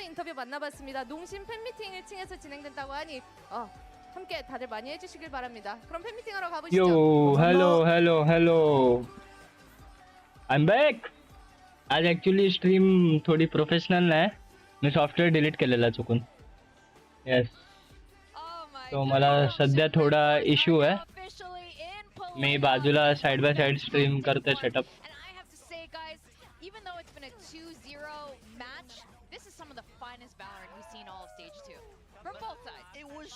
인터뷰 만나봤습니다. 농심 팬미팅 1층에서 진행된다고 하니 함께 다들 많이 해주시길 바랍니다. 그럼 팬미팅 하러 가보시죠. Yo, hello. I'm back. आज actually stream थोडी professional आहे. मी सॉफ्टवेअर डिलीट केलेला चुकून. Yes. तो मला सध्या थोडा इश्यू आहे. मी बाजूला साइड बाय साइड स्ट्रीम करते setup. Even though it's been a 2-0 match, this is some of the finest Valorant we've seen all of stage 2 from both sides. It was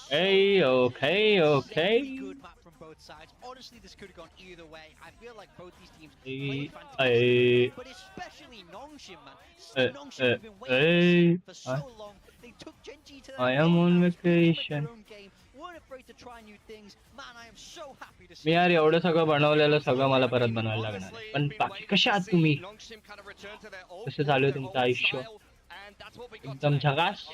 Okay. good map from both sides. Honestly, this could have gone either way. I feel like both these teams played fantastic, but especially Nongshim, man. Nongshim have been waiting for so long. They took Genji to I am on vacation. Weren't afraid to try new things. Man, I am so happy to see. मी यार एवढं सगळं बनवलेलं सगळं मला परत बनवायला लागणार आहे. पण बाकी कसे आहात तुम्ही? कसं चालू आहे तुमचं आयुष्य? एकदम झकास.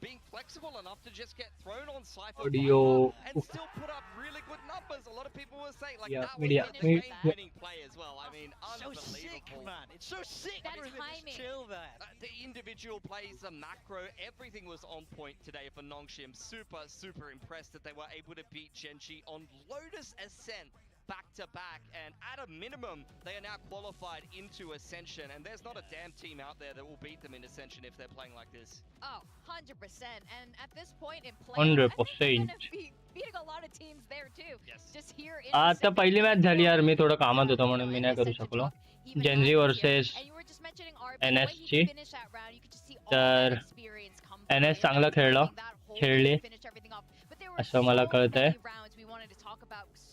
being flexible enough to just get thrown on Cypher and still put up really good numbers. A lot of people were saying like that was a winning play as well. I mean, unbelievable. So sick, man. It's so sick. That timing. Chill there. The individual plays, the macro, everything was on point today for Nongshim. Super impressed that they were able to beat Genji on Lotus Ascent back-to-back, and at a minimum, they are now qualified into Ascension, and there's not a damn team out there that will beat them in Ascension if they're playing like this. Oh, 100%, and at this point in play, 100%. I think they're gonna be beating a lot of teams there too. Yes. Just here in आता पहिली match झाली यार, मी थोडं कामात होतो म्हणून मी नाही करू शकलो. जेनजी वर्सेस NS ची. तर NS चांगलं खेळली असं मला कळतंय.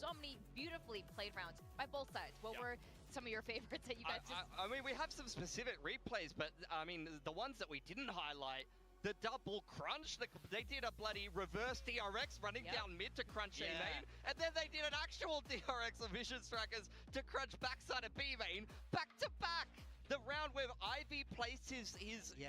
So many beautifully played rounds by both sides. What were some of your favorites that you guys just... I mean, we have some specific replays, but I mean, the ones that we didn't highlight, the double crunch, they did a bloody reverse DRX running down mid to crunch A main, and then they did an actual DRX of Vision Strikers to crunch backside of B main, back to back. The round where Ivy placed his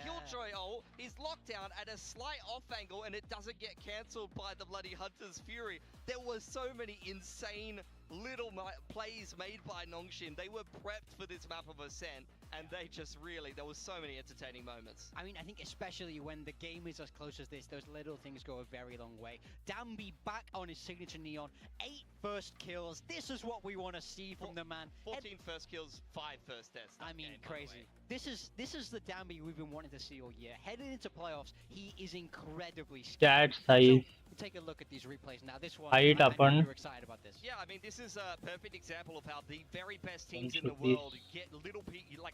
Killjoy ult, his lockdown at a slight off angle, and it doesn't get cancelled by the bloody Hunter's Fury. There was so many insane little plays made by Nongshim. They were prepped for this map of Ascent, and they just really, there was so many entertaining moments. I mean, I think especially when the game is as close as this, those little things go a very long way. Dambi back on his signature Neon, 8 first kills. This is what we want to see from the man. 14 first kills, 5 first deaths. I mean, crazy. This is the Dambi we've been wanting to see all year. Heading into playoffs, he is incredibly Stat size. So, take a look at these replays now. This one, Height you're excited about this. Yeah, I mean, this is a perfect example of how the very best teams in the world get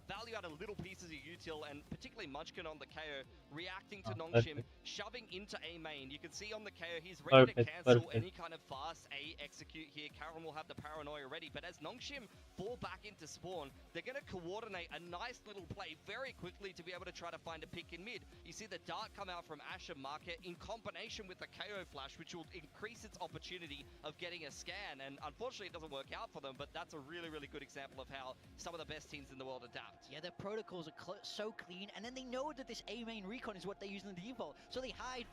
value out of little pieces of util, and particularly Munchkin on the KO, reacting to Nongshim, shoving into A main. You can see on the KO, he's ready to cancel any kind of fast A execute here. Karon will have the paranoia ready, but as Nongshim fall back into spawn, they're going to coordinate a nice little play very quickly to be able to try to find a pick in mid. You see the dart come out from Asher Market in combination with the KO flash, which will increase its opportunity of getting a scan, and unfortunately it doesn't work out for them, but that's a really good example of how some of the best teams in the world adapt. Yeah, their protocols are so clean, and then they know that this A main recon is what they use in the default, so they hide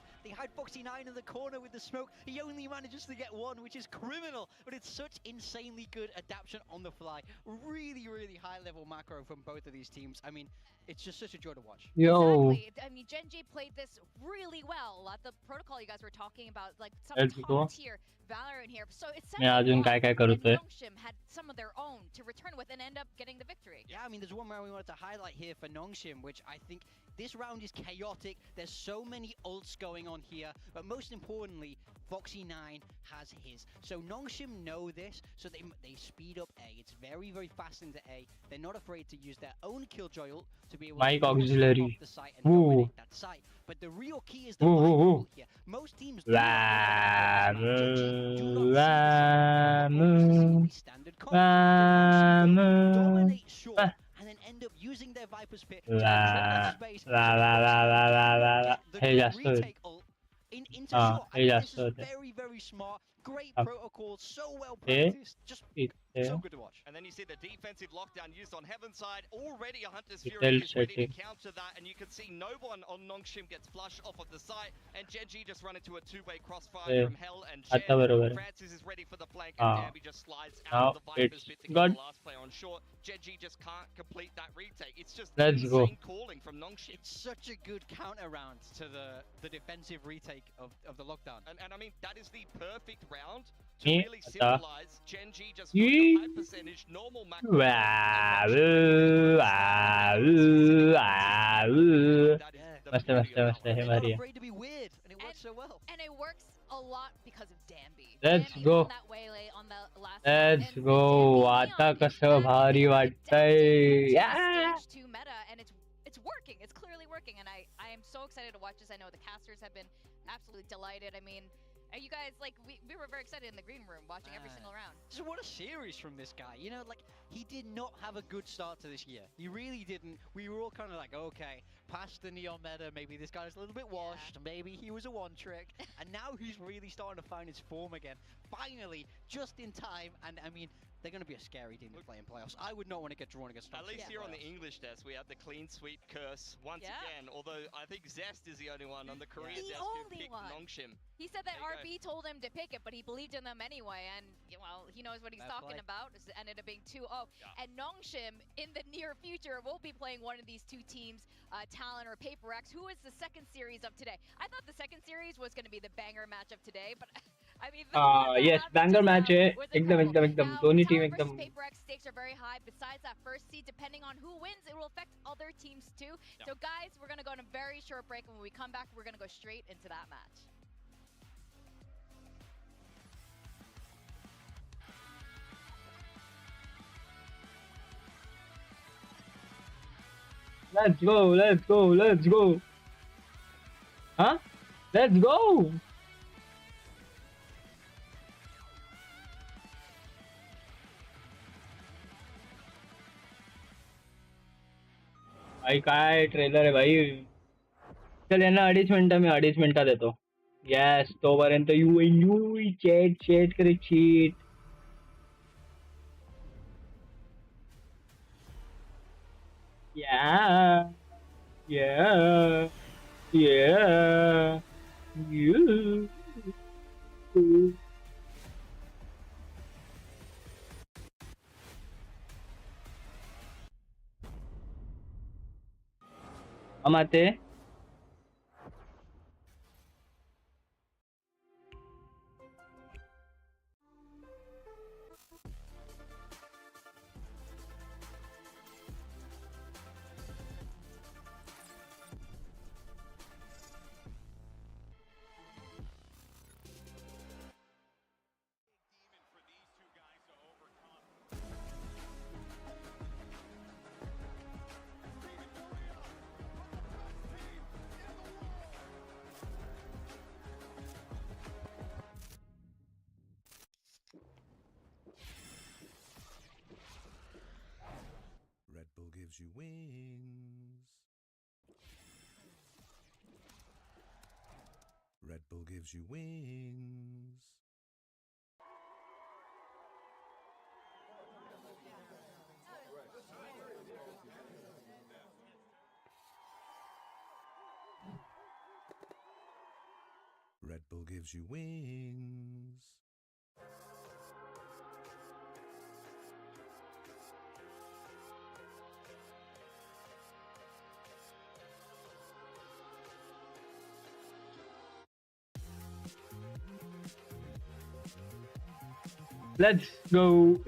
Foxy9 in the corner with the smoke. He only manages to get one, which is criminal, but it's such insanely good adaptation on the fly. Really high level macro from both of these teams. I mean, it's just such a joy to watch. Yo. Exactly. I mean, Genji played this really well. The protocol you guys were talking about, like some top tier Valorant here. So it sounds like Nongshim had some of their own to return with and end up getting the victory. Yeah, I mean, there's one round we wanted to highlight here for Nongshim, which I think this round is chaotic. There's so many ults going on here, but most importantly, Foxy9 has his. So Nongshim know this, so they speed up A. It's very fast into A. They're not afraid to use their own Killjoy ult to be able to auxiliary off the site and dominate that site. But the real key is the ult here. Most teams do dominate short and then end up using their Viper's Pit to control space. Retake ult into short. I mean, this is very smart. Great protocol, so well practiced. Just So good to watch. And then you see the defensive lockdown used on Heaven's side. Already a Hunter's Fury Detailed is ready to setting. counter that, and you can see no one on Nongshim gets flushed off of the site, and Genji just run into a two-way crossfire Yeah. from Hell and Atta Jen. बरोबर है. Francis is ready for the flank, and Ah. Dambi just slides Now out of the Viper's it's pit to get good. the last player on short. Genji just can't complete that retake. It's just Let's insane go. calling from Nongshim. It's such a good counter round to the defensive retake of the lockdown. And I mean, that is the perfect round to Me, really Atta. symbolize Genji just got Yee. the high percentage, normal macro. Wow, wow, wow. That is the Must beauty must of must Valorant. They're है not Maria. afraid to be weird, and it works so well. And it works a lot because of Dambi. Let's Dambi go. on that waylay on the last Let's round, and go. Dambi आता Neon कसं is भारी adapting वाटतंय. to the Yeah. stage 2 meta, and it's working. It's clearly working, and I am so excited to watch this. I know the casters have been absolutely delighted. I mean, you guys, like, we were very excited in the green room watching every single round. Just what a series from this guy. You know, like, he did not have a good start to this year. He really didn't. We were all kind of like, okay, past the Neon meta, maybe this guy's a little bit washed, maybe he was a one-trick, and now he's really starting to find his form again. Finally, just in time, and I mean, they're going to be a scary team to play in playoffs. I would not want to get drawn against At Nongshim least in here on the playoffs. English desk, we have the clean sweep curse once Yeah. again. Although I think Zest is the only one on the Korean The desk who only picked one. Nongshim. He said that There you RB told him to pick it, but he believed in them anyway, and well, he knows what he's Fair talking play. about. It ended up being 2-0. Yeah. And Nongshim, in the near future, will be playing one of these two teams, TLN or PRX, who is the second series of today. I thought the second series was going to be the banger match of today, but I mean, the one that Yes, happened banger just match now है. was एकदम incredible. एकदम एकदम Now, दोनों team TLN versus एकदम. PRX stakes are very high. Besides that first seed, depending on who wins, it will affect other teams too. Yeah. So guys, we're going to go on a very short break, and when we come back, we're going to go straight into that match. Let's go, let's go, let's go. Huh? Let's go. भाई काय trailer आहे भाई. चल यांना 2.5 मिनिटं देतो. Yes तोपर्यंत you chat करे cheat. Yeah. Yeah. Yeah. You. हम आते हैं. Red Bull gives you wings. Red Bull gives you wings. Red Bull gives you wings. Let's go.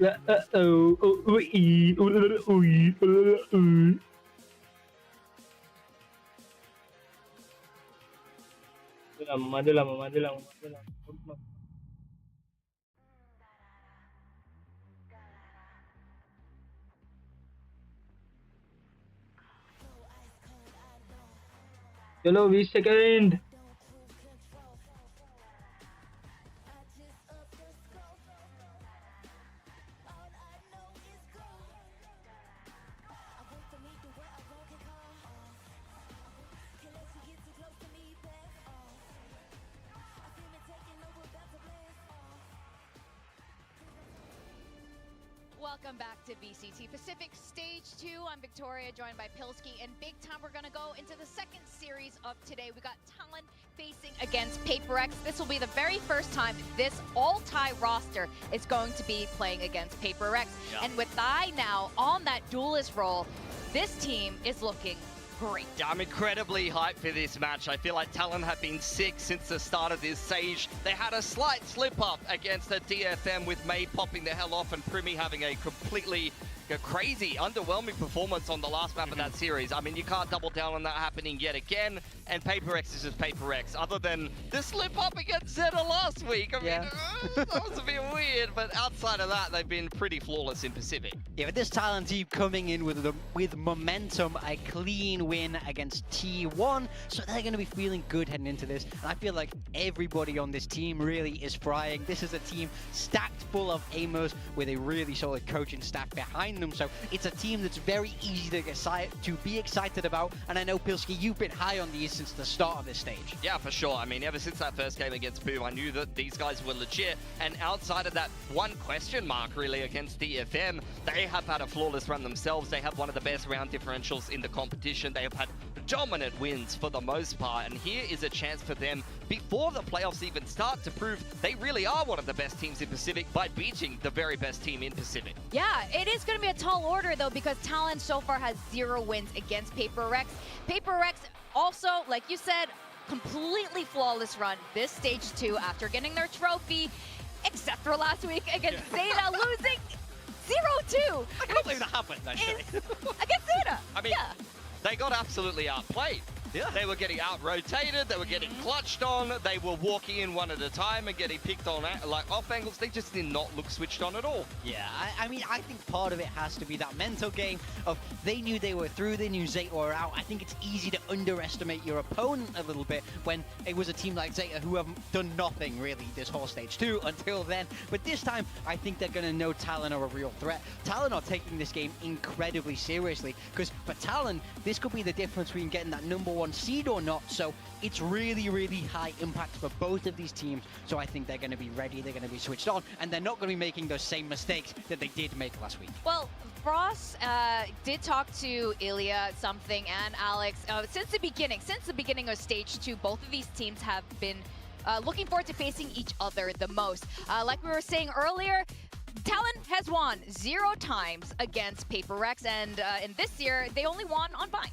Madilam. चलो 20 second. Welcome back to VCT Pacific Stage 2. I'm Victoria, joined by Pilsky, and big time we're gonna go into the second series of today. We got Talon facing against PRX. This will be the very first time this all-tie roster is going to be playing against PRX. Yeah. And with Thai now on that duelist role, this team is looking great. Yeah, I'm incredibly hyped for this match. I feel like Talon have been sick since the start of this stage. They had a slight slip-up against the DFM with May popping the hell off and Primi having a completely crazy, underwhelming performance on the last map of that series. I mean, you can't double down on that happening yet again, and PRX is just PRX. Other than the slip-up against Zeta last week, I mean, that was a bit weird, but outside of that, they've been pretty flawless in Pacific. Yeah, but this Talon team coming in with momentum, a clean win against T1, so they're going to be feeling good heading into this. And I feel like everybody on this team really is frying. This is a team stacked full of Amos with a really solid coaching staff behind them, so it's a team that's very easy to be excited about. And I know, Pilsky, you've been high on these since the start of this stage. Yeah, for sure. I mean, ever since that first game against Boom, I knew that these guys were legit. And outside of that one question mark, really, against DFM, they have had a flawless run themselves. They have one of the best round differentials in the competition. They have had dominant wins for the most part. And here is a chance for them, before the playoffs even start, to prove they really are one of the best teams in Pacific by beating the very best team in Pacific. Yeah, it is going to be a tall order, though, because Talon so far has 0 wins against PRX. PRX also, like you said, completely flawless run this stage 2 after getting their trophy, except for last week against Zeta, losing 0-2. I can't believe that happened, actually. Against Zeta. I mean, they got absolutely outplayed. Yeah. They were getting out-rotated, they were getting clutched on, they were walking in one at a time and getting picked on like off angles. They just did not look switched on at all. Yeah, I mean, I think part of it has to be that mental game of they knew they were through, they knew Zeta were out. I think it's easy to underestimate your opponent a little bit when it was a team like Zeta who have done nothing really this whole stage 2 until then. But this time, I think they're going to know Talon are a real threat. Talon are taking this game incredibly seriously, because for Talon, this could be the difference between getting that #1 seed or not. So it's really, really high impact for both of these teams. So I think they're going to be ready, they're going to be switched on, and they're not going to be making those same mistakes that they did make last week. Well, Frost did talk to Ilya something and Alex since the beginning of stage 2. Both of these teams have been looking forward to facing each other the most. Like we were saying earlier, Talon has won 0 times against PRX, and in this year they only won on Bind.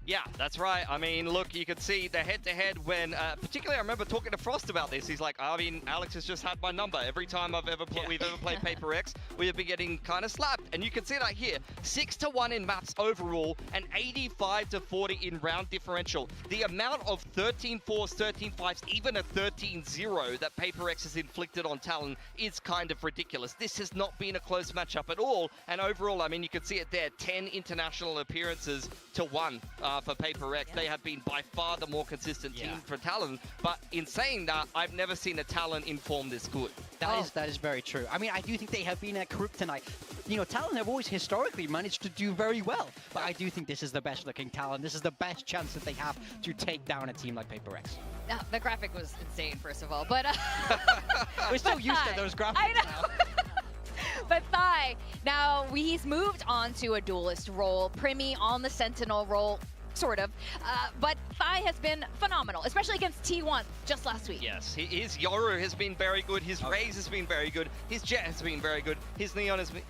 Yeah, that's right. I mean, look, you could see the head-to-head when, particularly I remember talking to Frost about this. He's like, I mean, Alex has just had my number. Every time we've ever played PRX, we have been getting kind of slapped. And you can see that here, 6-1 in maps overall, and 85-40 in round differential. The amount of 13-4s, 13-5s, even a 13-0 that PRX has inflicted on Talon is kind of ridiculous. This has not been a close matchup at all. And overall, I mean, you can see it there, 10 international appearances to 1. For PRX, they have been by far the more consistent team for Talon. But in saying that, I've never seen a Talon in form this good. That is very true. I mean, I do think they have been a kryptonite. You know, Talon have always historically managed to do very well, but I do think this is the best looking Talon. This is the best chance that they have to take down a team like PRX. The graphic was insane, first of all, but we're still used to those graphics. I know. But Thai, now he's moved on to a duelist role. Primi on the Sentinel role, sort of. But Thai has been phenomenal, especially against T1 just last week. Yes, his Yoru has been very good. His Raze has been very good. His Jet has been very good. His Neon has been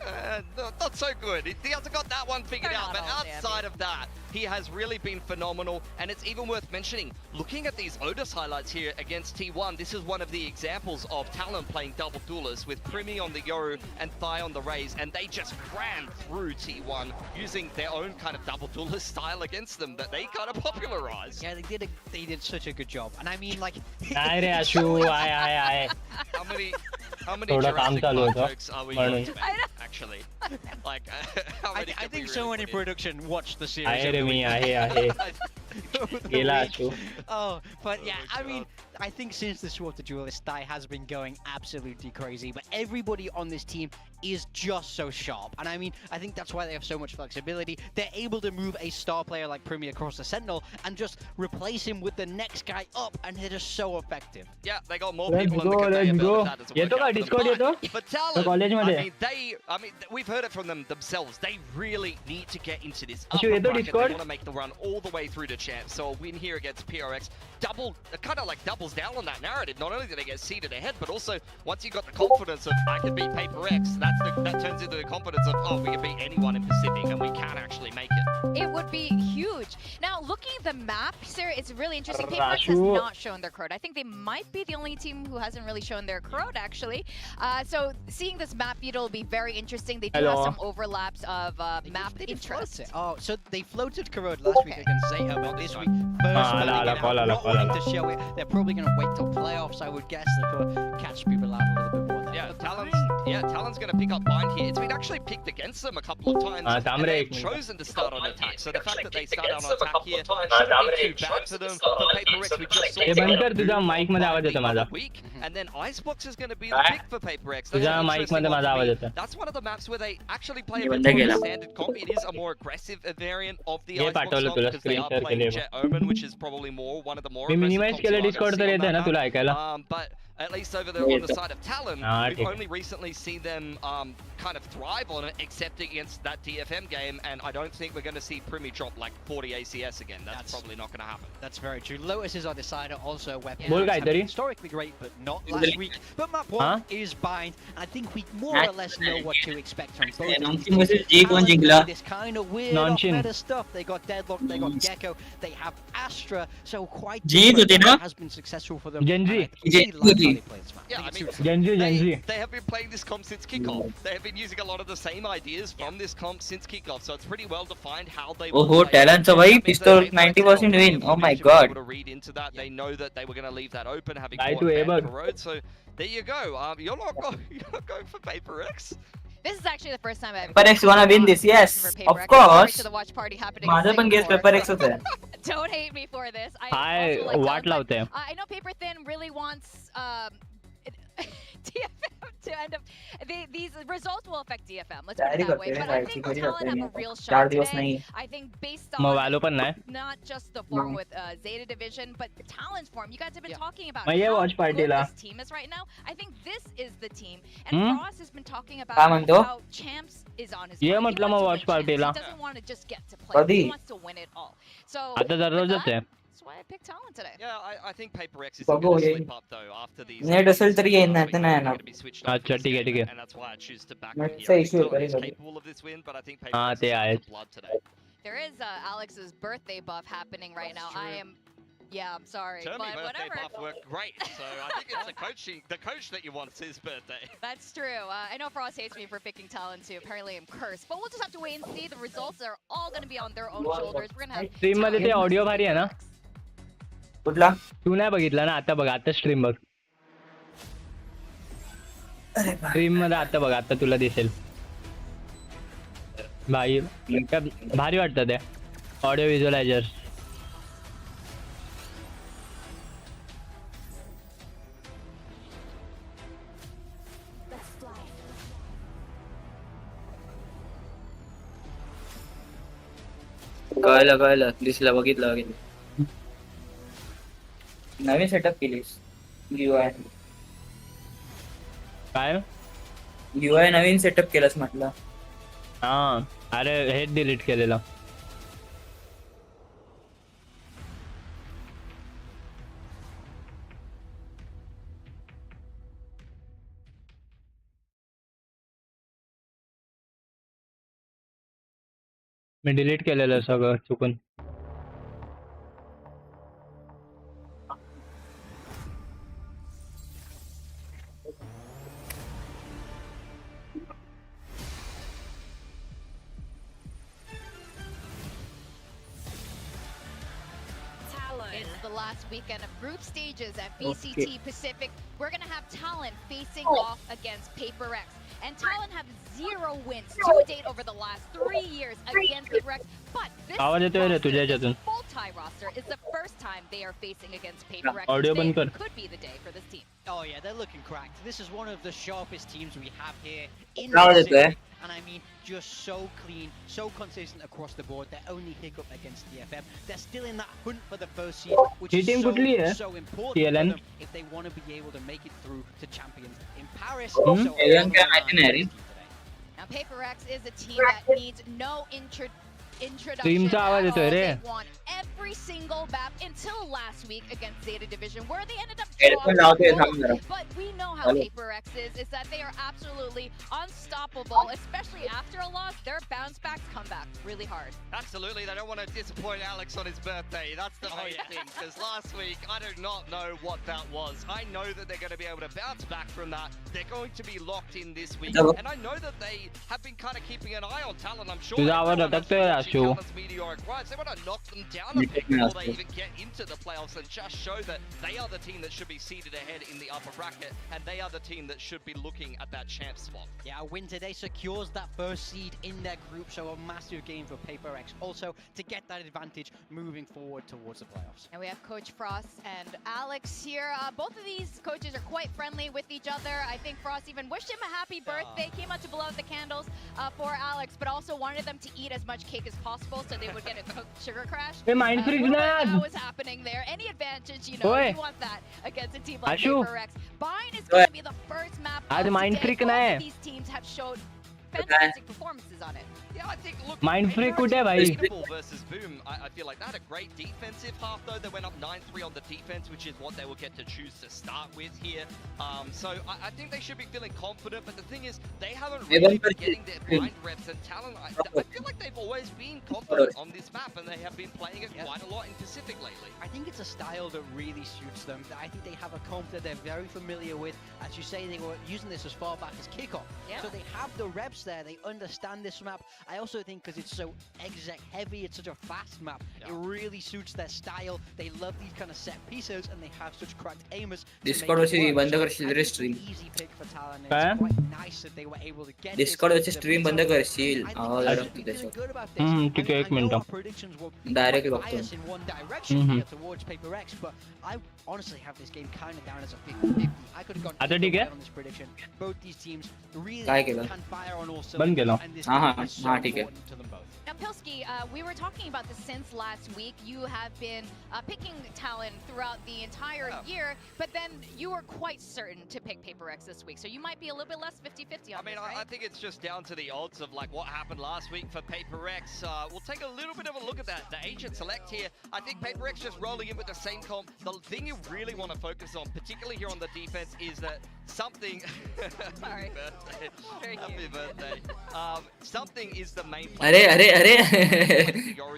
not so good. He hasn't got that one figured out. But outside of that, he has really been phenomenal. And it's even worth mentioning, looking at these Otis highlights here against T1, this is one of the examples of Talon playing double duelist with Primi on the Yoru and Thai on the Raze. And they just ran through T1 using their own kind of double duelist style against them that they kind of popularized. Yeah, they did such a good job. And I mean, like, Aye re Ashu, aye. How many Jurassic Park jokes are we going to make, actually? Like, how many I think someone in production watched the series. Aye re me, aye. the गेला week. Ashu. Oh, but yeah, my I mean, I think since the Sword to Duelist die has been going absolutely crazy, but everybody on this team is just so sharp. And I mean, I think that's why they have so much flexibility. They're able to move a star player like Premier across the Sentinel and just replace him with the next guy up, and they're just so effective. Yeah, they got more Let's people go, on the conveyor let's belt. go. If that doesn't ये work तो out का for them. Discord ये तो. But तो Talon, college I मध्ये. mean, we've heard it from them themselves. They really need to get into this Ashu, upper ये तो bracket. They Discord. want to make the run all the way through to champs. So a win here against PRX kind of like doubles down on that narrative. Not only do they get seeded ahead, but also once you got the confidence of I can beat Paper X, that turns into the confidence of we can beat anyone in Pacific and we can actually make it. It would be huge. Now, looking at the map, sir, it's really interesting. PRX has Rashu. not shown their crowd. I think they might be the only team who hasn't really shown their crowd, actually. So seeing this map beetle will be very interesting. They do Hello. have some overlaps of map They just float interest. it. Oh, so they floated Corrode last week against Zeta, but this week, first one ala, again, call, ala, not call, wanting ala. to show it. They're probably going to wait till playoffs, I would guess. They could catch people out a little bit more there. Yeah, But Talon's going to pick up Bind here. It's been actually picked against them a couple of times, and Tamre, they've एक minute. chosen to start on attack. So the fact that they start on attack here shouldn't be too bad for them. For Paper X, we just saw हे बंद कर तुझा mic मध्ये आवाज येतो माझा. week, and then Icebox is going to be the pick for Paper X. That's तुझा an mic interesting मध्ये one माझा for आवाज me. येतो. That's one of the maps where they actually play ये a bit बंदा more गेला. standard comp. It is a more aggressive variant of the ये Icebox पाठवलं comp तुला because they screen are share playing केले Jet Omen, which is probably one of the more me aggressive minimize comps केलं you are Discord gonna तर see येते on ना that तुला map. ऐकायला. But at least over there on the side of Talon, we've ठीक. only recently seen them kind of thrive on it, except against that DFM game, and I don't think we're going to see Primi drop like 40 ACS again. That's probably not going to happen. That's very true. Lotus is our decider, also weapon. बोल have been काहीतरी. historically great, but not last week. But map one is Bind. I think we more or less know what to expect from both. of these Nongshim versus G Talon कोण जिंकला? play this kind of weird Nongshim. off-meta stuff. They got Deadlock, they got Gecko, they have Astra, so quite G different. होते ना? That has been successful for them. Gen Z. and I G really like how होती. they play this map. Yeah, think I it mean, suits them. Gen Z, Gen Z. They have been playing this comp since kickoff. They have been using a lot of the same ideas from this comp since kickoff, so it's pretty well defined how they will ओहो play. Talent से That भाई means that पिस्तौल Paper X 90% have win. Oh my been able god. to read into that. They know that they were going to leave that open, having Die fought to Van Eber. Road. So there you go. You're not going for Paper X. This is actually the first time I've Paper X wanna win this, yes, for Paper of X. course. Sorry to the watch party happening in माझा पण guess Singapore. Paper x होता है. Don't hate me for this. I hi also like watt Talon, लावते but I know Paper Thin really wants DFM to end up. These results will affect DFM. Let's put तैयारी it that करते way. हैं But I भाई think चिकनी Talon करते have हैं. a real 4 shot दिवस today. नहीं. I think based mug on वालो पण नाही. not just the form No. with Zeta Division, but the Talon's form. You guys have been talking about मग ये how watch party good La. this team is right now. I think this is the team. And Hmm? Frost has been talking about काय म्हणतो? how Champs is on his ये mind. He म्हटलं wants mug to watch win party Champs. La. He doesn't want to just get to play. कधी? He wants to win it all. So आता with दररोजच that, आहे. that's why I picked Talon today. Yeah, I think Paper X is बघू going to ये. slip up though after these. Net असेल तरी येईल, नाही तर नाही येणार. Gonna be switched on अच्छा for this ठीक आहे game, ठीक आहे. and that's why I choose to back net them चा here. I इशू think आहे Talon is कधी. capable of this win, but I think Paper हाँ, X ते is आहेच. the blood today. There is Alex's birthday buff happening right now. I am, yeah, I'm sorry, Termy but birthday whatever. buff worked great, so I think it's the coach that you want. It's his birthday. That's true. I know Frost hates me for picking Talon too. Apparently I'm cursed. But we'll just have to wait and see. The results are all going to be on their own shoulders. We're going to have stream मध्ये ते Talon audio भारी आहे ना. कुठला? तू नाही बघितला ना. आता बघ, आता स्ट्रीम बघ. स्ट्रीम मध्ये आता बघ, आता तुला दिसेल. भाई भारी वाटतं ते ऑडिओ व्हिज्युअलायझर. कळलं दिसलं बघितलं. नवीन सेटअप केलीस UI काय नवीन सेटअप केलंस म्हटलं. हा अरे हेच डिलीट केलेलं. मी डिलीट केलेलं सगळं चुकून. It's the last weekend of group stages at VCT Okay. Pacific. We're going to have Talon facing off against Paper X. And Talon have 0 wins to date over the last 3 years against Paper X. But this आवाज येतोय रे roster, तुझ्या this ह्याच्यातून. full tie roster they are facing against PRX. Audio Today बंद कर. could be the day for this team. Oh yeah, they're looking cracked. This is one of the sharpest teams we have here in Proud the of it. city. And I mean, just so clean, so consistent across the board. Their only hiccup against DFM. They're still in that hunt for the first seed, which is Team कुठली आहे? so important TLN? for them if they want to be able to make it through to champions in Paris. Mhm. So TLN on क्या the माहिती line नाही रे. today. Now, PRX is a team that needs no introduction Streamचा at आवाज all. येतोय रे. They won every single map until last week against Zeta Division, where they ended up Headphone लावतोय थांब dropping जरा. gold. But we know how Hello. PRX is that they are absolutely unstoppable, especially after a loss. Their bounce backs come back really hard. Absolutely, they don't want to disappoint Alex on his birthday. That's the main thing, because last week, I do not know what that was. I know that they're going to be able to bounce back from that. They're going to be locked in this week. Hello. And I know that they have been kind of keeping an eye on Talon. I'm sure तुझा आवाज everyone that's अटकतोय watching Ashu. Talon's meteoric rise, they want to knock them down a You bit take me before out, they bro. even get into the playoffs and just show that they are the team that should be seated ahead in the upper bracket, and they are the team that should be looking at that champ spot. Yeah, a win today secures that first seed in their group, so a massive game for PRX. Also, to get that advantage moving forward towards the playoffs. And we have Coach Frost and Alex here. Both of these coaches are quite friendly with each other. I think Frost even wished him a happy birthday, came out to blow out the candles for Alex, but also wanted them to eat as much cake as possible so they would get a cooked sugar crash. Hey, mind freak What lad. that was happening there. Any advantage, you know, Oi. you want that against a team like Ashu. PRX. Bine is going to be the first map आज of mind today. freak Both नाही. of these teams have showed fantastic performances on it. Yeah, I think, look, Mind freak PRX कुठे आहे भाई? Beatable versus Boom, I feel like they had a great defensive half though. They went up 9-3 on the defense, which is what they will get to choose to start with here. So I think they should be feeling confident, but the thing is, they haven't really been getting their blind reps and talent. I feel like they've always been confident on this map, and they have been playing it quite a lot in Pacific lately. I think it's a style that really suits them. I think they have a comp that they're very familiar with. As you say, they were using this as far back as kickoff. Yeah. So they have the reps there. They understand this map. I also think because it's so exec heavy, it's such a fast map, it really suits their style. They love these kind of set pieces, and they have such cracked aimers. Discord वरची बंद करशील रे stream. Easy pick for Talon. काय? It's quite nice that they were able to get Discord this. वरची stream बंद करशील. I think आवाज they should अडकतो be feeling त्याच्यावर. good about this. I mean, ठीक आहे, एक I know minute. our predictions were Direct quite बघतो. biased in one direction here towards PRX, but I honestly have this game kind of down as a 50-50. I could have gone आता either ठीक way आहे. on this prediction. Both these teams really काय केलं? can fire on all बंद केलं. cylinders, and this हाँ, game is so हाँ, ठीक है. important to them both. Now, Pilski, we were talking about this since last week. You have been picking Talon throughout the entire year, but then you were quite certain to pick PRX this week. So you might be a little bit less 50-50 on I mean, this, right? I think it's just down to the odds of like what happened last week for PRX. We'll take a little bit of a look at that. The agent select here. I think PRX just rolling in with the same comp. The thing you really want to focus on, particularly here on the defense, is that something. Sorry. Happy birthday. Very Happy cute. birthday. Something is the main.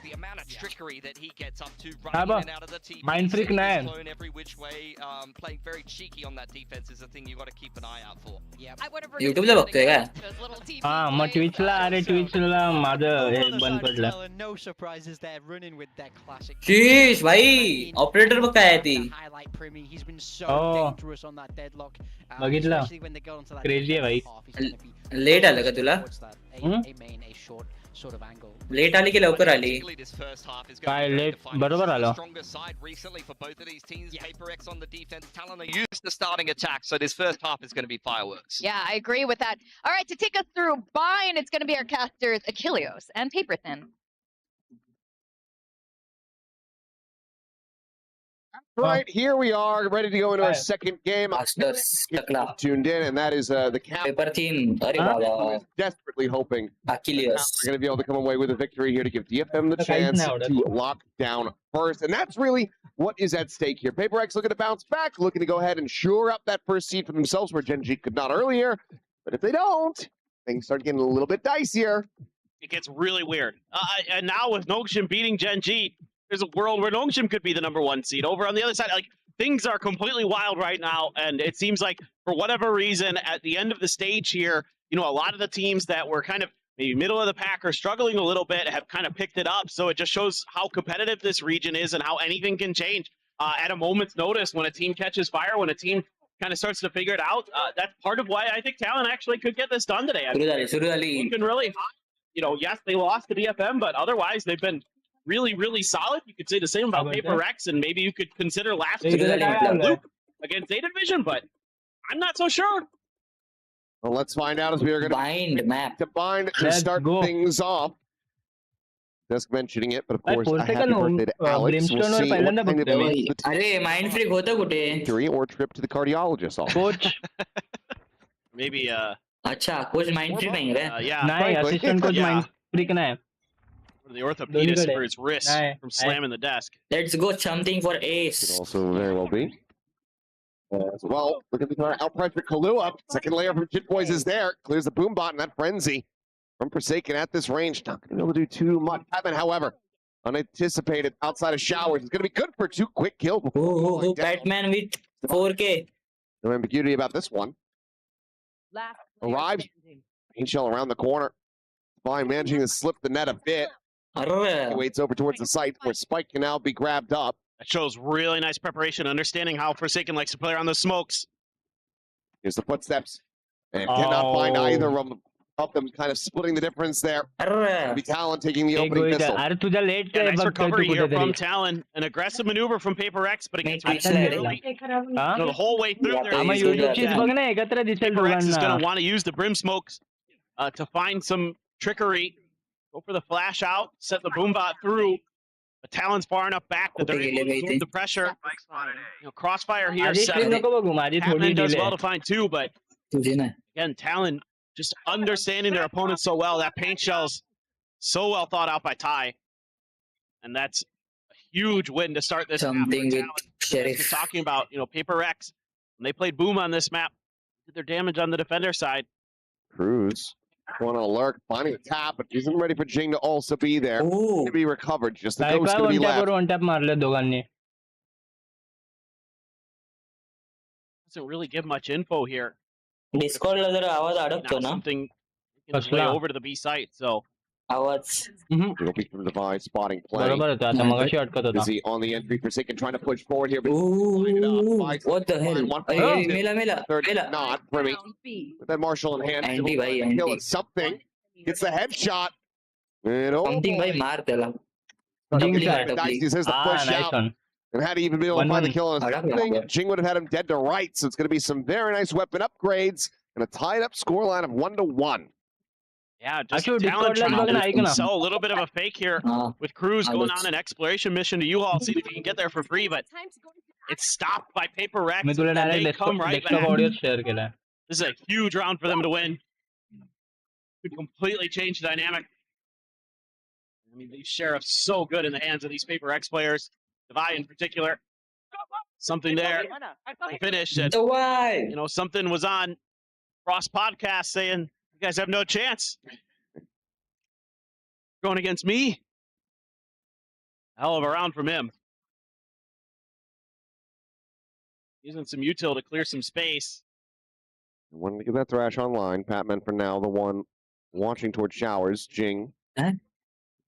The amount of trickery that he gets up to running in and out of the TP, Mind freak setting his नाही. clone every which way, playing very cheeky on that defense is a thing you got to keep an eye out for. Yep. I would have YouTube ला बघतोय का? those little TP हा मग plays. ट्विचला अरे ट्विचला माझं हे On the बंद side of पडलं. Talon, no surprises there, running with their classic. शीश भाई operator बघ काय आहे ती. Highlight Primi, he's been so Oh. dangerous on that deadlock. बघितलं. Especially when they go onto that Crazy आहे भाई. half, he's gonna be late आलं का तुला? towards that, a main, a short sort of angle. Late आली की लवकर आली? Particularly this first half is काय going to be late great to find. बरोबर This is आलं. the stronger side recently for both of these teams. PRX on the defense, Talon are used to starting attack, so this first half is going to be fireworks. Yeah, I agree with that. All right, to take us through Bine, it's going to be our casters Achilleos and Paperthin. Right, here we are, ready to go into our Right. second game. Masters टकला. Tuned in, and that is the cap paper 3. अरे Huh? who Baba. is desperately hoping Achilles. we're going to be able to come away with a victory here to give DFM the Okay, chance now to lock down first. And that's really what is at stake here. PRX looking to bounce back, looking to go ahead and shore up that first seed for themselves where Gen G could not earlier. But if they don't, things start getting a little bit dicier. It gets really weird. And now with Nongshim beating Gen G, there's a world where Nongshim could be the #1 seed. Over on the other side, like, things are completely wild right now, and it seems like for whatever reason, at the end of the stage here, you know, a lot of the teams that were kind of maybe middle of the pack or struggling a little bit have kind of picked it up. So it just shows how competitive this region is and how anything can change at a moment's notice when a team catches fire, when a team kind of starts to figure it out. That's part of why I think Talon actually could get this done today. I mean, सुरू झाली. they've been really hot. You know, yes, they lost to DFM, but otherwise they've been really, really solid. You could say the same about PRX, and maybe you could consider last Hey, season good. Luke against Data Division, but I'm not so sure. Well, let's find out as we are going Bind map. to bind to Let's start go. things off. Just mentioning it, but of भाई course, 4 a happy second birthday to Alex. We'll Brimstone और see what पहिल्यांदा kind of बघतोय मी means the अरे mind freak होतं कुठे injury or trip to the cardiologist. Also. Coach Maybe, अच्छा coach mind freak नाही रे yeah, नाही frankly. Assistant coach Yeah. Mind freak नाही the orthopedist Don't for his wrist Nah, from slamming the desk. Let's go something for S Could also very well be. As well, look at the out pressure. Kahlua, second layer from Jit Boys is there. Clears the boom bot and that frenzy from Forsaken at this range. Not going to be able to do too much. Evan, however, unanticipated outside of showers. It's going to be good for 2 quick kills. हो Batman with 4K No ambiguity about this one. Arrives. Paint shell around the corner. Fine, managing to slip the net a bit. He अरे waits over towards the site where Spike can now be grabbed up. That shows really nice preparation, understanding how Forsaken likes to play around the smokes. Here's the footsteps. And cannot find Oh. either of them kind of splitting the difference there. अरे Be Talon taking the एक opening गोळी pistol. अरे तुझा late Yeah, काय nice बघतोय recovery तू here from कुठेतरी Talon. An aggressive maneuver from PRX, but it gets Make really it early. हा No, the whole way through there. आम्हा Easy युट्यूबचीच that. बघ ना एकत्र दिसेल PRX is going दोघांना to want to use the brim smokes to find some trickery. Go for the flash out, set the boombot through. But Talon's far enough back that they're able to absorb the pressure. You know, crossfire here. माझी screen नको बघू माझी थोडी Hatman does delay well to find two, but तुझे ना again, Talon just understanding their opponents so well. That paint shell's so well thought out by Ty. And that's a huge win to start this map for something with Talon. We're sheriff talking about, PRX, when they played Boom on this map, did their damage on the defender side. Cruz going to lurk, finding a tap, but isn't ready for Jing to also be there. Oh To be recovered. Just the काय ghost काय going to one be tap left. Were one tap मारले दोघांनी Doesn't really give much info here. डिस्कॉर्डला जरा आवाज Now अडकतो ना something making its way कसला? over to the B site, so आवाज Go peek from the device, spotting play. बरोबर होतं आता मगाशी अटकत होता Busy on the entry. Forsaken trying to push forward here. But Ooh, what the hell? One Hey, point. Mela Mela third Mela not. Primmy with that Marshall in hand. Anti भाई Kill anti it. Something. Gets the headshot. And oh, something भाई मार त्याला Jing Doubling side. or doubling. Dicey says the Ah, push nice out. one. And had he even been able to find the 1-1. kill on his Adak thing, lang. Jing would have had him dead to rights. So it's going to be some very nice weapon upgrades and a tied up scoreline of 1-1. yeah, just Actually, Talon Discord trying ला ऐक ना. to sell a little bit of a fake here हाँ with Cruz going Alex. on an exploration mission to U-Haul, see if he can get there for free, but it's stopped by PRX, मी तुला and they direct come right desktop back. Audio share केलाय This is a huge round for them to win. Could completely change the dynamic. I mean, these sheriffs so good in the hands of these PRX players. Devi in particular. Something there to finish. And, So why? something was on Cross Podcast saying, you guys have no chance. Going against me. Hell of a round from him. Using some util to clear some space. Wanted to get that thrash online. Patman for now, the one launching towards showers. Jing. Huh?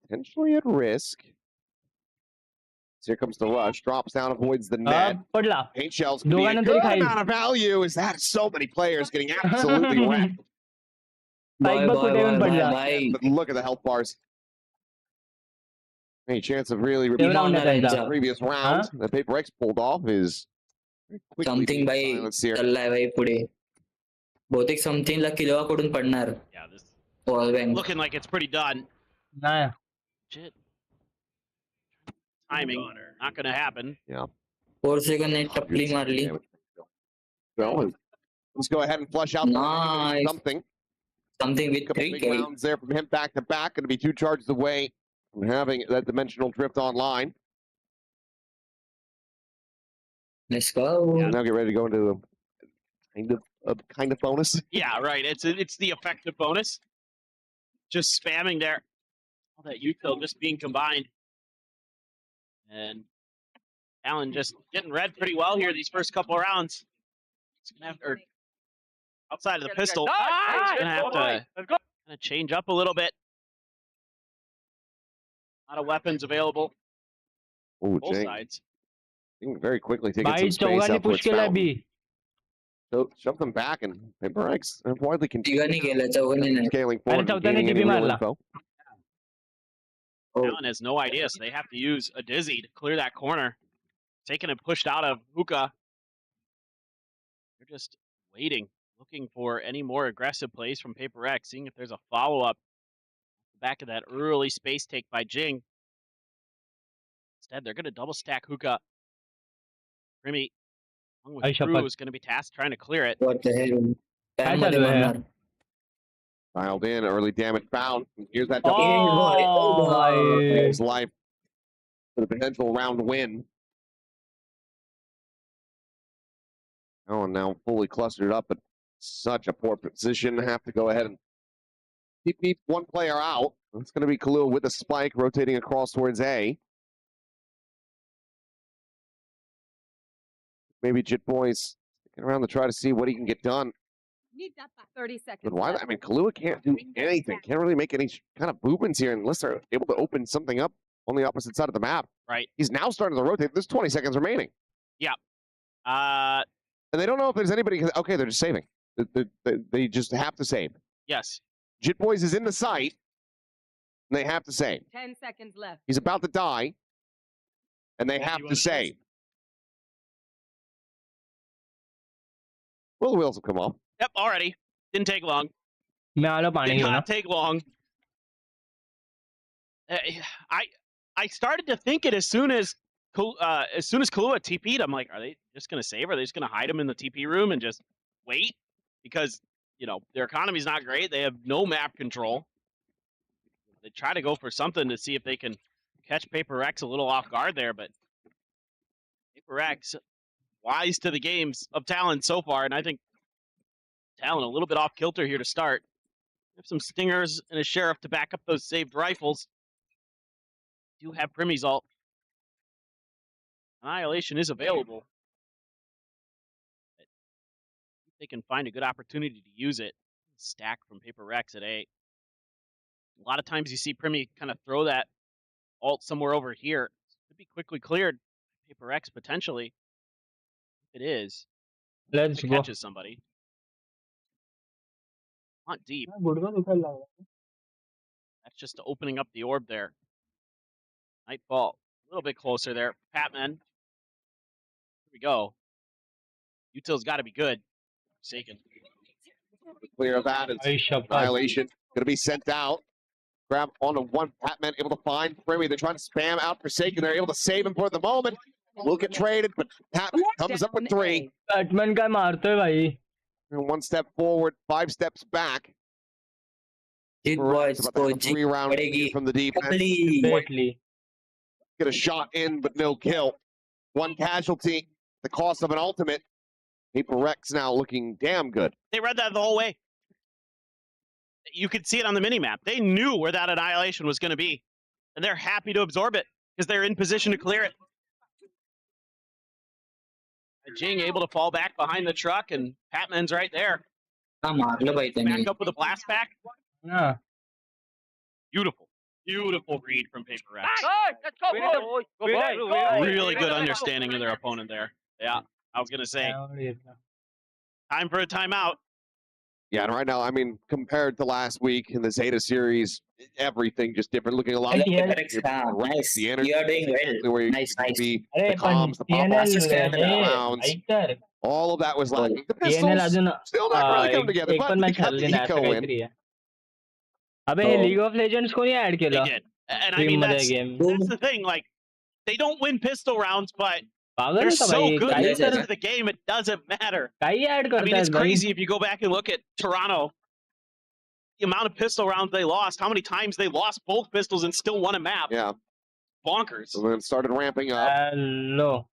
Potentially at risk. So here comes the rush. Drops down, avoids the net. पडला Paint shells could be a दोघांना good तरी खाईल. amount of value. Is that so many players getting absolutely wrecked? Spike बघ कुठे येऊन पडला भाई But look at the health bars. Any chance of really तेवढा repeating होणार the त्यांचा previous round that Paper X pulled off is quickly something भाई silenced here. चाललाय भाई पुढे बहुतेक समथिंगला किलोवाकडून पडणार Yeah, this wall bank looking like it's pretty done. नाही Shit. Timing, not going to happen. 4 second ने टपली मारली Well, let's go ahead and flush out Nice. something. Something with Couple 3 big K rounds there from him back to back. Going to be 2 charges away from having that dimensional drift online. Let's go Now get ready to go into a kind of bonus. Yeah, right. It's the effective bonus. Just spamming there. All that util just being combined. And Allen just getting read pretty well here these first couple of rounds. He's gonna have to, outside of the pistol, he's gonna have to kind of change up a little bit. A lot of weapons available Oh, both Jing. sides. Jing very quickly taking बाई some space चौघांनी out push towards केलाय Fountain. B So shove them back and Paper X widely तिघांनी केलं चौघांनी नाही scaling अरे forward and चौथ्याने gaining GB any real मारला info. Talon has no idea, so they have to use a Dizzy to clear that corner. Taken and pushed out of Hookah. They're just waiting, looking for any more aggressive plays from Paper X, seeing if there's a follow-up back of that early space take by Jing. Instead, they're going to double stack Hookah. Primi, along with Crew, is going to be tasked trying to clear it. What the hell? Time मध्ये मारणार. Dialed in, early damage found. Here's that Oh, boy. his life for the potential round win. Oh, and now fully clustered up, but such a poor position. Have to go ahead and keep one player out. It's going to be Kahlua with a spike rotating across towards A. Maybe Jit Boy's sticking around to try to see what he can get done. Need that back. 30 seconds. But why? I mean, Kahlua can't do anything. Can't really make any kind of movements here unless they're able to open something up on the opposite side of the map. Right. He's now starting to rotate. There's 20 seconds remaining. Yeah. And they don't know if there's anybody. Okay, they're just saving. They just have to save. Yes. Jit Boys is in the site. And they have to save. 10 seconds left. He's about to die. And they have to save. Well, the wheels will come off. Yep, already. Didn't take long. मैं आलो पानी Did की not take long. I started to think it as soon as Kahlua TP'd. I'm like, are they just going to save? Are they just going to hide him in the TP room and just wait? Because, you know, their economy's not great. They have no map control. They try to go for something to see if they can catch Paper X a little off guard there, but Paper X wise to the games of Talon so far, and I think Talon a little bit off kilter here to start. Have some stingers and a sheriff to back up those saved rifles. Do have Primi's ult. Annihilation is available. If they can find a good opportunity to use it. Stack from Paper X at A. A lot of times you see Primi kind of throw that ult somewhere over here. Could be quickly cleared. Paper X potentially. If it is, Let's it go. catches somebody. Not deep. That's just opening up the orb there. Nightfall. A little bit closer there. Patman. Here we go. Util's got to be good. Forsaken. Clear of that. Annihilation going to be sent out. Grab onto one. Patman able to find Primi. They're trying to spam out Forsaken. They're able to save him for the moment. Will get traded, but Patman comes up with 3. Batman का मारते हैं भाई. 1 step forward, 5 steps back. Jit Boys About को to have a 3-round lead from the defense. Exactly. Get a shot in, but no kill. 1 casualty, the cost of an ultimate. Paper X now looking damn good. They read that the whole way. You could see it on the minimap. They knew where that annihilation was going to be. And they're happy to absorb it because they're in position to clear it. Jing able to fall back behind the truck, and Patman's right there. Back up with a blast pack. Yeah. Beautiful. Beautiful read from Paper X. Let's go, Really good understanding of their opponent there. Yeah, I was going to say. Time for a timeout. Yeah, and right now, I mean, compared to last week in the Zeta series, everything just different. Looking a lot Nice. the energy, You are doing well. where you Nice, can nice. be, the comms, the rounds, all of that was lacking. The pistols still not really coming together, एक but पण they match got हरली the ना eco win. अबे हे league of legends कोणी add They केलं did. And I team mean, मध्ये that's game the thing. Like, they don't win pistol rounds, but पागल they're आहे का so भाई good काही at तर the game, it doesn't matter. काही ऍड I mean, it's करतायत भाई crazy if you go back and look at Toronto. The amount of pistol rounds they lost, how many times they lost both pistols and still won a map. Yeah, Bonkers. so then it started ramping up. Hello.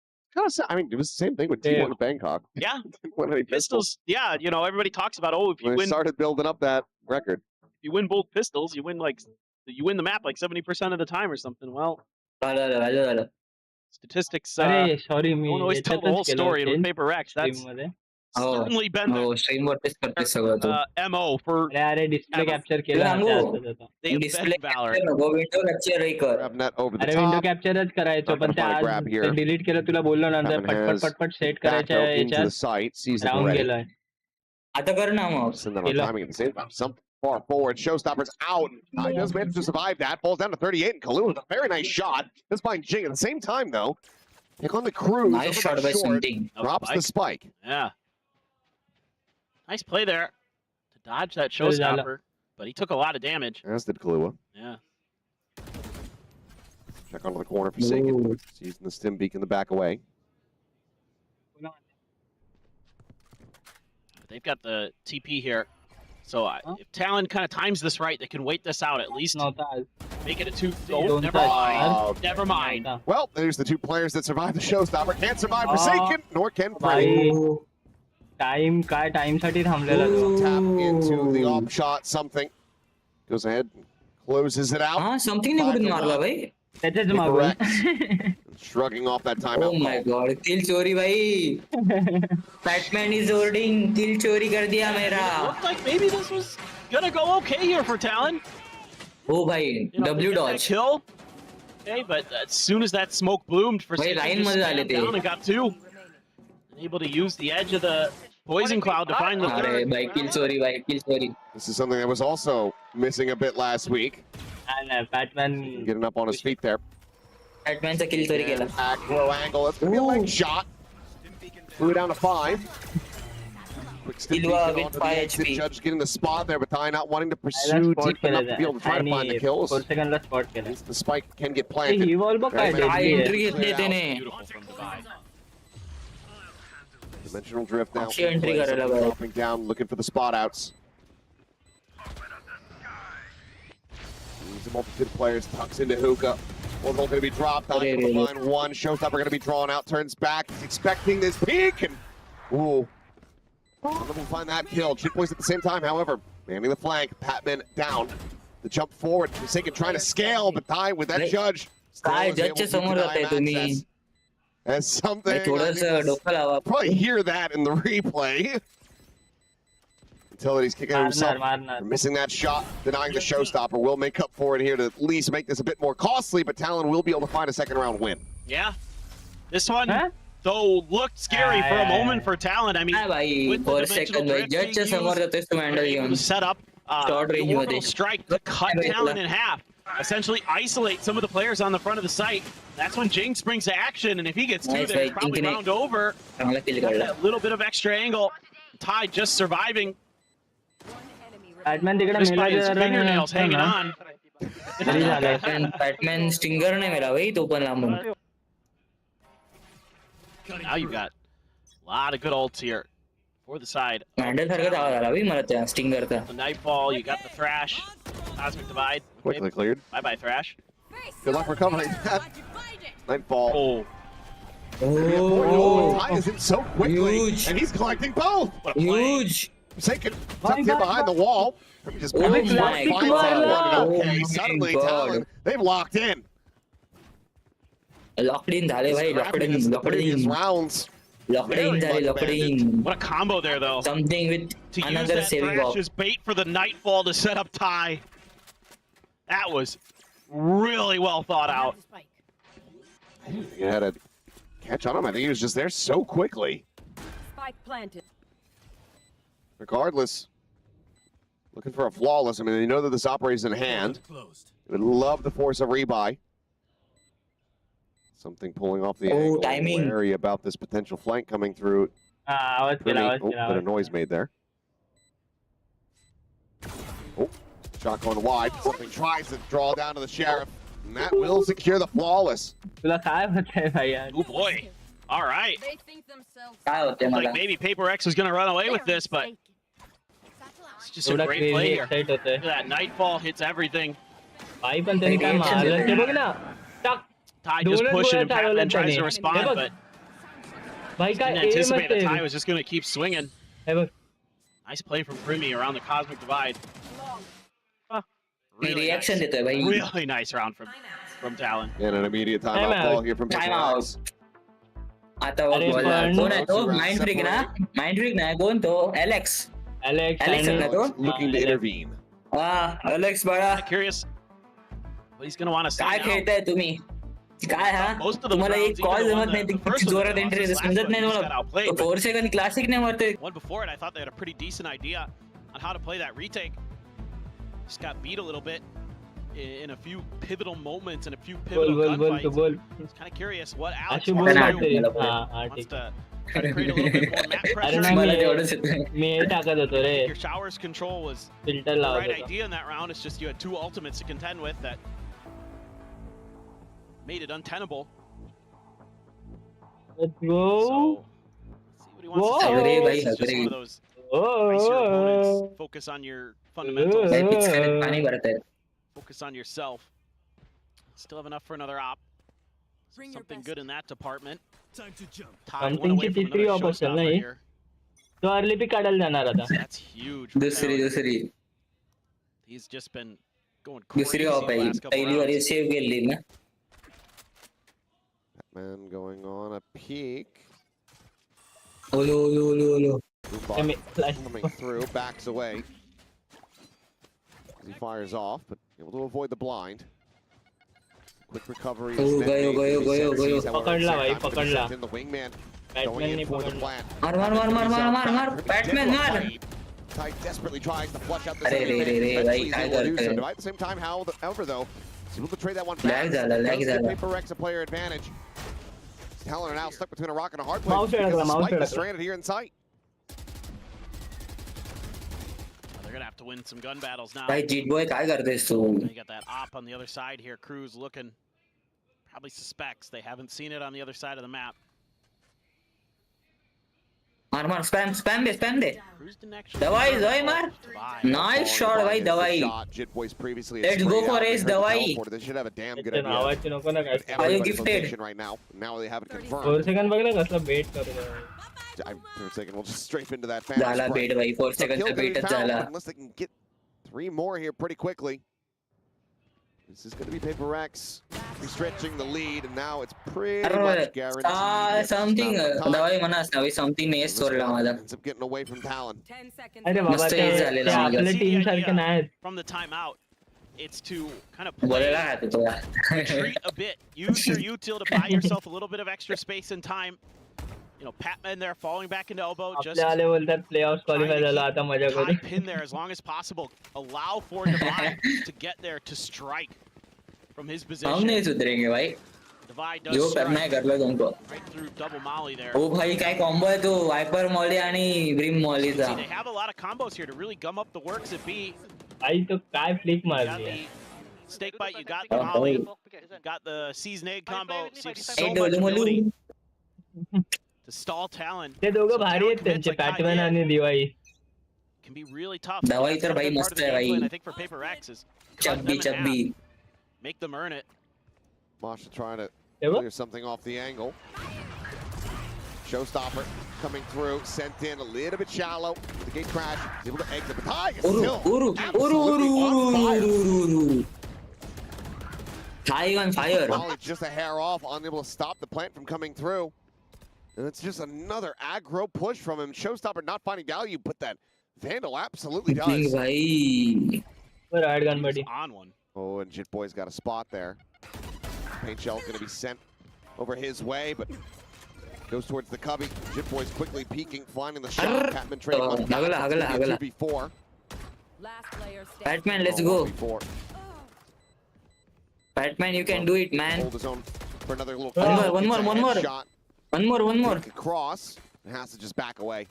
I mean, it was the same thing with T1 in Bangkok. Yeah, Didn't win any pistols. pistols. Yeah, you know, everybody talks about, oh, if you When they win, started building up that record. if you win both pistols, you win the map like 70% of the time or something. Well, statistics अरे sorry me don't always tell the whole story. And with Paper X, that's मध्ये certainly been the stream वरतीच करते सगळं तू MO for अरे अरे display Ever. Capture केलं सांगू. त्याचं आता. the display embedded Valor. नको विंडो कॅप्चर रे कर Grab net over the अरे विंडो top. कॅप्चरच करायचो Not पण gonna ते find a grab here. आज डिलीट केलं तुला बोललो ना Kevin पटपट has पटपट सेट Back करायच्या out into the याच्यात site, sees it राहून already. गेलोय आता कर ना मग Send them on Kilo. timing at the same time. Something. Far forward, Showstopper's out. I does manage to survive that. Falls down to 38, and Kalu with a very nice shot. This by Jing at the same time, though. Pick on the cruise. Nice shot by Something. Drops the spike. Yeah. Nice play there to dodge that showstopper, but he took a lot of damage. As did Kalua. Yeah. Check onto the corner for Forsaken. Sees the stim beacon the back away. They've got the TP here. So if Talon kind of times this right, they can wait this out at least. Make it a 2. Oh, never mind. Never mind. Well, there's the 2 players that survived the showstopper. Can't survive Forsaken, nor can Prey. Time साठी थांबलेला तो. Tap into the off shot. Something goes ahead, and closes it out. Something ने कुठून मारला भाई. त्याच्याच मागून. Shrugging off that timeout. Oh my god, kill चोरी भाई. Batman is ordering, kill चोरी कर दिया मेरा. Looked like maybe this was gonna go okay here for Talon. Oh भाई, W dodge. Kill. Okay, but as soon as that smoke bloomed, for भाई line मध्ये आले ते. down and got 2. Able to use the edge of the poison cloud to find the अरे third. भाई, kill चोरी. This is something that was also missing a bit last week. And Batman Getting up on his feet there. Batman चा kill चोरी केला. Aggro angle. That's going to be a leg shot. Flew down to 5. Quick stim beacon with onto the 5 exit. HP. Judge getting the spot there, but Ty not wanting to pursue deep enough to be able to try to find the kills. 4 सेकंडला spot केला. The spike can get planted. He wall बघ काय काय deadly entry आहे. घेतली त्याने. Beautiful from Dubai. Dimensional drift now. अच्छी entry करायला बघा. Dropping down, looking for the spot outs. Needs a multitude of players, tucks into hookah. Orbital going to be dropped. On to line 1. Showstopper going to be drawn out, turns back. He's expecting this peek. And, ooh. We'll find that kill. 2 points at the same time, however. Manning the flank. Patman down. The jump forward. Forsaken trying to scale, but Ty with that Judge. काय जजच्या समोर जाताय तुम्ही. As something. थोडंसं डोकं लावा. Probably hear that in the replay. Utility's kicking himself for missing that shot, denying the showstopper. Will make up for it here to at least make this a bit more costly, but Talon will be able to find a second round win. Yeah. This one, though, looked scary for a moment for Talon. I mean, भाई with the 4 dimensional second भाई drift being जजच्या समोर used, जातोय तू handle able घेऊन. to set up Short the range orbital मध्ये. strike to cut Talon in half. Essentially isolate some of the players on the front of the site. That's when Jing springs to action, and if he gets 2 Nice, there, it's right, probably Infinite. round over. चांगला kill काढला. A little bit of extra angle. Ty just surviving. Batman तिकडे Just by Mela his जरा fingernails hanging on. तरी झालं. Batman stinger नाही मेला भाई तो पण लांबून. Now you've got a lot of good ults here for the side. Handle सारखा आवाज आला भाई मला त्या स्टिंगरचा. The Nightfall, you got the Thrash. Cosmic Divide. Quickly cleared. Bye-bye, Thrash. Good luck recovering that. Nightfall. Oh, Oh, Ty is in so quickly, Huge. and he's collecting both. what a play. huge. Forsaken tucked in behind the wall. Just Oh finds my that one. God. Okay, Oh my suddenly God. Talon, they've locked in. Locked in झाले भाई. Locked Scrapping in. is the Locked previous in. rounds. Locked in Very झाले. much Locked banded. in. What a combo there, though. Something with To use another that saving Thrash off. as bait for the Nightfall to set up Ty. That was really well thought out. He had a catch on him. I think he was just there so quickly. Spike planted. Regardless, looking for a flawless. I mean, they know that this operates in hand. They would love to force a rebuy. Something pulling off the angle. Timing. Wary about this potential flank coming through. आवाज केला Bit of noise made there. Oh, shotgun wide. Something tries to draw down to the Sheriff. And that will secure the flawless. तुला काय होतंय भाई यार. Oh boy. All right. They think themselves. काय होते Like मला. maybe Paper X was going to run away with this, but it's just a थोडा great play crazy here. excite होतंय. Look at that Nightfall hits everything. भाई पण त्यांनी काय मारलं ते बघ ना. टाक. Ty just दोनच pushing गोळ्या and Patman चालवल्या tries to त्याने. respond, हे बघ. but भाई काय didn't aim anticipate that असेल. Ty was just going to keep swinging. हे बघ. Nice play from Primi around the Cosmic Divide. Really Reaction nice. देतोय भाई. Really nice round from Talon. And an immediate timeout Timeout. call here from Time Paper out. X. आता अरे बोल पण- कोण आहे तो माइंड फ्रीक ना माइंड फ्रीक ना कोण तो एलेक्स Alex Alex आणि- आहे ना तो Looking to intervene. हा एलेक्स बाळा Curious what he's going to want to say काय now. खेळताय तुम्ही काय हा Most of the तुम्हाला एक rounds, कॉल even the जमत one नाही that- ते the first किती one जोरात that एंट्री lost, this समजत last नाही one just got मला outplayed, but 4 सेकंड क्लासिक नाही मारते one before it, I thought they had a pretty decent idea on how to play that retake. Just got beat a little bit in a few pivotal moments and a few बोल pivotal बोल बोल तो gunfights. बोल Just kind of curious what Alex Ashu wants बोल to ना do. तेरी मतलब हाँ Wants ठीक to try to create a little bit more map अरे pressure. ना मला तेवढंच येतंय. मी हे टाकत होतो रे Your showers control was filter the लावत right होतो idea in that round. It's just you had two ultimates to contend with that made it untenable. Let's go So, let's see what he wants to Whoa. do. Agree, This is just agree. one of those icier opponents. Focus on your fundamentals. भाई pics खाण्यात पाणी भरत आहे. Focus on yourself. Still have enough for another op. Bring your Something best. good in that department. Time to jump. Tied one Something away ची from तिसरी another op असेल ना showstopper he? here. तो early pick काढायला जाणार आता That's huge. for दुसरी Talon. दुसरी He's just been going crazy दुसरी the ऑप आहे. last couple पहिली वाली rounds. सेव्ह केली ना. Man going on a peek. ओलो ओलो ओलो ओलो. Rhubarb coming through, backs away. As he fires off, but able to avoid the blind. Quick recovery. is Oh, net gayo, made for gayo, these gayo, Senses. gayo. However, पकडला भाई, Sense gonna be पकडला. sent in. The wingman Batman going in ने for the पकडला. plant. मार मार मार मार मार मार मार. बॅटमॅन मार. Ty desperately tries to flush out the अरे रे रे रे Eventually भाई he's काय able to do so. करतोय. At the same time, however, though, he's able to trade that one Lag back. झाला, lag Does give झाला. Paper Rex a player advantage. Talon are now stuck between a rock and a hard place Mouse because अडकला, the mouse spike is अडकला. stranded here in sight. They're gonna have to win some gun battles now. भाई जीट boy काय करतोयस तू. You got that op on the other side here. Cruz looking, probably suspects they haven't seen it on the other side of the map. मार मार spam spam they spam they. Cruz didn't actually. दवाई दवाई मार. Bye. Nice shot भाई दवाई. Jit Boys previously Let's go for ace, दवाई. They should have a damn good त्याच्या idea. नावाची नको ना काय Are you Everybody's gifted? location right now. Now they have it 4 confirmed. Second बघलं कसला बेट करतो For a second, we'll just strafe into that Phantom झाला spray. बेट भाई 4 So kill सेकंडचा gonna be बेटच found, झाला. unless they can get 3 more here pretty quickly. This is going to be Paper Rex stretching the lead, and now it's pretty much guaranteed. Something It's not enough दवाई म्हणास ना भाई something नाही time. सोडला माझा. Ends up getting away from Talon. 10 seconds. अरे बाबा मस्त ते हे झालेलं ते माझं. आपल्या See the टीम idea सारखे नाहीत From the timeout, it's to kind of बोलायला play, काय तू तुला. retreat a bit, use your util to buy yourself a little bit of extra space and time. You know, Patman there falling back into elbow, just आपले आले बोलतात play of qualify झाला आता मजा करू tie pin there as long as possible. Allow for Divide to get there to strike from his हम position. नहीं सुधरेंगे भाई. Divide does जो करना strike है कर लो तुमको. right through double molly there. ओ भाई काय कॉम्बो आहे तो वायपर मॉली आणि brim मॉलीचा. See, they have a lot of combos here to really gum up the works at B. आई तो काय फ्लिक You got मारली the snake bite, you got the molly, you got the seize nade combo. So you have so A much Dolu Molu. ability to stall Talon. ते दोघं So भारी Talon आहेत commits त्यांचे like Kai पॅटमॅन did आणि Diwali can be really tough. दवाई That's तर gonna भाई be part मस्त of the है game plan, भाई. I think for Paper X is cut चब्बी them in half, चब्बी. make them earn it. Masha trying to तेव्हा clear something off the angle. Showstopper coming through, sent in a little bit shallow. The gate crash, he's able to exit, but Ty is उरु still उरु उरु absolutely उरु on fire. उरु. High on fire. Molly's just a hair off, unable to stop the plant from coming through. And it's just another aggro push from him. Showstopper not finding value, but that Vandal absolutely does. भाई. Right gun buddy On one. Oh, and Jit Boy's got a spot there. Paint shell going to be sent over his way, but goes towards the cubby. Jit Boy's quickly peeking, finding the shot. Catman trading one back. Hagala, hagala, It's gonna hagala. be a 2v4. Last player standing. Batman, let's Oh, go. 1v4. Batman, you can do it, man. Hold his own for another little One kill. more, one Gets more, a one more. headshot. One more. Dink across. And has to just back away.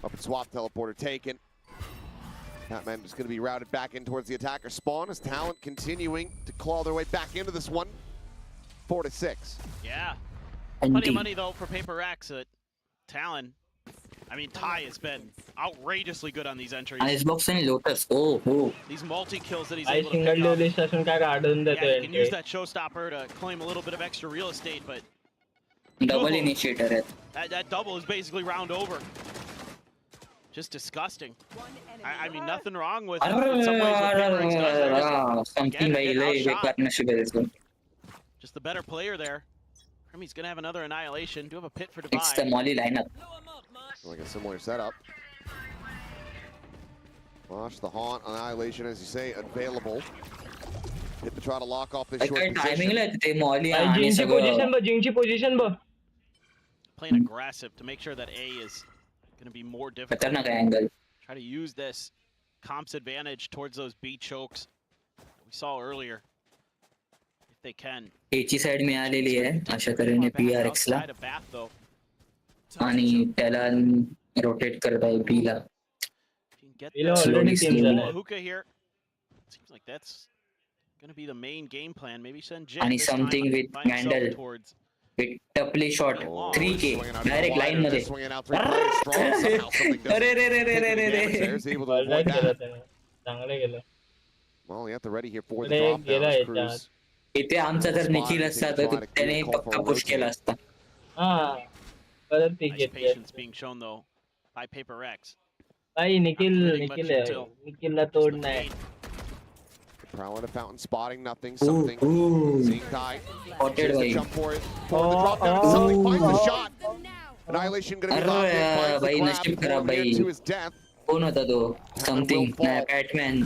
Up and swap teleporter taken. Batman is going to be routed back in towards the attacker spawn as Talent continuing to claw their way back into this one. 4-6. Yeah. Plenty of Anti. money though for Paper X at Talon. I mean, Ty has been outrageously good on these entries. Icebox and Lotus. Oh, oh. These multi-kills that he's I able to single pick up. List असून काय काढून Yeah, देतोय you can use that showstopper to claim a little bit of extra real estate, but Double initiator है. that double is basically round over. Just disgusting. I mean, nothing wrong with in some ways what Paper X does there. Just Something भाई Get लय outshot. बेकार नशीब है इसको. Just the better player there. He's gonna have another annihilation. Do have a pit for It's the Divide. Molly lineup. Like a similar setup. Mosh, the Haunt, Annihilation, as you say, available. Hit to try to lock off this भाई short काय timing position. ला ते Molly भाई आणि जिंची position सगळं. बघ जिंची position बघ Playing aggressive to make sure that A is gonna be more difficult. खतरनाक आहे angle. Try to use this comp's advantage towards those B chokes that we saw earlier. If they can. एची side मिळालेली आहे अशा तऱ्हेने PRX ला Outside of Bath, though. आणि TLN rotate करत आहे B ला. If you can get Valo the already team done Well, it. hookah here. Seems like that's going to be the main game plan. Maybe send Jin आणि this time something with by himself Gandalf. towards. With टपली shot 3K direct line मध्ये. Swinging out 3 players strong. Somehow something doesn't अरे रे रे रे रे रे damage there. रे. Is able to Well avoid done केलं that. त्याने. चांगलं केलं. Well, you have to ready here for the पुढे drop गेला downs, याच्यात. Cruz. इथे आमचा जर निखिल असता तर त्याने पक्का पुश केला असता. हा परत ती Nice घेतली. patience being shown, though, by Paper X. भाई निखिल Not निखिल much आहे. until निखिलला just तोड the नाही. fade. Prowling to fountain, spotting nothing, Ooh, something. ooh. Seeing Kai. Spotted Chooses to भाई. jump for it. For the drop down, something finds the shot. Annihilation gonna be अरे locked in, finds the भाई grab, नशीब pulling खराब him भाई. to his death. कोण होता तो something पॅटमॅन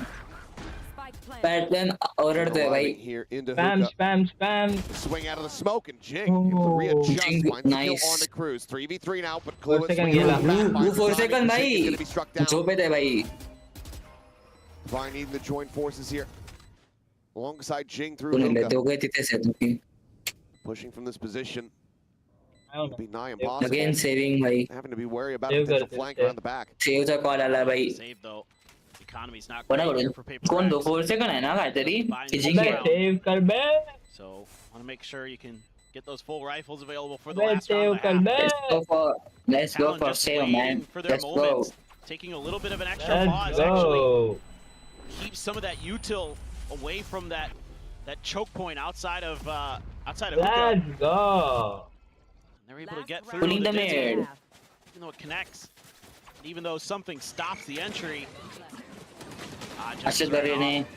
पॅटमॅन ओरडतोय भाई. Arriving here into Spam hookah. spam spam. Swing out of the smoke and Jing able to Oh, readjust, Jing, finds the kill nice. on the Cruz. 3v3 now, but 4 Clue second गेला. Ooh, 4 second भाई. gonna be struck down. झोपेत आहे भाई. Divine needing to join forces here. Alongside Jing through कोण hookah. दोघे तिथेच आहेत. Pushing from this position. I don't Would be know. nigh impossible. Again saving भाई. Having to be wary about a Save potential करते, flank save. around the back. सेव्हचा call आला भाई. Save, though. The economy's not great कोणाकडून here for Paper कोण तो X. 4 second आहे ना काहीतरी जिंग अबे सेव कर बे. So, want to make sure you can get those full rifles available for the अबे last सेव round. कर of the half. बे. let's go Talon for just save man. waiting for their Let's go. moments. Taking a little bit of an extra Let's pause, actually. go. Keeps some of that util away from that choke point outside of hookah. Let's go. They're able to get through Pulling the the distance, mid. even though it connects. And even though something stops the entry. Just अशा turned तऱ्हेने off.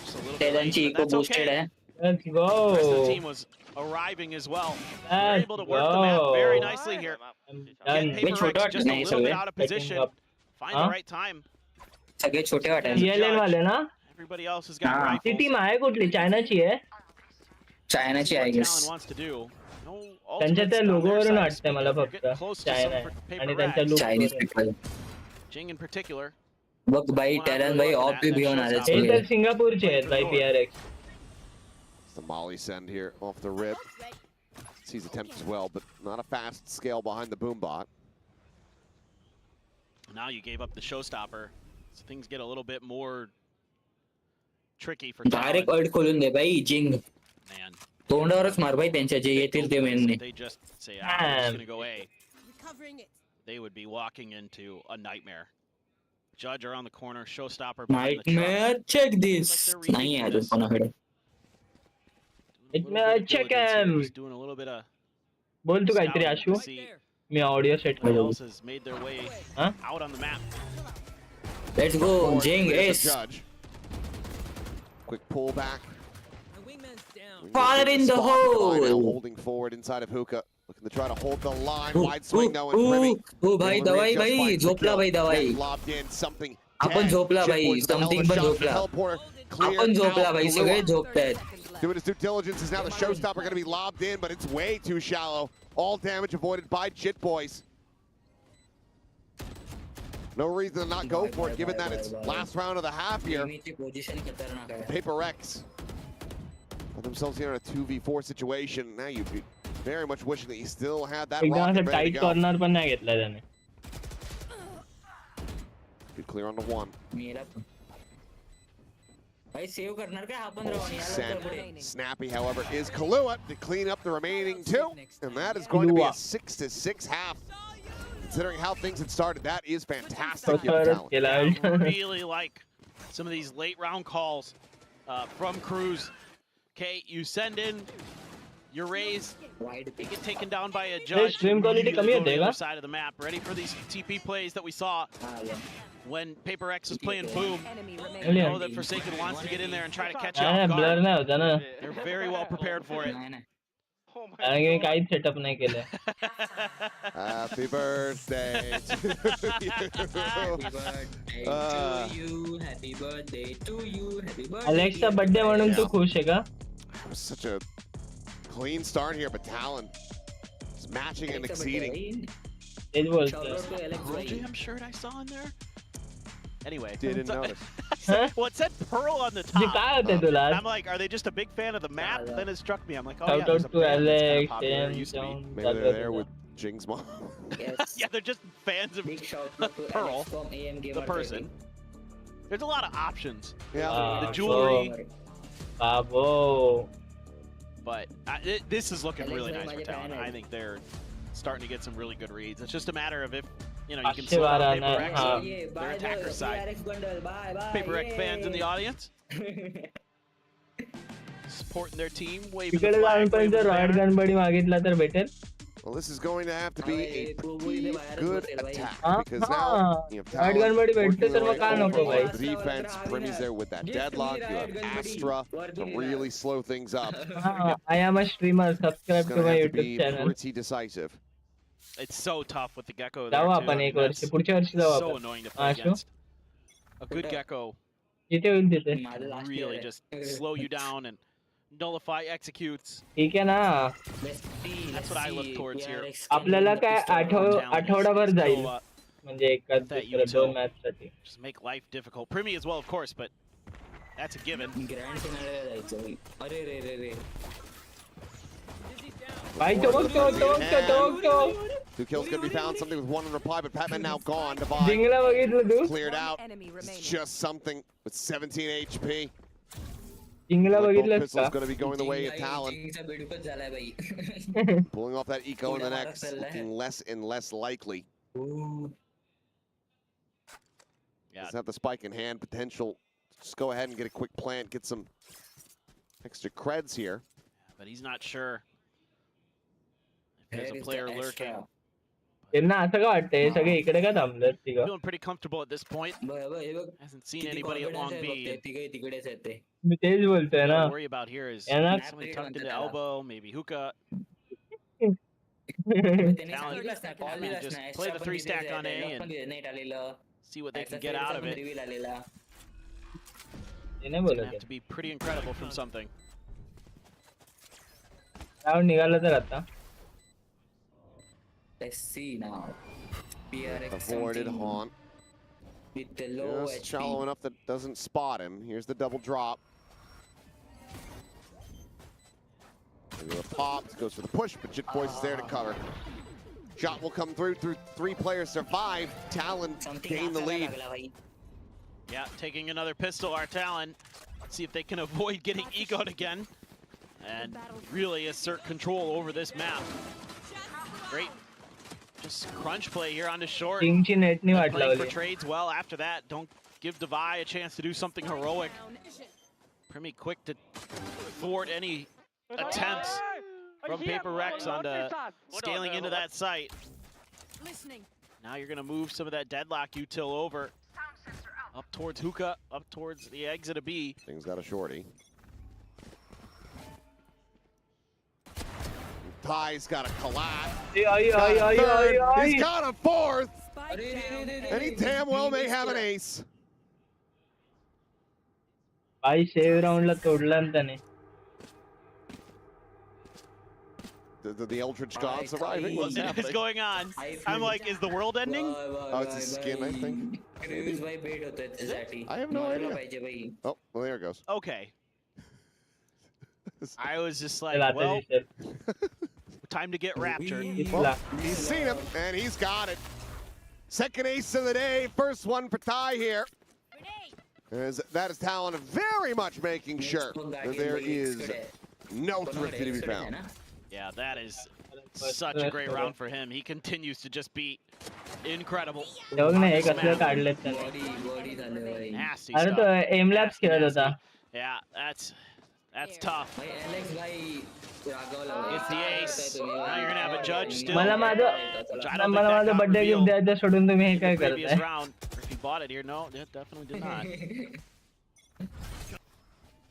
Just a little bit late, टेलनची but eco that's boosted okay. आहे. Let's The rest of the go. team was arriving as well. They're Let's able to work the map very go. nicely here. I'm Get done. Which Paper छोटे X वाटत just a नाही little bit सगळे. out of Picking position. up. Find Huh? the right time. सगळे छोटे वाटायचे. TLN वाले ना. Everybody else has got Ah. ती rifles. टीम आहे कुठली चायनाची आहे. चायनाची What I guess. Talon wants to do. No त्यांच्या ultimates त्या on their लोगोवरून side, वाटतंय मला but फक्त they're getting close to China some आहे. Paper आणि त्यांच्या X. Look Chinese people. Jing in particular. बघ भाई टॅलन भाई ऑफ बी घेऊन आले हे सगळे. तर सिंगापूरचे आहेत भाई PRX. It's the Molly send here off the rip. Sees attempts as well, but not a fast scale behind the boom bot. Now you gave up the showstopper, so things get a little bit more tricky for direct Talon. अड खोलून दे भाई जिंग. Man, तोंडावरच मार भाई त्यांच्या जे येतील ते मेनने. they just say, "Ah, I'm just Man. gonna go A." They would be walking into a nightmare. Judge around the corner, showstopper behind the truck. Nightmare check this. नाही आहे अजून कोणाकडे. Doing a little Nightmare, bit of check diligence here, him. just doing a little bit of बोल तू काहीतरी scouting Ashu. to see me audio set who करू. else has made their way Huh? out on the map. Let's go Jing There's एस. the judge. Quick pull back. Fire in the Spot, Divine now hole. holding forward inside of hookah. Looking to try to hold the line. Ooh, Wide swing though, and Privy. ओ भाई able to दवाई readjust, भाई finds the झोपला kill. भाई दवाई. Net lobbed in, something आपण dead. झोपला Chip भाई, boys with a hell of a something पण shot. The झोपला. teleporter cleared आपण झोपला out. भाई Kalua सगळे झोपतायत. doing his due diligence is now the showstopper going to be lobbed in, but it's way too shallow. All damage avoided by Jit Boys. No reason to not go for it, given that it's last round of the half here. टीमची position खतरनाक आहे. Paper X put themselves here in a 2v4 situation. Now you'd be very much wishing that you still had that एकदम rocket असं ready tight to go. Corner पण नाही घेतला त्याने. Good clear on the one. मेरा पण. भाई save करणार काय आपण राहून याला Send. तर पुढे. Snappy, however, is Kalua to clean up the remaining two. And that is going to be a Kalua. 6-6 half. Considering how things had started, that is fantastic here for परत Talon. केला. I really like some of these late round calls from Cruz. Okay, you send in your raise, Wide they pick. get taken down by a judge. stream quality immediately कमी go to होते the का? other side of the map, ready for these TP plays that we saw हा, yeah. when Paper X was playing Boom. Enemy You remaining. know that Forsaken wants to get in there and try to catch you नाही off blur guard. नाही होता ना. They're very well prepared for it. नाही नाही. कारण की मी काहीच setup नाही केलं. Happy birthday to you. Happy birthday to you. Happy birthday. अलेक्सचा बर्थडे म्हणून तू खुश आहे का? That was such a clean start here, but Talon is matching and exceeding. तेच Shout बोलतोय. out to Alex Pearl भाई. Jam shirt I saw in there. Anyway. Didn't so- notice. Well, it said Pearl on the J top. काय होते तुला And I'm like, are they just a big fan of the map? Then it struck me. I'm like, oh yeah, shout there's out a to band that's kind of Alex popular. It and used to be. John Maybe they're there with Jing's mom. Yes. Yeah, they're just fans of Big shout out to Pearl, Alex from AM Gamer the person. There's a lot of options, Yeah. the jewelry, Bravo. but this is looking Alex really भाई nice for माझे Talon. fan I आहेत. think they're starting to get some really good reads. It's just a matter of if, you know, you can अच्छे slow बार down आना Paper है, X हाँ. and their attacker side. bundle. Bye bye. Paper X fans in the audience supporting their team, waving the तिकडे flag, जाऊन पण waving जर the rod banner. Gun बडी मागितला तर भेटेल. Well, this is going to have to be a Bro, pretty bhai, good bhai. attack हाँ, because now हाँ. you have रॉड गन Talon बडी working भेटते their तर way मग काय over नको भाई. on the defense. Primmy's there with that deadlock. You have Astra to really slow things up. हाँ, I am a streamer. It's Subscribe to going to my have to YouTube be channel. pretty decisive. It's so tough with the Gecko there जाऊ too. आपण I एक mean, वर्षी that's पुढच्या वर्षी जाऊ so आपण. annoying to play Ashu against. A good Gecko जिथे होईल तिथे. can really just slow you down and nullify executes. ठीक आहे ना. That's what I look towards here. आपल्याला काय आठवडाभर जाईल So, म्हणजे एका that दुसऱ्या util. 2 मॅच साठी. just make life difficult. Primmy as well, of course, but that's a given. Grand finale जायचं भाई. अरे रे रे रे. भाई चमकतो. 2 kills going to be found. Something with 1 in reply, but Patman now gone. Divide जिंगला बघितलं तू. cleared One out. enemy It's remaining. just something with 17 HP. जिंगला Both बघितलंस pistols का? going to be going the way of Talon. जिंगचा बेडूकच झालाय भाई. Pulling off that eco in the next, looking less and less likely. Yeah, Doesn't have the spike in hand. Potential. Just go ahead and get a quick plant. Get some extra creds here. but he's not sure if there's a player lurking. त्यांना असं का वाटतंय सगळे इकडे का थांबलेत तिघं? Feeling pretty comfortable at this point. Hasn't seen anybody at Long B. and तिकडेच आहेत ते. मी तेच बोलतोय What ना. to worry about here is यांना somebody tucked into elbow, maybe hookah. त्यांनी Talon. सांगितलंच नाही, पाहिलंच Just नाही. play the Extra 3 पण stack दिलेलं on A आहे, and पण नाही आलेलं. see what they can get out of it. Reveal आलेला. ते नाही Gonna बोलत have to be pretty incredible from something. Round निघाला तर आता. Let's see now. PRX Avoided something haunt. with the low Just HP. shallow enough that doesn't spot him. Here's the double drop. Maybe a pop, goes for the push, but Jit Boys is there to cover. Shot will come through 3 players survive. Talon Something gain the असायला lead. लागला भाई. Yeah, taking another pistol, our Talon. See if they can avoid getting egoed again and really assert control over this map. Great. Just crunch play here on the short. किंगची net नाही वाट Playing for लावली. trades well after that. Don't give Devi a chance to do something heroic. Primmy quick to thwart any attempts from Paper Rex on the scaling into that site. Listening. Now you're going to move some of that deadlock util over. Up towards hookah, up towards the exit of B. Things got a shorty. Ty's got a collapse. He's got a 4th. Spike down. And he damn well may have an ace. भाई शेव राऊंडला तोडला ना त्याने. The Eldritch Gods arriving. What's What is happening? going on? I'm like, is the world ending? Oh, it's his skin, I think. Reviews भाई बेट होत आहेत त्यासाठी. I have no मारायला idea. पाहिजे भाई. Oh, well, there it goes. Okay. I was just like, चला आता well, दिसेल. time to get raptured. इथला. He's seen him, and he's got it. Second ace of the day. First one for Ty here. That is Talon very much making sure that there is no thrifty to be found. Yeah, that is such a great round for him. He continues to just be incredible. बघ ना हे कसलं काढलेत त्याने. Body झाले भाई. Nasty अरे तो stuff. M labs खेळत होता. Yeah, that's tough. भाई एलेक्स भाई रागवला भाई. It's the ace. Now you're gonna have a judge still. मला माझं Which I don't think मला that माझं got बर्थडे गिफ्ट revealed द्यायचं सोडून तुम्ही हे in the काय previous करताय? round. If he bought it here, no, it definitely did not.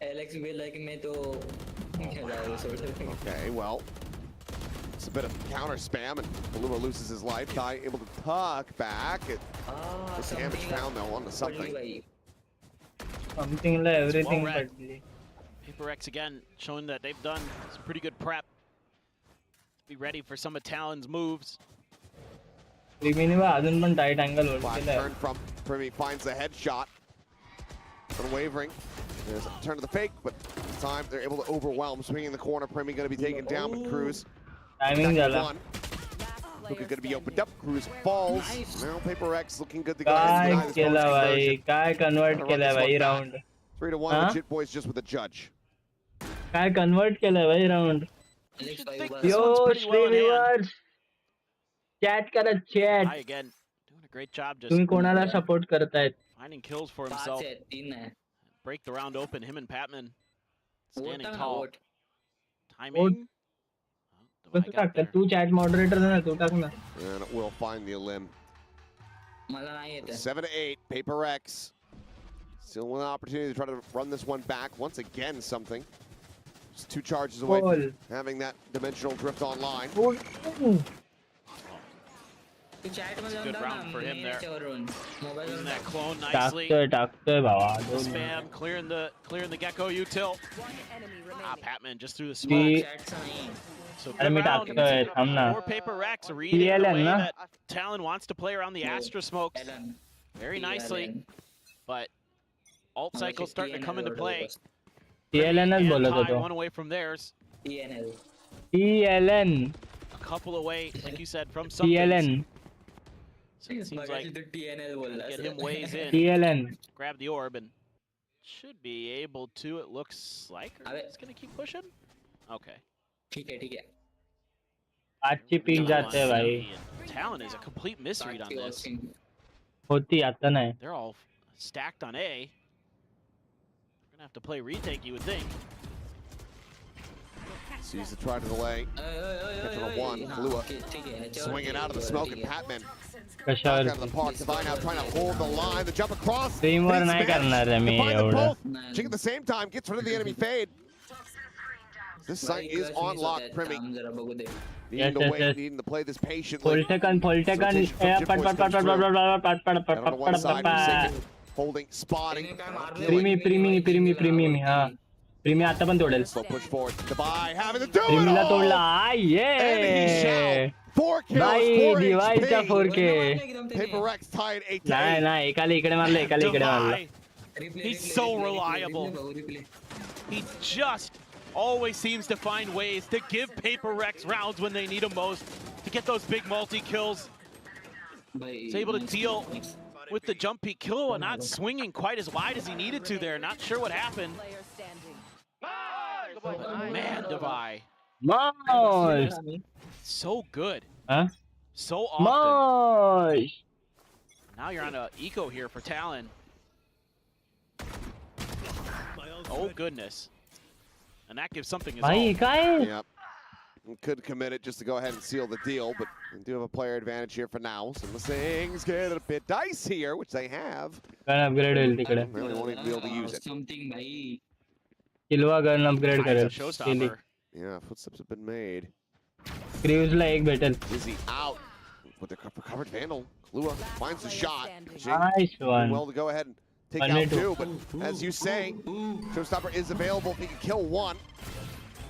Alex भी लाइक मैं तो Okay, well, it's a bit of counter spam, and Paluma loses his life. Ty able to tuck back. This damage found though onto something. समथिंगला everything well read. पडली. Paper X again showing that they've done some pretty good prep. Be ready for some of Talon's moves. प्रीमीने बा अजून पण tight angle hold Flash केलाय. turn from Primi finds the headshot. Unwavering. There's a turn to the fake, but this time they're able to overwhelm. Swinging in the corner, Primi going to be taken down, but Cruz. Timing झाला. One. Luka going to be opened up. Cruz falls. Now Paper X looking good to go. काय Deny this केला bonus भाई, conversion. काय convert Run केलाय this भाई one back. Round. 3-1 Huh? legit boys just with the judge. काय convert केलाय भाई round. You should think Yo, this one's pretty well in hand. streamers. Chat करा Hi chat. again, doing a great job just तुम्ही कोणाला support करतायत? finding kills for himself. Break the round open, him and Patman standing tall. Timing. Oh, कसं टाकतात? तू chat moderator ना, तू टाक ना. And it will find the limb. 7-8, Paper X. Still with an opportunity to try to run this one back. Once again, something. Just 2 charges away from having that dimensional drift online. It's a good round for him there. Using that clone nicely. टाकतोय भावा. Spam, clearing the Gecko util. One enemy remaining. Patman just through the smoke. So अरे मी good round टाकतोय, थांब ना. for Paper X, reading the TLN way ना? that Talon wants to play around the Astra smokes very nicely. But alt cycle's starting to come into play. TLN च And बोलत Ty होतो. one away from theirs. TLN. A couple away, like you said, from something. TLN. So it seems like get him ways in. TLN. Grab the orb and should be able to. It looks like it's gonna keep pushing. Okay. आजची peak जाते भाई. Talon is a complete misread on this. होती आता नाही. They're all stacked on A. They're gonna have to play retake, you would think. Sees the try to delay. Catch on a 1. Lua swinging out of the smoke, and Patman back out of the park. Divine now trying to hold the line. The jump across. Streamer Needs नाही smash. करणार रे मी Combine them एवढं. both. Chick at the same time gets rid of the enemy fade. This site is on lock, Primi. Needing to wait, needing to play this patiently. Full second. Rotation from Jit Boys comes through. And on one side, Forsaken holding, spotting. प्रीमी हा. प्रीमी आता पण तोडेल. Slow push forward. Dubai having to do it प्रीमीला all. तोडला. And he shall. 4 kills, भाई 4 दिवाळीचा HP. 4K. Paper X tied 8-8. नाही नाही एकाला इकडे मारलं एकाला इकडे मारलं. Divine. He's so reliable. He just always seems to find ways to give Paper Rex rounds when they need them most, to get those big multi-kills. He's able to deal with the jump peak. Killua not swinging quite as wide as he needed to there. Not sure what happened. Player standing. Man, Divine. Mosh. So good. Huh? So often. Mosh. Now you're on a eco here for Talon. Oh, goodness. And that gives something as भाई well. काय? Yep. Could commit it just to go ahead and seal the deal, but we do have a player advantage here for now. So the things get a bit dicey here, which they have. Gun upgrade होईल तिकडे. Really won't even be able to use it. किलवा gun upgrade It's a करेल. showstopper. Yeah, footsteps have been made. क्रूजला एक भेटेल. Dizzy out with the recovered Vandal. Lua finds the shot. Nice one. Well to go ahead and take I out need to- 2, but as you say, showstopper is available if he can kill 1.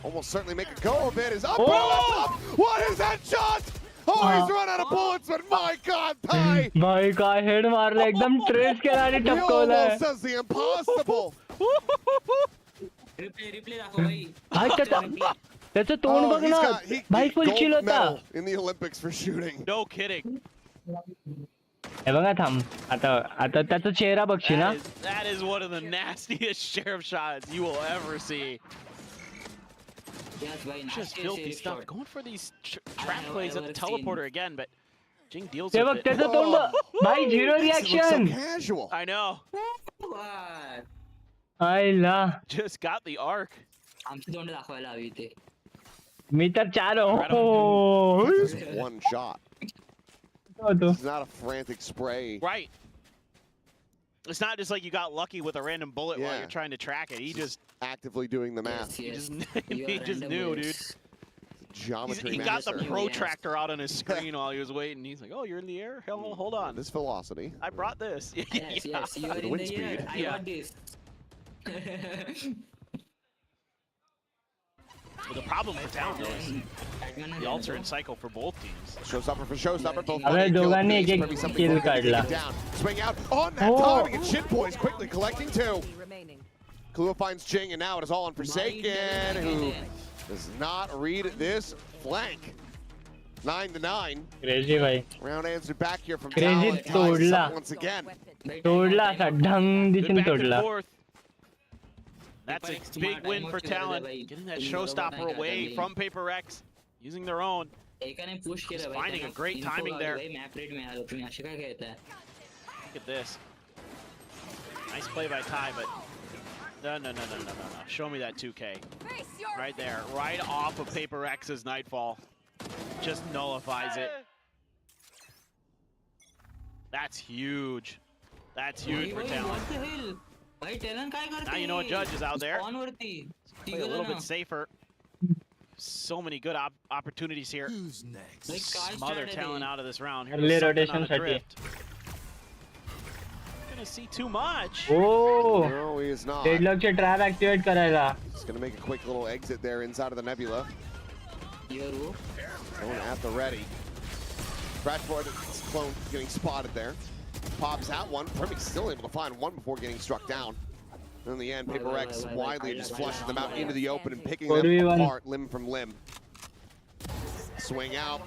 Almost certainly make a go of it. Is up. Oh! Up. What is that shot? Oh, he's run out of bullets, but my God, Ty! भाई काय head मारला एकदम trace केला आणि He टपकवलाय. almost does the impossible. भाई त्याचं तोंड बघ ना. भाई फुल चिल gold होता. medal in the Olympics for shooting. No kidding. हे बघा थांब. आता त्याचा चेहरा बघशी ना. That is one of the nastiest sheriff shots you will ever see. Just filthy stuff. Going for these trap plays at the teleporter again, but Jing deals ते with बघ it. त्याचं तोंड बघ. भाई zero This looks so reaction. casual. I know. आईला. Just got the arc. मी तर 4 Just one shot. It's not a frantic spray. Right. It's not just like you got lucky with a random bullet while Yeah. you're trying to track it. He just Actively doing the math. he just knew, dude. Geometry He got the master. protractor out on his screen while he was waiting. He's like, "Oh, you're in the air? Hell, hold on. This velocity. I brought this." Yes, Yeah. yes, you are The in wind the speed. air. I Yeah. got this. The problem for Talon though is the ults are in cycle for both teams. Showstopper for Showstopper. Both अबे दोघांनी एक kill काढला. down. Swing out on that timing, and Shin Boy's quickly collecting two. Remaining. Kahlua finds Jing, and now it is all on Forsaken, who does not read this flank. 9-9. Crazy भाई. Round answer back here from Crazy Talon. Ties us up तोडला. once again. तोडला असा ढंग Good दिसून back and तोडला. forth. That's a big win for Talon. Getting that showstopper away from Paper X, using their own. Just finding a great timing there. Look at this. Nice play by Ty, but no. Show me that 2K. Right there, right off of Paper X's Nightfall. Just nullifies it. That's huge. That's huge for Talon. Now you know a judge is out there. Play a little bit safer. So many good opportunities here. Smother Talon out of this round. Here's Early something rotation on the साठी. drift. Gonna see too much. Oh, No, he is not. डेडलॉकचे trap activate करायला. Just gonna make a quick little exit there inside of the nebula. Going at the ready. Bradford, clone getting spotted there. Pops out one. Primmick's still able to find one before getting struck down. In the end, Paper X widely just flushes them out into the open and picking them apart limb from limb. Swing out.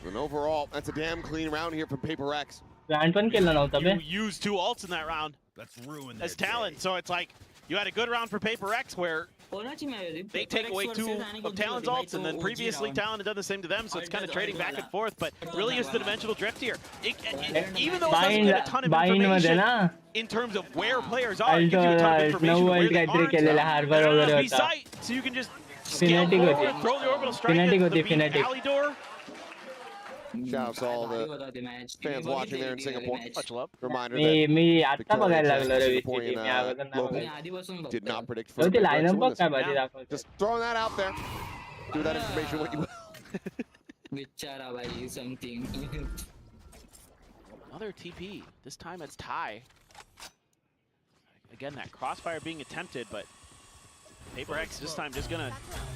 And overall, that's a damn clean round here from Paper X. Plant पण केलं नव्हतं बे. You used 2 ults in that round as Talon, so it's like you had a good round for Paper X where they take away 2 of Talon's ults, and then previously Talon had done the same to them, so it's kind of trading back and forth, but really is the dimensional drift here. Even though it doesn't get a ton of information in terms of where players are, it gives you a ton of information where they aren't. There's no sight, so you can just scale forward, throw the orbital strike at the beat alley door. Shout out to all the fans watching there in Singapore. Much love. Reminder me that आता बघायला लागलो रे Singaporean, VCT. मी अगोदर नाही बघायला. local did not predict हो, first. ती line-up बघ काय Just भारी दाखवते. throwing that out there. Do that information what you will. Another TP. This time it's Ty. Again, that crossfire being attempted, but Paper X this time just gonna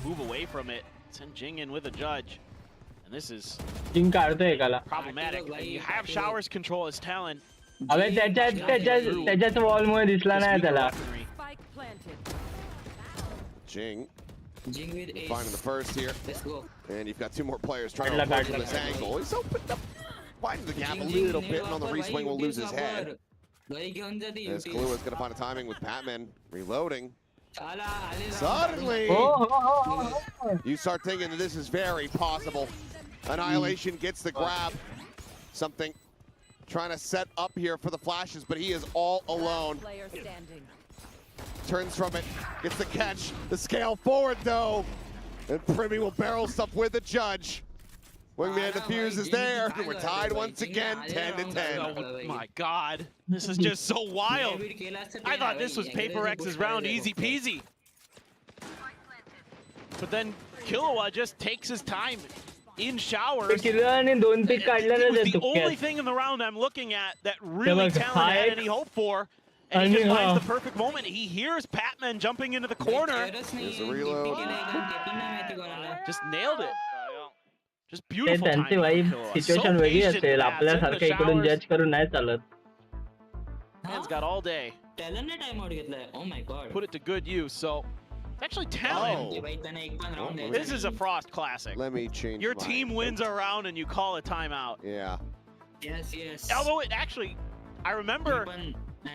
move away from it. Send Jing in with a judge. And this is zinc काढतोय एकाला. problematic. And you have Showers control as Talon. अबे त्याच्याच wall मुळे दिसला नाही त्याला. Spike planted. Jing finding the first here. And you've got 2 more players trying to approach from this angle. He's opened up, widened the gap a little bit, and on the reswing will lose his head. As Kahlua is going to find a timing with Batman reloading. Suddenly, you start thinking that this is very possible. Annihilation gets the grab. Something trying to set up here for the flashes, but he is all alone. Player standing. Turns from it, gets the catch, the scale forward though. And Primmy will barrel stuff with the judge. Wingman defuse is there, and we're tied once again, 10-10. Oh my god, this is just so wild. I thought this was Paper X's round, easy peasy. But then Killua just takes his time in Showers. किल्लाने 2 pick काढल्याने It was the only thing in the round I'm looking at that really Talon had any hope for. And he just finds the perfect moment. He hears Patman jumping into the corner. There's a reload. Just nailed it. Just beautiful timing. त्यांची vibe So situation वेगळी patient असेल. with that. आपल्यासारखं Send the इकडून Showers. जज करून नाही चालत. Man's got all day. Oh my god. Put it to good use. So it's actually Talon. This is a Frost classic. Let me change Your my- team wins a round and you call a timeout. Yeah. Yes. Although it actually, I remember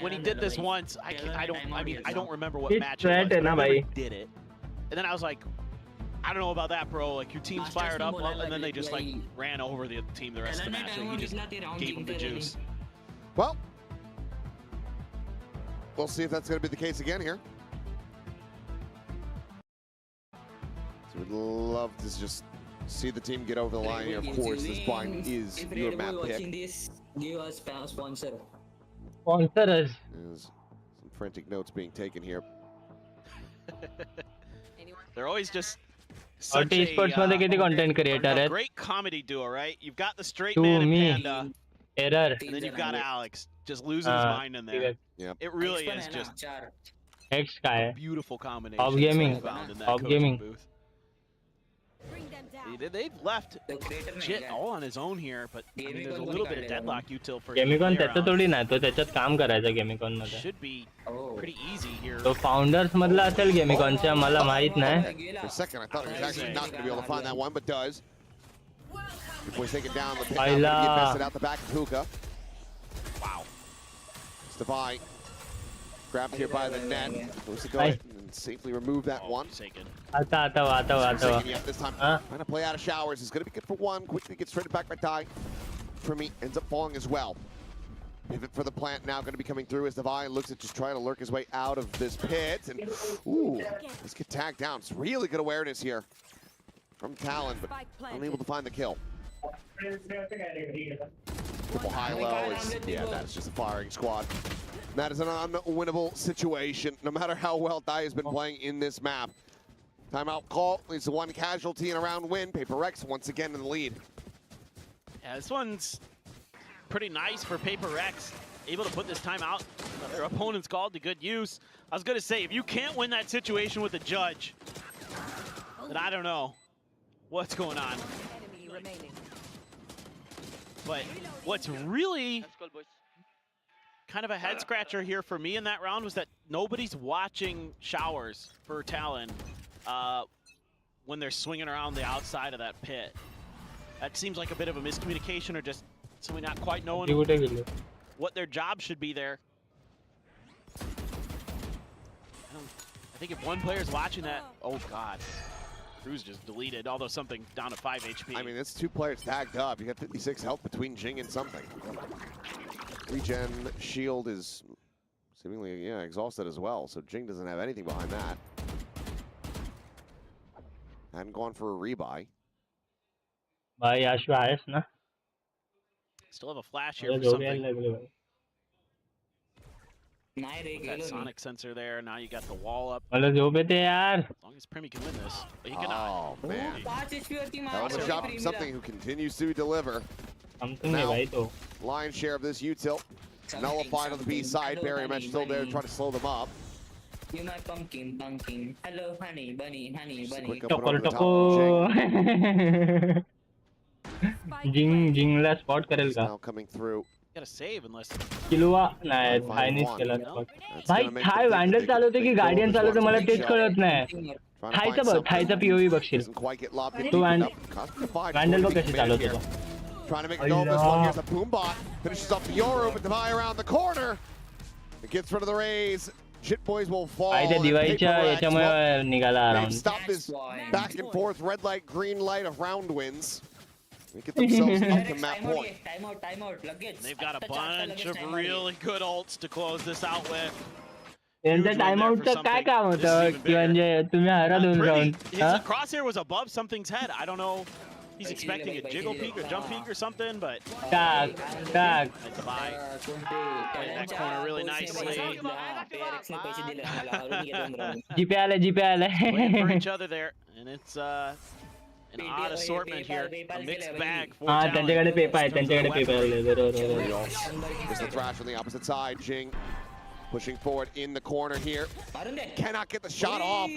when he did this once. I don't remember what It's match it threat was. But I na remember he bhai. did it, and then I was like, I don't know about that, bro. Like your team's fired up, and then they just like ran over the team the rest of the match. Like, he just gave them the juice. Well, we'll see if that's going to be the case again here. So we'd love to just see the team get over the line here. Of course, this bind is your map pick. Give us sponsor. Sponsor us. There's some frantic notes being taken here. They're always just Auto esports मध्ये किती content creator a आहेत? great comedy duo, right? You've got the straight To man and me. Panda, Error. and then you've got Alex just losing his mind in there. It really is just X काय? beautiful combination. Of gaming. found in that Of coaching gaming. booth. They've left Jit all on his own here, but I mean, there's a little bit of deadlock util for गेमिकॉन player त्याचं round. थोडी नाही, तो त्याच्यात काम करायचं गेमिकॉन मध्ये. Should be pretty easy here. तो founders मधला असेल गेमिकॉनच्या, मला माहित नाही. For a second, I thought he was actually not going to be able to find that one, but does. Boys take it down. The pit now Ayla. get bested out the back of Hookah. Wow. Stefai grabbed here by the net. Supposed to go ahead and safely remove that one. Forsaken. आता Forsaken yet this time. Trying to play out of showers. Is going to be good for one. Quickly gets traded back by Ty. Primi ends up falling as well. Pivot for the plant now going to be coming through as Divine looks at just trying to lurk his way out of this pit. And ooh, let's get tagged down. It's really good awareness here from Talon, but unable to find the kill. Triple high-low is, yeah, that's just a firing squad. That is an unwinnable situation, no matter how well Dai has been playing in this map. Timeout call leads to one casualty and a round win. PRX once again in the lead. Yeah, this one's pretty nice for PRX. Able to put this time out. Their opponent's called to good use. I was going to say, if you can't win that situation with the judge, then I don't know what's going on. Enemy remaining. But what's really kind of a head scratcher here for me in that round was that nobody's watching showers for Talon when they're swinging around the outside of that pit. That seems like a bit of a miscommunication or just somebody not quite knowing what their job should be there. I think if one player's watching that, oh God. Cruz just deleted, although something down to 5 HP. I mean, it's two players tagged up. You got 56 health between Jing and something. Regen shield is seemingly, yeah, exhausted as well. So Jing doesn't have anything behind that. Hadn't gone for a rebuy. भाई आशु आयस ना. Still have a flash here for something. नाही रे That गेलो मी. sonic sensor there. Now you got the wall up. मला झोप येते यार. As long as Primi can win this, but he cannot. Oh, man. 5 HP वरती That was a shot from something who continues to deliver. Something है भाई तो. Lion's share of this util. Nullified on the B side. Barrier mesh still there to try to slow them up. You my pumpkin. Hello honey bunny. Quick up and टको over the top of Jing. टको. जिंगला spot करेल का. Now coming through. Got to save unless. किलवा नाही थायनीच केला spot. भाई थाय वॅन्डल चालवते की गार्डियन चालवते मला तेच कळत नाही. थायचं बघ, थायचं POV बघशील. Doesn't quite get lobbed तू into. वॅन्डल बघ कशी चालवते तो. Trying to make a go of this one. Here's a boom bot. Finishes off the Yoru, but Divide around the corner. It gets rid of the raise. Jit boys will fall. भाई त्या दिवाळीच्या याच्यामुळे निघाला They've around. stopped this back and forth red light, green light of round wins. They get themselves up to map point. Timeout लगेच. They've got a bunch of really good ults to close this out with. त्यांचं time आउटचं काय काम होतं की म्हणजे तुम्ही हरा दोन round. His crosshair was above something's head. I don't know. He's expecting a jiggle peek or jump peek or something, but टाक. it's a buy. Playing that corner really nicely. जीपे आले. Playing for each other there, and it's an odd assortment here, a mixed bag for हा Talon. त्यांच्याकडे paper आहे, त्यांच्याकडे paper आहे. बरोबर. There's the thrash on the opposite side. Jing pushing forward in the corner here. Cannot get the shot off.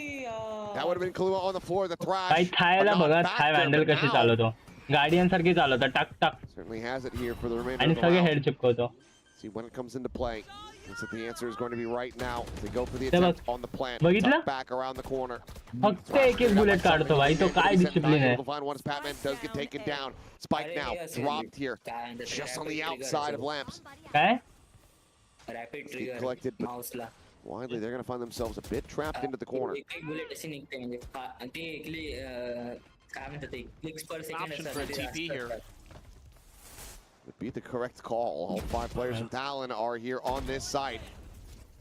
That would have been Kalua on the floor. The thrash. भाई थायला but not बघा, back थाय there, वॅन्डल but कशी now चालवतो. Guardian सारखी चालवतो. टक. Certainly has it here for the remainder आणि of the सगळे round. हेड चिपकवतो. See when it comes into play. Looks like the answer is going to be right now. They go for the ते बघ. attempt on the plant. बघितलं? Tuck back around the corner. फक्त एक bullet काढतो भाई. तो काय डिसिप्लिन आहे. Able to find one as Patman does get taken down. Spike now dropped here, just on the outside of lamps. काय? Rapid Get trigger. collected, but माउसला. widely they're going to find themselves a bit trapped into the corner. एक bullet अशी निघते म्हणजे आणि ते काय म्हणतात ते क्लिक्स पर Option for a TP here. Would be the correct call. All 5 players from Talon are here on this site.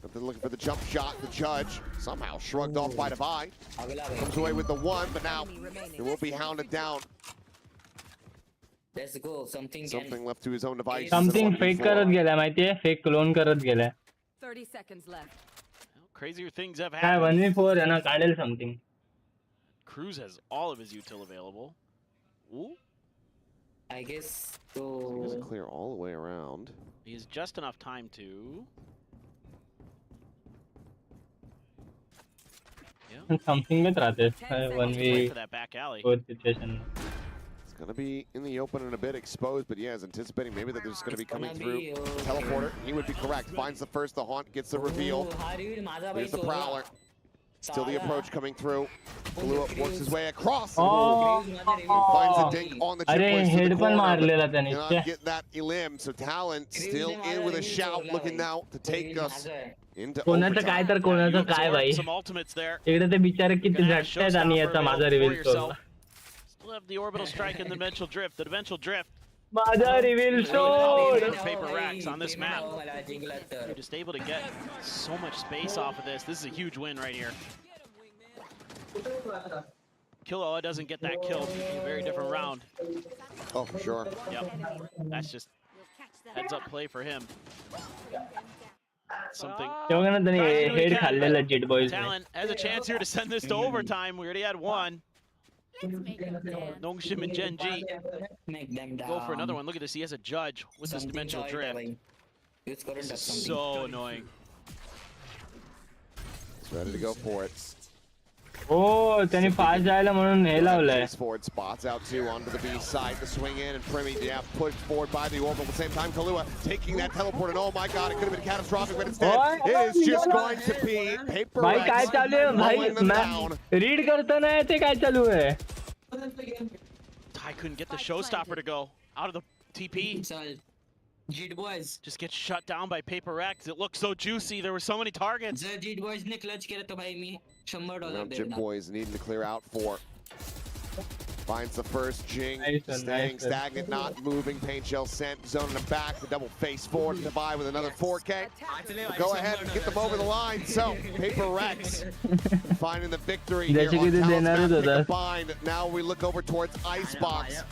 But they're looking for the jump shot. The judge somehow shrugged off by Divide. Comes away with the one, but now it will be hounded down. Let's go. Something left to his own device. Something fake करत गेलाय माहितीये. Fake clone करत गेलाय. 30 seconds left. Well, crazier things have काय happened. 1v4 आहे ना, काढेल something. Cruz has all of his util available. Ooh. I guess He doesn't so. clear all the way around. He has just enough time to. Yeah. Something में राहते Wait for that back alley. 1v4 situation. It's going to be in the open and a bit exposed, but yeah, is anticipating maybe that there's going to be coming through the teleporter. He would be correct. Finds the first, the haunt, gets the reveal. Here's the prowler. Still the approach coming through. Kalua works his way across. Oh. Finds a dink on the chip अरे place to head the पण corner, मारलेला but त्याने. cannot get that elim. So Talon still in with a shout, looking now to take us into कोणाचं काय तर कोणाचं काय भाई. Some ultimates there. इकडे ते बिचारे किती झटतात आणि याचा माझा रिव्हील सोडला. Still have the orbital strike and the dimensional drift. The dimensional drift. माझा रिव्हील सोड. Paper Rex on this map. You're just able to get so much space off of this. This is a huge win right here. Killua doesn't get that kill. A very different round. Oh, for sure. Yep. That's just heads up play for him. Something. तेव्हा ना त्याने head खाल्लेला Jit Boys. Talon has a chance here to send this to overtime. We already had one. Nongshim and Gen G go for another one. Look at this. He has a judge with this dimensional drift. This is so annoying. He's ready to go for it. Oh, त्याने fast जायला म्हणून हे लावलंय. Forward spots out two onto the B side. The swing in and Primi, yeah, pushed forward by the orbital. At the same time, Kalua taking that teleport, and oh my god, it could have been catastrophic, but instead, it is just going to be Paper भाई काय Rex चालू आहे भाई? mowing them down. मैं read करतो ना ते काय चालू आहे? Ty couldn't get the showstopper to go out of the TP. Jit boys. Just gets shut down by Paper X. It looked so juicy. There were so many targets. जर Jit boys ने clutch केलं तर भाई मी $100 Now, Jim देणार. Boys needing to clear out four. Finds the first Jing, Nice one, staying nice one. stagnant, not moving. Pain shell sent, zoning him back. The double face forward to buy with another 4K. Go ahead and get them over the line. So, Paper Rex finding the victory here जैसे कि on तू Talon's देणार map. होता. Pick a bind. Now we look over towards Icebox.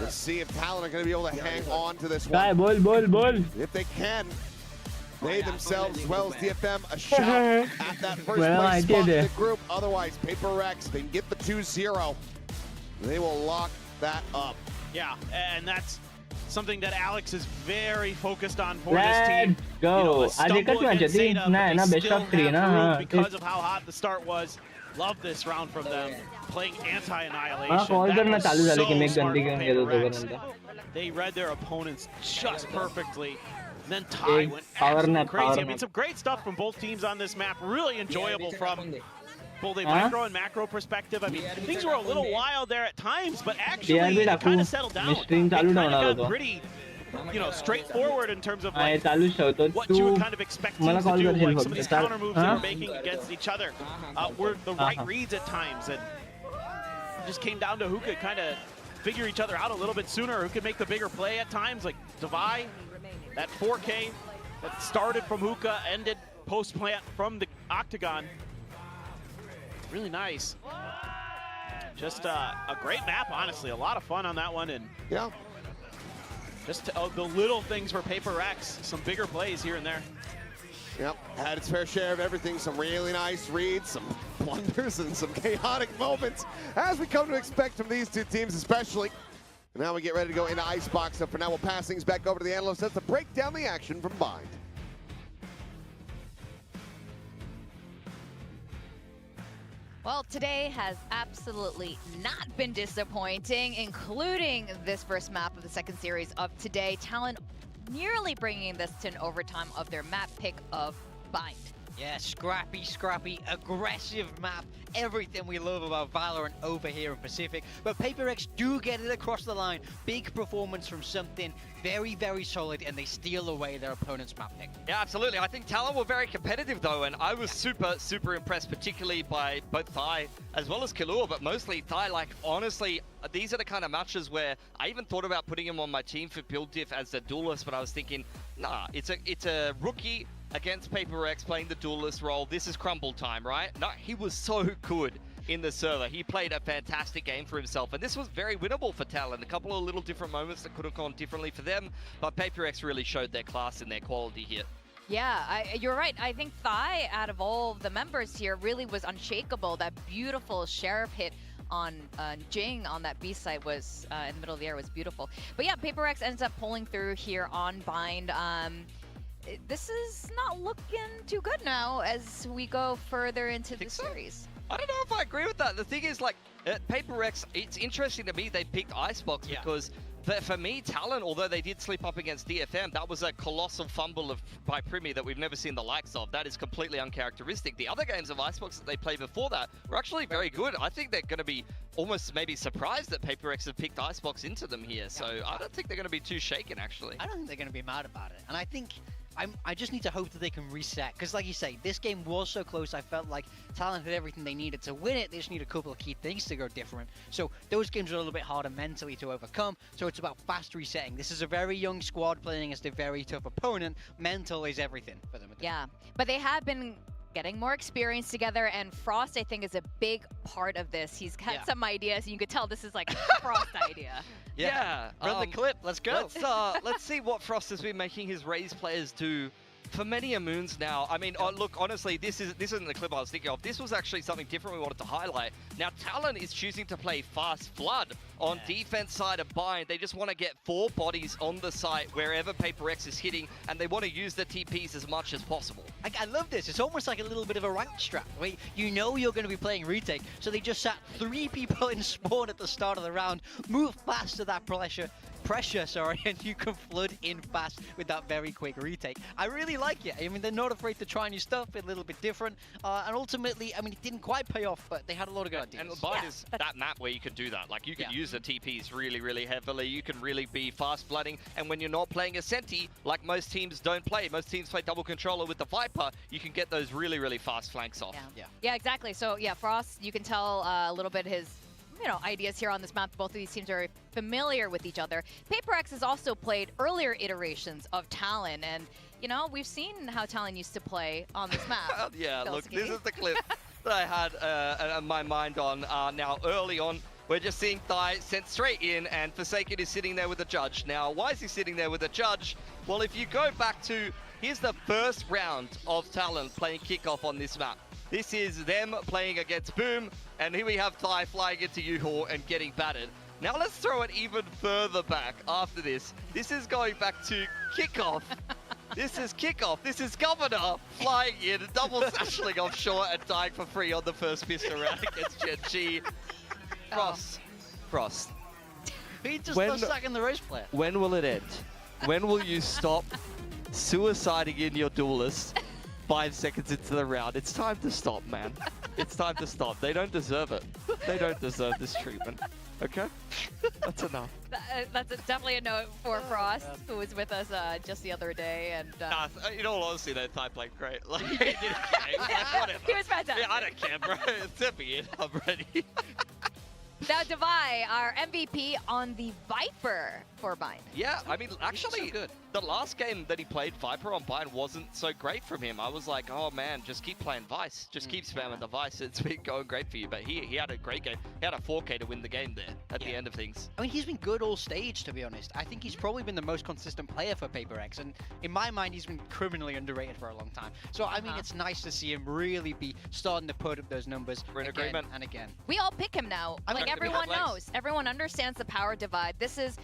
Let's see if Talon are going to be able to hang on to this काय one. बोल. If they can, they themselves, as well as DFM, a shout at that first Well, I place spot in did the group. Otherwise, Paper Rex, they can get the 2-0. They will lock that up. Yeah, and that's something that Alex is very focused on for this team. Let's go. a आज stumble एकच match against होती. Zeta, but नाही they ना best still of 3 have ना. room हाँ. because of how hot the start was. Love this round from them, playing anti-annihilation. हाँ call That करना is चालू झाले की so मी smart गंदी from घेऊन घेतो Paper Rex. तोपर्यंत. They read their opponents just perfectly. And then Ty went power absolutely nap, crazy. power I mean, nap. some great stuff from both teams on this map. Really enjoyable from both a Huh? micro and macro perspective. I mean, things were a little wild there at times, but actually DRB it टाकू. kind of settled down. Me stream It चालू kind ठेवणार of got होतो. pretty, straightforward in terms of हा, हे like चालूच ठेवतो. what तू you would kind of expect मला teams to call do, करशील like some फक्त. of these चाल- counter moves they हा? were making against each other were the right reads at times, and it just came down to who could kind of figure each other out a little bit sooner, who could make the bigger play at times, like Devi, that 4K that started from Hookah, ended post-plant from the Octagon. Really nice. Just a great map, honestly. A lot of fun on that one, and Yeah. just the little things for Paper X, some bigger plays here and there. Yep, had its fair share of everything. Some really nice reads, some blunders, and some chaotic moments, as we come to expect from these two teams especially. And now we get ready to go into Icebox. So for now, we'll pass things back over to the analysts to break down the action from Bind. Well, today has absolutely not been disappointing, including this first map of the second series of today. Talon nearly bringing this to an overtime of their map pick of Bind. Yeah, scrappy, aggressive map. Everything we love about Valorant over here in Pacific. But Paper X do get it across the line. Big performance from something very, very solid, and they steal away their opponent's map pick. Yeah, absolutely. I think Talon were very competitive though, and I was super impressed, particularly by both Thai as well as Killua, but mostly Thai. Like, honestly, these are the kind of matches where I even thought about putting him on my team for build diff as the duelist, but I was thinking, nah, it's a rookie against Paper X playing the duelist role. This is crumble time, right? No, he was so good in the server. He played a fantastic game for himself, and this was very winnable for Talon. A couple of little different moments that could have gone differently for them, but Paper X really showed their class and their quality here. Yeah, you're right. I think Thai, out of all the members here, really was unshakable. That beautiful Sheriff hit on Jing on that B side was in the middle of the air was beautiful. But yeah, Paper X ends up pulling through here on Bind. This is not looking too good now as we go further into the series. I don't know if I agree with that. The thing is, like, PaperX, it's interesting to me they picked Icebox because for me, Talon, although they did slip up against DFM, that was a colossal fumble by Primi that we've never seen the likes of. That is completely uncharacteristic. The other games of Icebox that they played before that were actually very good. I think they're going to be almost maybe surprised that PaperX have picked Icebox into them here. So I don't think they're going to be too shaken, actually. I don't think they're going to be mad about it. And I think I just need to hope that they can reset. Because like you say, this game was so close. I felt like Talon had everything they needed to win it. They just need a couple of key things to go different. So those games are a little bit harder mentally to overcome. So it's about fast resetting. This is a very young squad playing against a very tough opponent. Mental is everything for them. Yeah, but they have been getting more experience together, and Frost, I think, is a big part of this. He's got some ideas, and you could tell this is like a Frost idea. Yeah. Run the clip. Let's go. Let's see what Frost has been making his Raze players do for many a moons now. I mean, look, honestly, this isn't the clip I was thinking of. This was actually something different we wanted to highlight. Now, Talon is choosing to play Fast Flood on defense side of Bind. They just want to get 4 bodies on the site wherever PaperX is hitting, and they want to use the TPs as much as possible. I love this. It's almost like a little bit of a rank strat. Wait, you know you're going to be playing retake, so they just sat 3 people in spawn at the start of the round, move fast to that pressure, and you can flood in fast with that very quick retake. I really like it. I mean, they're not afraid to try new stuff, a little bit different, and ultimately, I mean, it didn't quite pay off, but they had a lot of good ideas. And Bind is that map where you can do that. Like, you can use the TPs really, really heavily. You can really be fast flooding, and when you're not playing a Senti, like most teams don't play, most teams play double controller with the Viper, you can get those really, really fast flanks off. Yeah, exactly. So, yeah, Frost, you can tell a little bit his ideas here on this map. Both of these teams are familiar with each other. PaperX has also played earlier iterations of Talon, and, we've seen how Talon used to play on this map. Yeah, look, this is the clip that I had my mind on. Now, early on, we're just seeing Thai sent straight in, and Forsaken is sitting there with a judge. Now, why is he sitting there with a judge? Well, if you go back to, here's the first round of Talon playing kickoff on this map. This is them playing against Boom, and here we have Thai flying into U-Haul and getting battered. Now let's throw it even further back after this. This is going back to kickoff. This is kickoff. This is Governor flying in, double sashing offshore and dying for free on the first pistol round against Gen G. Frost. He just lost second the race player. When will it end? When will you stop suiciding in your duelist 5 seconds into the round? It's time to stop, man. It's time to stop. They don't deserve it. They don't deserve this treatment. Okay? That's enough. That's definitely a note for Frost, who was with us just the other day. And in all honesty, though, Thai played great. Like, like, whatever. He was fantastic. Yeah, I don't care, bro. Tip me in. I'm ready. Now, Divai, our MVP on the Viper for Bind. Yeah, I mean, actually, the last game that he played Viper on Bind wasn't so great from him. I was like, oh man, just keep playing Vice. Just keep spamming the Vice. It's been going great for you. But he had a great game. He had a 4K to win the game there at the end of things. I mean, he's been good all stage, to be honest. I think he's probably been the most consistent player for PaperX. And in my mind, he's been criminally underrated for a long time. So, I mean, it's nice to see him really be starting to put up those numbers again and again. We all pick him now. Like, everyone knows. Everyone understands the power divide. This is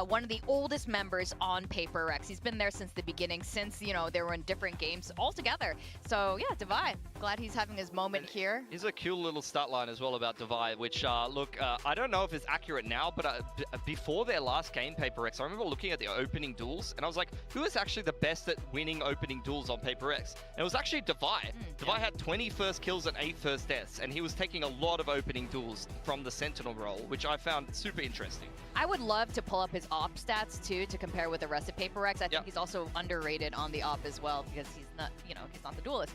one of the oldest members on PaperX. He's been there since the beginning, since, they were in different games altogether. So, yeah, Divai, glad he's having his moment here. Here's a cool little stat line as well about Divai, which, look, I don't know if it's accurate now, but before their last game, PaperX, I remember looking at the opening duels, and I was like, who is actually the best at winning opening duels on PaperX? And it was actually Divai. Divai had 20 first kills and 8 first deaths, and he was taking a lot of opening duels from the Sentinel role, which I found super interesting. I would love to pull up his op stats too to compare with the rest of PaperX. I think he's also underrated on the op as well because he's not, he's not the duelist.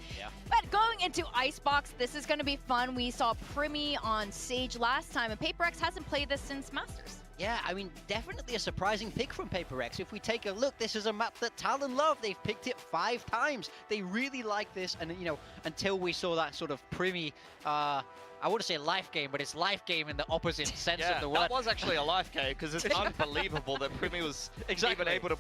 But going into Icebox, this is going to be fun. We saw Primi on Sage last time, and PaperX hasn't played this since Masters. Yeah, I mean, definitely a surprising pick from PaperX. If we take a look, this is a map that Talon love. They've picked it 5 times. They really like this, and until we saw that sort of Primi, I wouldn't say life game, but it's life game in the opposite sense of the word. That was actually a life game because it's unbelievable that Primi was even able to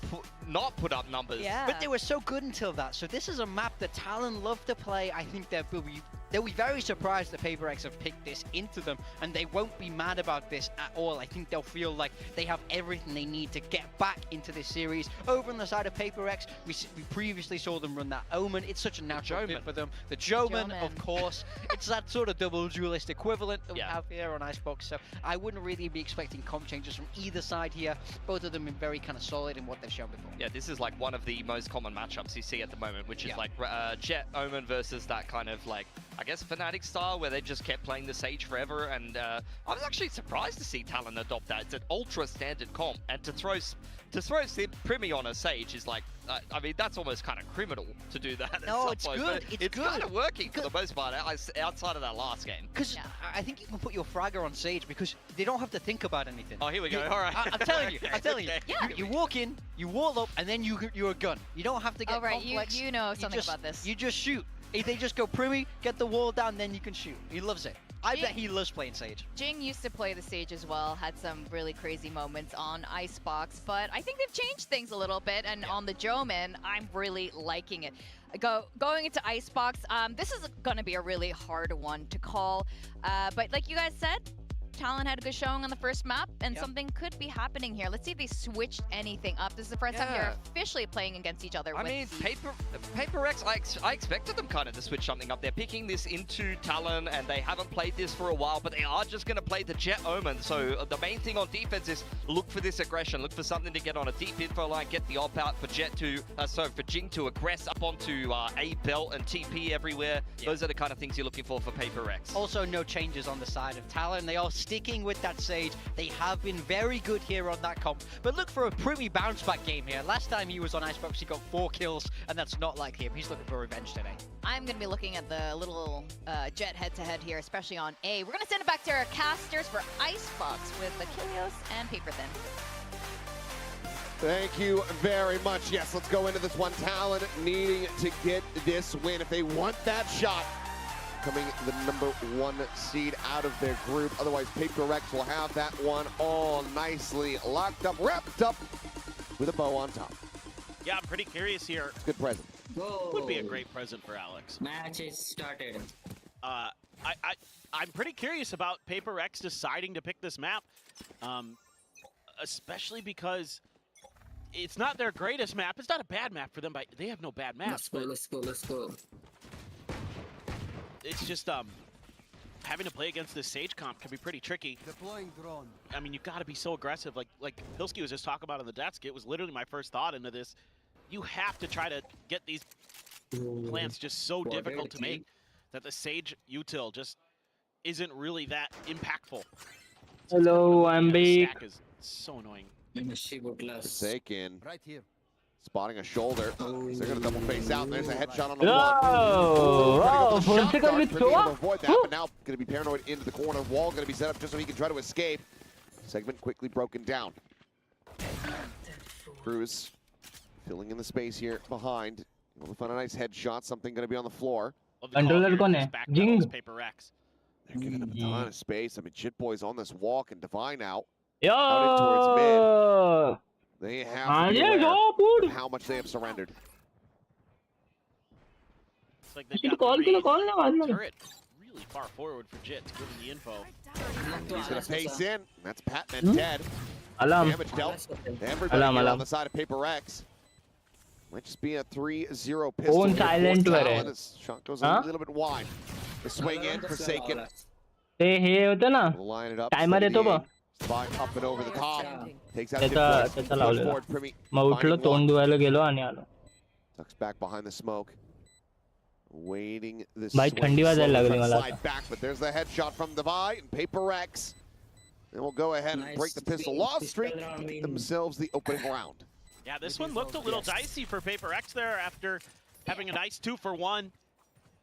not put up numbers. But they were so good until that. So this is a map that Talon love to play. I think there will be they'll be very surprised that PRX have picked this into them, and they won't be mad about this at all. I think they'll feel like they have everything they need to get back into this series. Over on the side of PRX, we previously saw them run that Omen. It's such a natural fit for them. The Joman, of course. It's that sort of double duelist equivalent that we have here on Icebox, so I wouldn't really be expecting comp changes from either side here. Both of them are very kind of solid in what they've shown before. Yeah, this is like one of the most common matchups you see at the moment, which is like Jet Omen versus that kind of like, I guess, Fnatic style where they just kept playing the Sage forever. And I was actually surprised to see Talon adopt that. It's an ultra standard comp, and to throw Primi on a Sage is like, I mean, that's almost kind of criminal to do that. No, it's good. It's good. Kind of working for the most part outside of that last game. Because I think you can put your Fragger on Sage because they don't have to think about anything. Oh, here we go. All right. I'm telling you. I'm telling you. You walk in, you wall up, and then you're a gun. You don't have to get complex. You know something about this. You just shoot. If they just go Primi, get the wall down, then you can shoot. He loves it. I bet he loves playing Sage. Jing used to play the Sage as well, had some really crazy moments on Icebox, but I think they've changed things a little bit, and on the Joman, I'm really liking it. Going into Icebox, this is going to be a really hard one to call, but like you guys said, Talon had a good showing on the first map, and something could be happening here. Let's see if they switched anything up. This is the first time they're officially playing against each other. I mean, PRX, I expected them kind of to switch something up. They're picking this into Talon, and they haven't played this for a while, but they are just going to play the Jet Omen. So the main thing on defense is look for this aggression. Look for something to get on a deep info line, get the op out for Jet to, for Jing to aggress up onto A belt and TP everywhere. Those are the kind of things you're looking for PRX. Also, no changes on the side of Talon. They are sticking with that Sage. They have been very good here on that comp. But look for a pretty bounce back game here. Last time he was on Icebox, he got 4 kills, and that's not like him. He's looking for revenge today. I'm going to be looking at the little Jet head-to-head here, especially on A. We're going to send it back to our casters for Icebox with Achilles and Paper Thin. Thank you very much. Yes, let's go into this one. Talon needing to get this win. If they want that shot, coming the #1 seed out of their group. Otherwise, PRX will have that one all nicely locked up, wrapped up with a bow on top. Yeah, I'm pretty curious here. It's a good present. Go. Would be a great present for Alex. Match is started. I'm pretty curious about PRX deciding to pick this map, especially because it's not their greatest map. It's not a bad map for them, but they have no bad maps. Let's go. It's just having to play against this Sage comp can be pretty tricky. Deploying drone. I mean, you got to be so aggressive. Like Pilsky was just talking about on the desk. It was literally my first thought into this. You have to try to get these plants just so difficult to make that the Sage util just isn't really that impactful. Hello, I'm big. Stack is so annoying. Forsaken. Right here. Spotting a shoulder. They're going to double face out. And there's a headshot on the Oh, Forsaken with Toa. Avoid that, but now going to be paranoid into the corner. Wall going to be set up just so he can try to escape. Segment quickly broken down. Cruz filling in the space here behind. We'll find a nice headshot. Something going to be on the floor. Controller कौन है? Jing. PRX. They're giving him a ton of space. I mean, Chit Boy's on this walk and Divine out. Yo. Out towards mid. They have to be aware of how much they have surrendered. It's like they've got the turret really far forward for Jit to give him the info. He's going to pace in. That's Patman dead. Alarm. Damage dealt. Everybody on the side of PRX. Might just be a 3-0 pistol. Phone silent This shot goes a little bit wide. The swing in, Forsaken. We'll line it up. Timer है तो वो. Spy up and over the top. Takes out त्याचा लावलेला. मग उठलो तोंड धुवायला गेलो आणि आलो. Tucks back behind the smoke. Waiting this भाई ठंडी वाजायला लागली मला. back, but there's the headshot from Devi and PRX. They will go ahead and break the pistol loss streak and get themselves the opening round. Yeah, this one looked a little dicey for PRX there after having a nice 2-for-1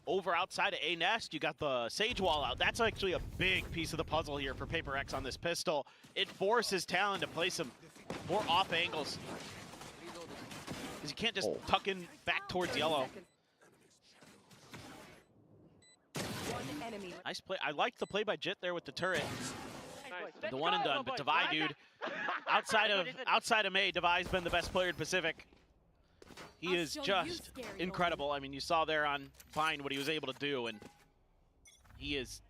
over outside of A nest. You got the Sage wall out. That's actually a big piece of the puzzle here for PRX on this pistol. It forces Talon to play some more off angles, because you can't just tuck in back towards yellow. Nice play. I liked the play by Jit there with the turret. The one and done, but Devi, dude, outside of May, Devi's been the best player in Pacific. He is just incredible. I mean, you saw there on Vine what he was able to do, and He has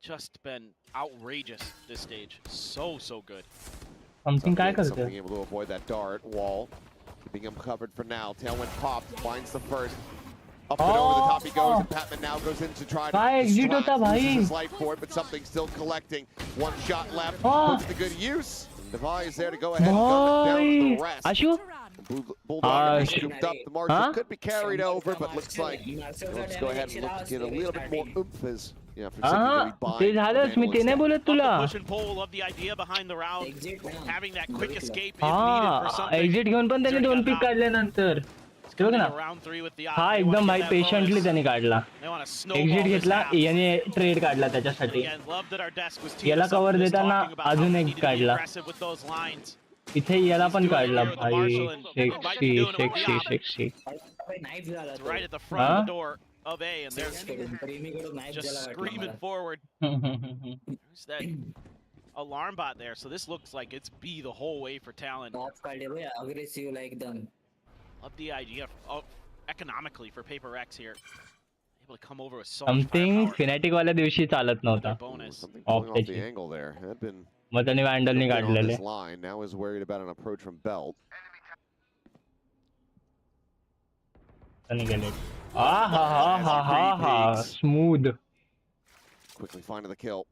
just been outrageous this stage. So good. Something काय Something करतोय? able to avoid that dart wall. Keeping him covered for now. Tailwind popped, finds the first. Up and over the top he goes, and Patman now goes in to try to Bhai, exit distract, hota bhai. loses his life for it, but something still collecting. One shot left, Oh. puts it to good use. Devi is there to go ahead and gun down the Boy, rest. Ashu? Bulldog is Ash. scooped up. The Marshall Huh? could be carried over, but looks like let's go ahead and look to get a little bit more oomph as ते झालंच मी ते नाही बोलत तुला. Love the push and pull, love the idea behind the round. Exit now. Having that quick escape if needed for हा something. Exit घेऊन पण त्याने 2 पिक काढले नंतर. ते बघ ना. Round 3 with the हा एकदम भाई पेशंटली त्याने काढला. They want to exit snowball this घेतला half. याने ट्रेड काढला त्याच्यासाठी. Again, love that our desk was याला teaming cover up, just देताना talking about how अजून we एक need to be काढला. aggressive with those lines. इथे याला पण काढला Doing it here with the भाई. Marshall and might be doing it with the op. 60. Knife झाला It's तो. right at the front of Huh? the door of A, and they're प्रेमीकडून knife just झाला वाटलं screaming मला. forward. There's that alarm bot there, so this looks like it's B the whole way for Talon. Top काढले बघ, aggressive like them. Love the idea of economically for Paper X here. Able to come over with so much something firepower. Phenetic वाल्या दिवशी चालत नव्हता. Their bonus. Something Off pulling off the the angle there. Had been मग त्याने वॅन्डलनी on काढलेले. this line. Now is worried about an approach from Belt. त्याने गेले. हा हा हा हा हा हा smooth. Quickly finding the kill.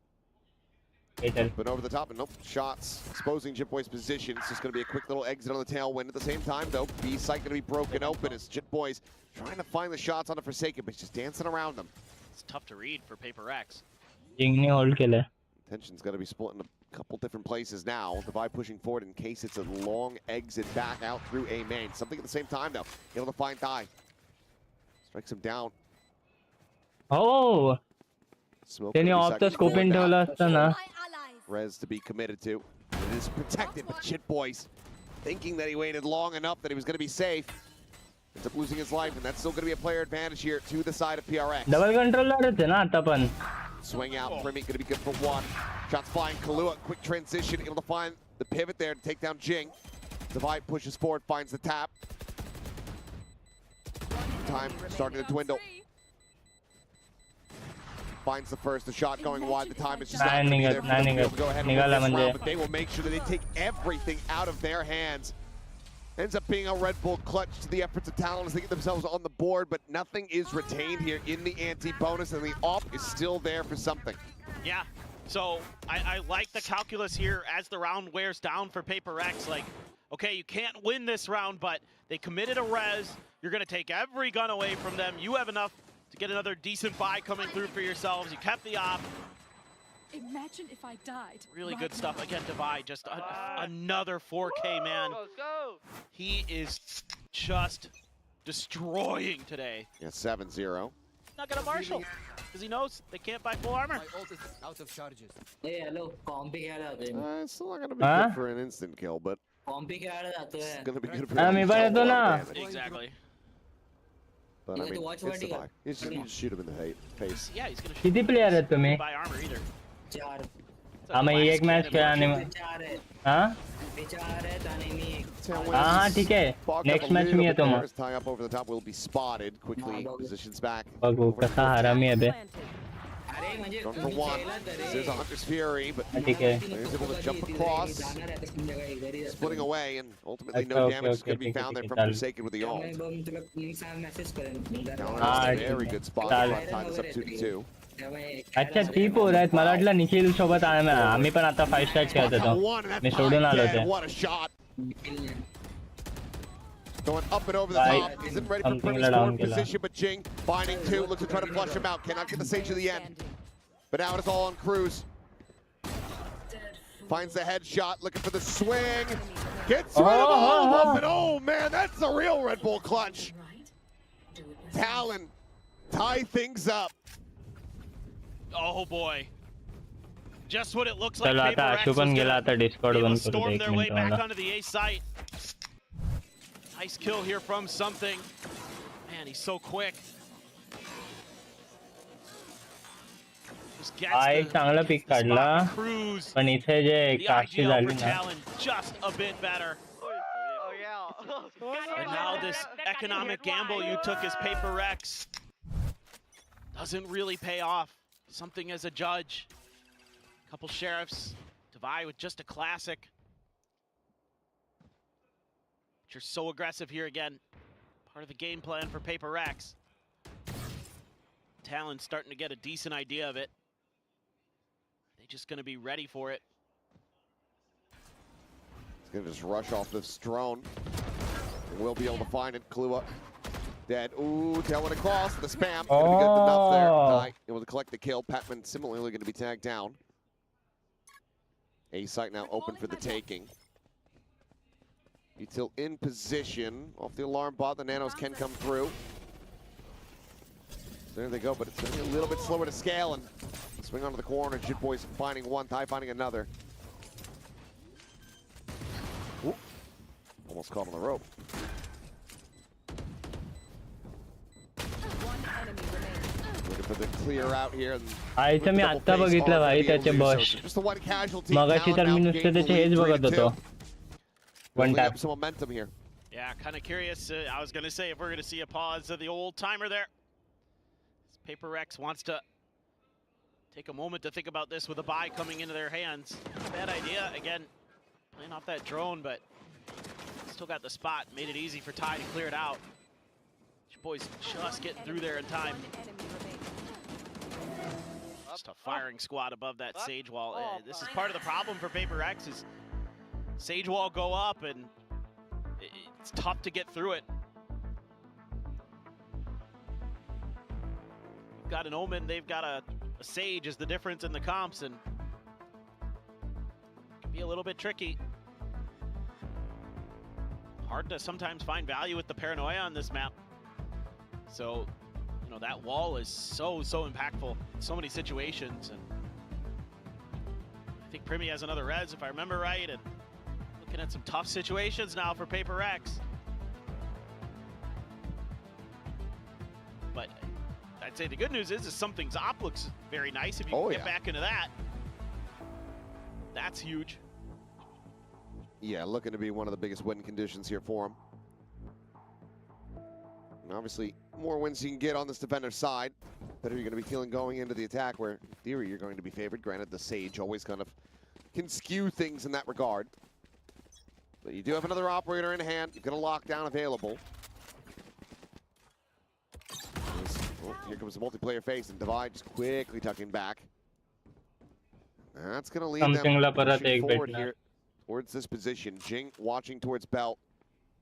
Better. But over the top and nope, shots exposing Jitboy's position. It's just going to be a quick little exit on the tailwind. At the same time, though, B site going to be broken open as Jitboy's trying to find the shots on the Forsaken, but he's just dancing around them. It's tough to read for Paper X. जिंगने hold केलं. Tension's got to be split in a couple different places now. Devi pushing forward in case it's a long exit back out through A main. Something at the same time, though. Able to find Thai. Strikes him down. हो Smoke. त्याने of the scope in ठेवलं असतं ना. Rez to be committed to. It is protected, but Jitboy's thinking that he waited long enough that he was going to be safe. Ends up losing his life, and that's still going to be a player advantage here to the side of PRX. Double कंट्रोलरच आहे ना आता पण. Swing out, Primi going to be good for one. Shots flying, Kalua, quick transition, able to find the pivot there to take down Jing. Divide pushes forward, finds the tap. Time starting to dwindle. Finds the first, the shot going wide, the time is just not going to be there for them to be able to go ahead and win निघाला this म्हणजे. round, but they will make sure that they take everything out of their hands. Ends up being a Red Bull clutch to the efforts of Talon as they get themselves on the board, but nothing is retained here in the anti-bonus, and the op is still there for something. Yeah, so I like the calculus here as the round wears down for Paper X. Like, okay, you can't win this round, but they committed a res. You're going to take every gun away from them. You have enough to get another decent buy coming through for yourselves. You kept the op. Imagine if I died. Really good stuff. Again, Divide, just another 4K, man. He is just destroying today. Yeah, 7-0. Not going to Marshall, because he knows they can't buy full armor. Out of charges. Hey, hello. Compi खेळायला जातोय मी. It's still not going to be Huh? good for an instant kill, but Compi खेळायला जातोय. it's going to be good for मी पण येतो ना. Exactly. But You I have to mean, watch it's the vertical. buy. You just shoot him in the face. Yeah, he's going to किती player आहेत तुम्ही? buy armor either. चार. हा मग एक match खेळा आणि मग चार आहेत. हा ते चार आहेत आणि मी एक. हा ठीक आहे. नेक्स्ट मॅच मी येतो मग. Tie up over the top will be spotted. Quickly positions back. बघू कसा हरामी आहे बे. अरे म्हणजे Going for तुम्ही one. खेळलात तरी. There's a Hunter's Fury, but ठीक आहे. he's able to jump across, जाणार आहे आता संध्याकाळी घरी जातो. splitting away, and ultimately Okay, no okay, damage is going to be okay, found there okay, from okay. Forsaken with the त्यामुळे ult. बघ मी तुला मी सांग मेसेज करेन. Talon Ah, has a very good spot to चालेल. try to tie this up 2-2. त्यामुळे अच्छा ती पोर आहेत मला वाटलं निखिल सोबत आम्ही पण आता 5 स्टार खेळत One, होतो. and that's मी सोडून आलो dead. ते. What a shot. Going up and over the Right. top. Isn't ready for Something Primi's let forward down killer. position, but Jing finding two. Looks to try to flush him out. Cannot get the stage to the end. But now it is all on Cruz. Finds the headshot, looking for the swing. Gets rid of all of them, and oh man, that's a real Red Bull clutch. Talon tie things up. Oh boy. Just what it looks like. चलो आता Paper X Ashu was पण गेला gonna आता Discord be able बंद to करू दे storm 1 their way minute back मला. onto the A site. Nice kill here from something. Man, he's so quick. Just gets हा एक चांगला पिक the spot काढला to Cruz. पण इथे जे The काशी IGL झाली for ना Talon just a bit better. And now this economic gamble you took as Paper X doesn't really pay off. something as a judge. Couple sheriffs. Divide with just a classic. But you're so aggressive here again. Part of the game plan for PRX. Talon's starting to get a decent idea of it. They're just going to be ready for it. He's going to just rush off this drone. We'll be able to find it. Klua dead. Ooh, tailing across. The spam. Going to be good enough there. Ty able to collect the kill. Patman similarly going to be tagged down. A site now open for the taking. Util in position. Off the alarm bot. The nanos can come through. There they go, but it's going to be a little bit slower to scale. And swing onto the corner. Jit Boys finding one. Ty finding another. Ooh. Almost caught on the rope. Looking for the clear out here. आयचं मी आता बघितलं भाई त्याचे Bosch मगाशी तर मी नुसतं त्याचे हेच बघत होतो. One tap. Some momentum here. Yeah, kind of curious. I was going to say if we're going to see a pause of the old timer there. PRX wants to take a moment to think about this with a buy coming into their hands. Bad idea. Again, playing off that drone, but still got the spot. Made it easy for Ty to clear it out. Boys just getting through there in time. Just a firing squad above that Sage wall. This is part of the problem for PRX is Sage wall go up and it's tough to get through it. You've got an Omen, they've got a Sage is the difference in the comps and it can be a little bit tricky. Hard to sometimes find value with the paranoia on this map. So, you know, that wall is so impactful in so many situations. And I think Primi has another res, if I remember right, and looking at some tough situations now for PRX. But I'd say the good news is something's op looks very nice if you can get back into that. That's huge. Yeah, looking to be one of the biggest win conditions here for him. And obviously, more wins you can get on this defender's side, better you're going to be feeling going into the attack, where in theory you're going to be favored. Granted, the Sage always kind of can skew things in that regard. But you do have another operator in hand. You've got a lockdown available. Oh, here comes the multiplayer phase, and Divide just quickly tucking back. That's going to lead them pushing forward here towards this position. Jing watching towards Belt.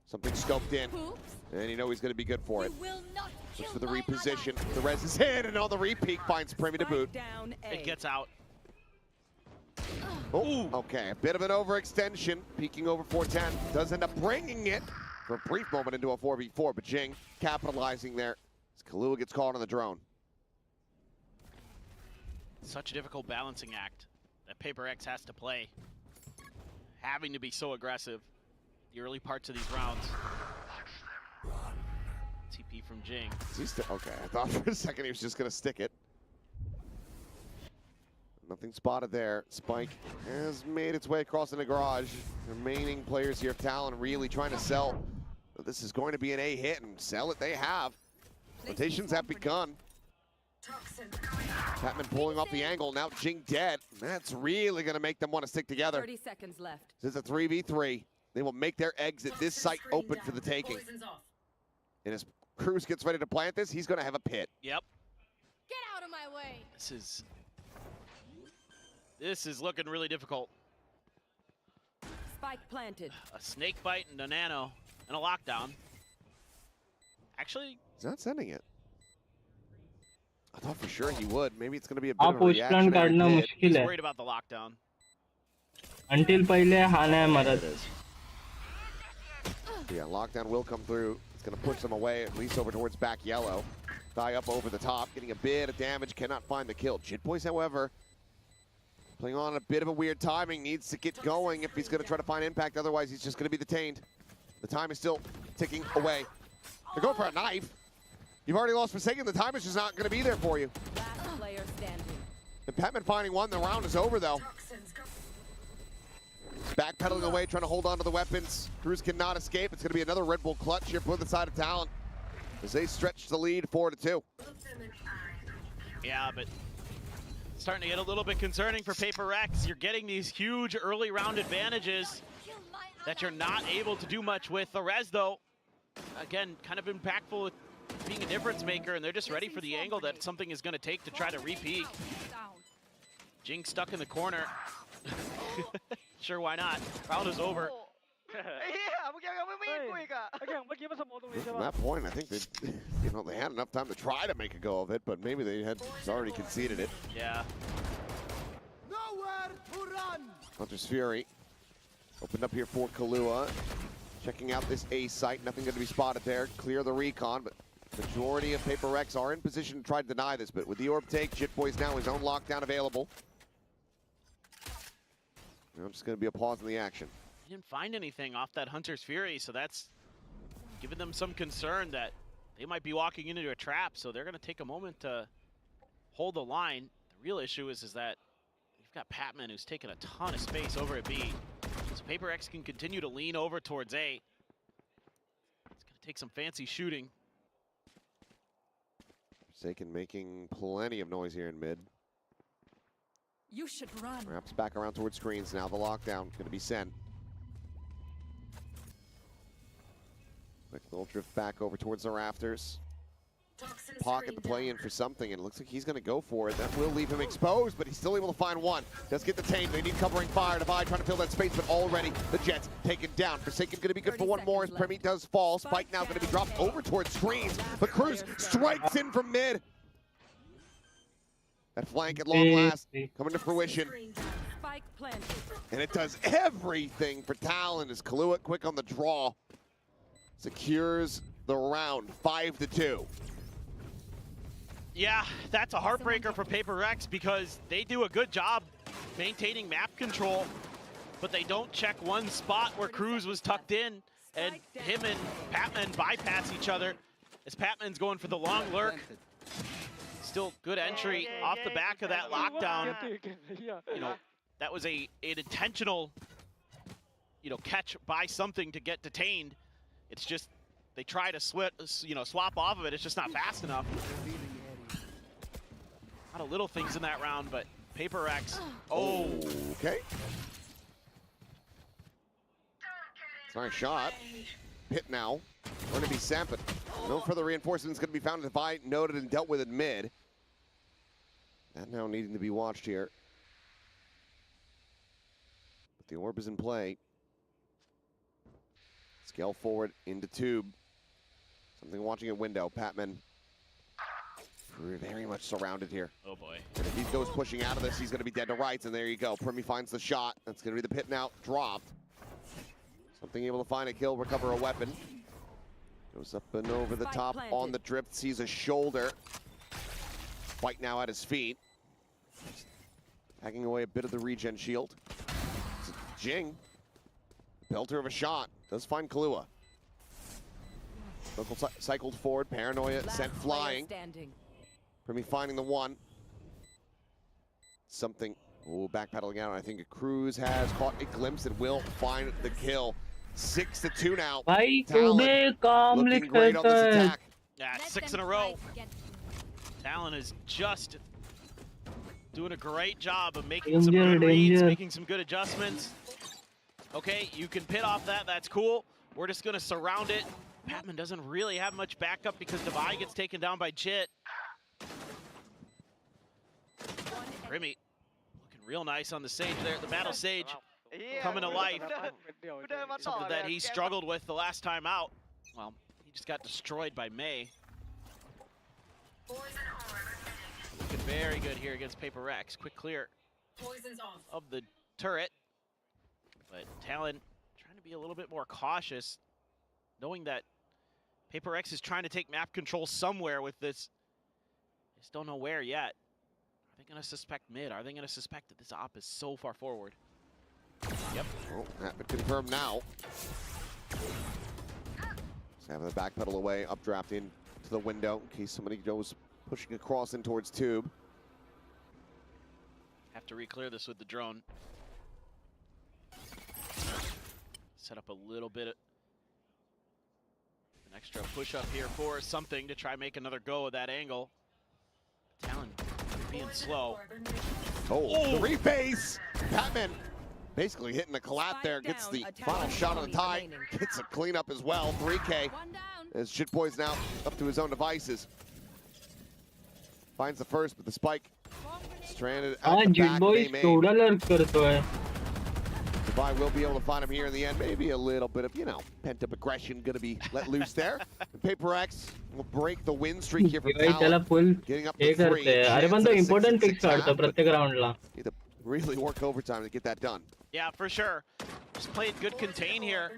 Something scoped in, and you know he's going to be good for it. Looks for the reposition. The res is hit, and all the repeat finds Primi to boot. It gets out. Oh, okay, a bit of an overextension. Peeking over 410. Does end up bringing it for a brief moment into a 4v4, but Jing capitalizing there as Kalua gets caught on the drone. Such a difficult balancing act that PRX has to play. Having to be so aggressive the early parts of these rounds. TP from Jing. Okay, I thought for a second he was just going to stick it. Nothing spotted there. Spike has made its way across in the garage. Remaining players here, Talon really trying to sell. This is going to be an A hit, and sell it they have. Rotations have begun. Patman pulling off the angle. Now Jing dead. That's really going to make them want to stick together. 30 seconds left. This is a 3v3. They will make their exit. This site open for the taking. And as Cruz gets ready to plant this, he's going to have a pit. Yep. Get out of my way. This is looking really difficult. Spike planted. A snake bite and a nano and a lockdown. Actually, he's not sending it. I thought for sure he would. Maybe it's going to be a bit of a push plan reaction. काढणं मुश्किल he's आहे. worried about the lockdown. Until पहिले हा नाही मरत. Yeah, lockdown will come through. It's going to push them away, at least over towards back yellow. Thigh up over the top, getting a bit of damage, cannot find the kill. Jit Boys, however, playing on a bit of a weird timing, needs to get going if he's going to try to find impact, otherwise he's just going to be detained. The time is still ticking away. They're going for a knife. You've already lost Forsaken, the time is just not going to be there for you. Last player standing. And Patman finding one, the round is over though. Backpedaling away, trying to hold on to the weapons. Cruz cannot escape. It's going to be another Red Bull clutch here for the side of Talon as they stretch the lead 4-2. Yeah, but Starting to get a little bit concerning for PRX. You're getting these huge early round advantages that you're not able to do much with. The res, though, again, kind of impactful with being a difference maker, and they're just ready for the angle that something is going to take to try to repeat. Jing stuck in the corner. Sure, why not? Round is over. From that point, I think that they had enough time to try to make a go of it, but maybe they had already conceded it. Yeah. Nowhere to run. Hunter's Fury opened up here for Kahlua. Checking out this A site, nothing going to be spotted there. Clear the recon, but majority of PRX are in position to try to deny this, but with the orb take, Jitboy's now his own lockdown available. I'm just going to be a pause in the action. He didn't find anything off that Hunter's Fury, so that's giving them some concern that they might be walking into a trap, so they're going to take a moment to hold the line. The real issue is that you've got Patman, who's taking a ton of space over at B. So PRX can continue to lean over towards A. It's going to take some fancy shooting. Forsaken making plenty of noise here in mid. You should run. Wraps back around towards screens. Now the lockdown going to be sent. Quick little drift back over towards the rafters. Pocket the play in for something, and it looks like he's going to go for it. That will leave him exposed, but he's still able to find one. Does get detained. They need covering fire. Divide trying to fill that space, but already the Jets taken down. Forsaken going to be good for one more as Premi does fall. Spike now going to be dropped over towards screens, but Cruz strikes in from mid. That flank at long last coming to fruition. Spike planted. And it does everything for Talon as Kahlua quick on the draw. Secures the round 5-2. Yeah, that's a heartbreaker for PRX because they do a good job maintaining map control, but they don't check one spot where Cruz was tucked in, and him and Patman bypass each other as Patman's going for the long lurk. Still good entry off the back of that lockdown. You know, that was an intentional, catch by something to get detained. It's just they try to swap off of it. It's just not fast enough. A lot of little things in that round, but PRX. Oh, okay. Nice shot. Hit now. Going to be Sampin. No further reinforcements going to be found. Divide noted and dealt with in mid. That now needing to be watched here. But the orb is in play. Scale forward into tube. Something watching at window. Patman very much surrounded here. Oh boy. And if he goes pushing out of this, he's going to be dead to rights. And there you go. Premi finds the shot. That's going to be the pit now. Dropped. Something able to find a kill, recover a weapon. Goes up and over the top on the drift. Sees a shoulder. White now at his feet. Hacking away a bit of the regen shield. Jing. Belter of a shot. Does find Kahlua. Local cycled forward. Paranoia sent flying. Premi finding the one. Something. Oh, backpedaling out. I think Cruz has caught a glimpse and will find the kill. 6-2 now. Talon looking great on this attack. Yeah, 6 in a row. Talon is just doing a great job of making some good reads, making some good adjustments. Okay, you can pit off that. That's cool. We're just going to surround it. Patman doesn't really have much backup because Devi gets taken down by Jit. Premi looking real nice on the Sage there. The Battle Sage coming to life. Something that he struggled with the last time out. Well, he just got destroyed by May. Looking very good here against PRX. Quick clear of the turret. But Talon trying to be a little bit more cautious, knowing that PRX is trying to take map control somewhere with this. I just don't know where yet. Are they going to suspect mid? Are they going to suspect that this op is so far forward? Yep. Oh, that been confirmed now. Just having the backpedal away, updraft in to the window in case somebody goes pushing across in towards tube. Have to re-clear this with the drone. Set up a little bit of an extra push up here for something to try and make another go of that angle. Talon being slow. Oh, the reface. Patman basically hitting the collab there. Gets the final shot on the tie. Gets a cleanup as well. 3K. As Shitboy's now up to his own devices. Finds the first, but the spike stranded at the back of A main. Dubai will be able to find him here in the end. Maybe a little bit of, pent-up aggression going to be let loose there. And PRX will break the win streak here from Talon. Getting up to 3. important picks काढतो प्रत्येक राउंडला. Need to really work overtime to get that done. Yeah, for sure. Just played good contain here.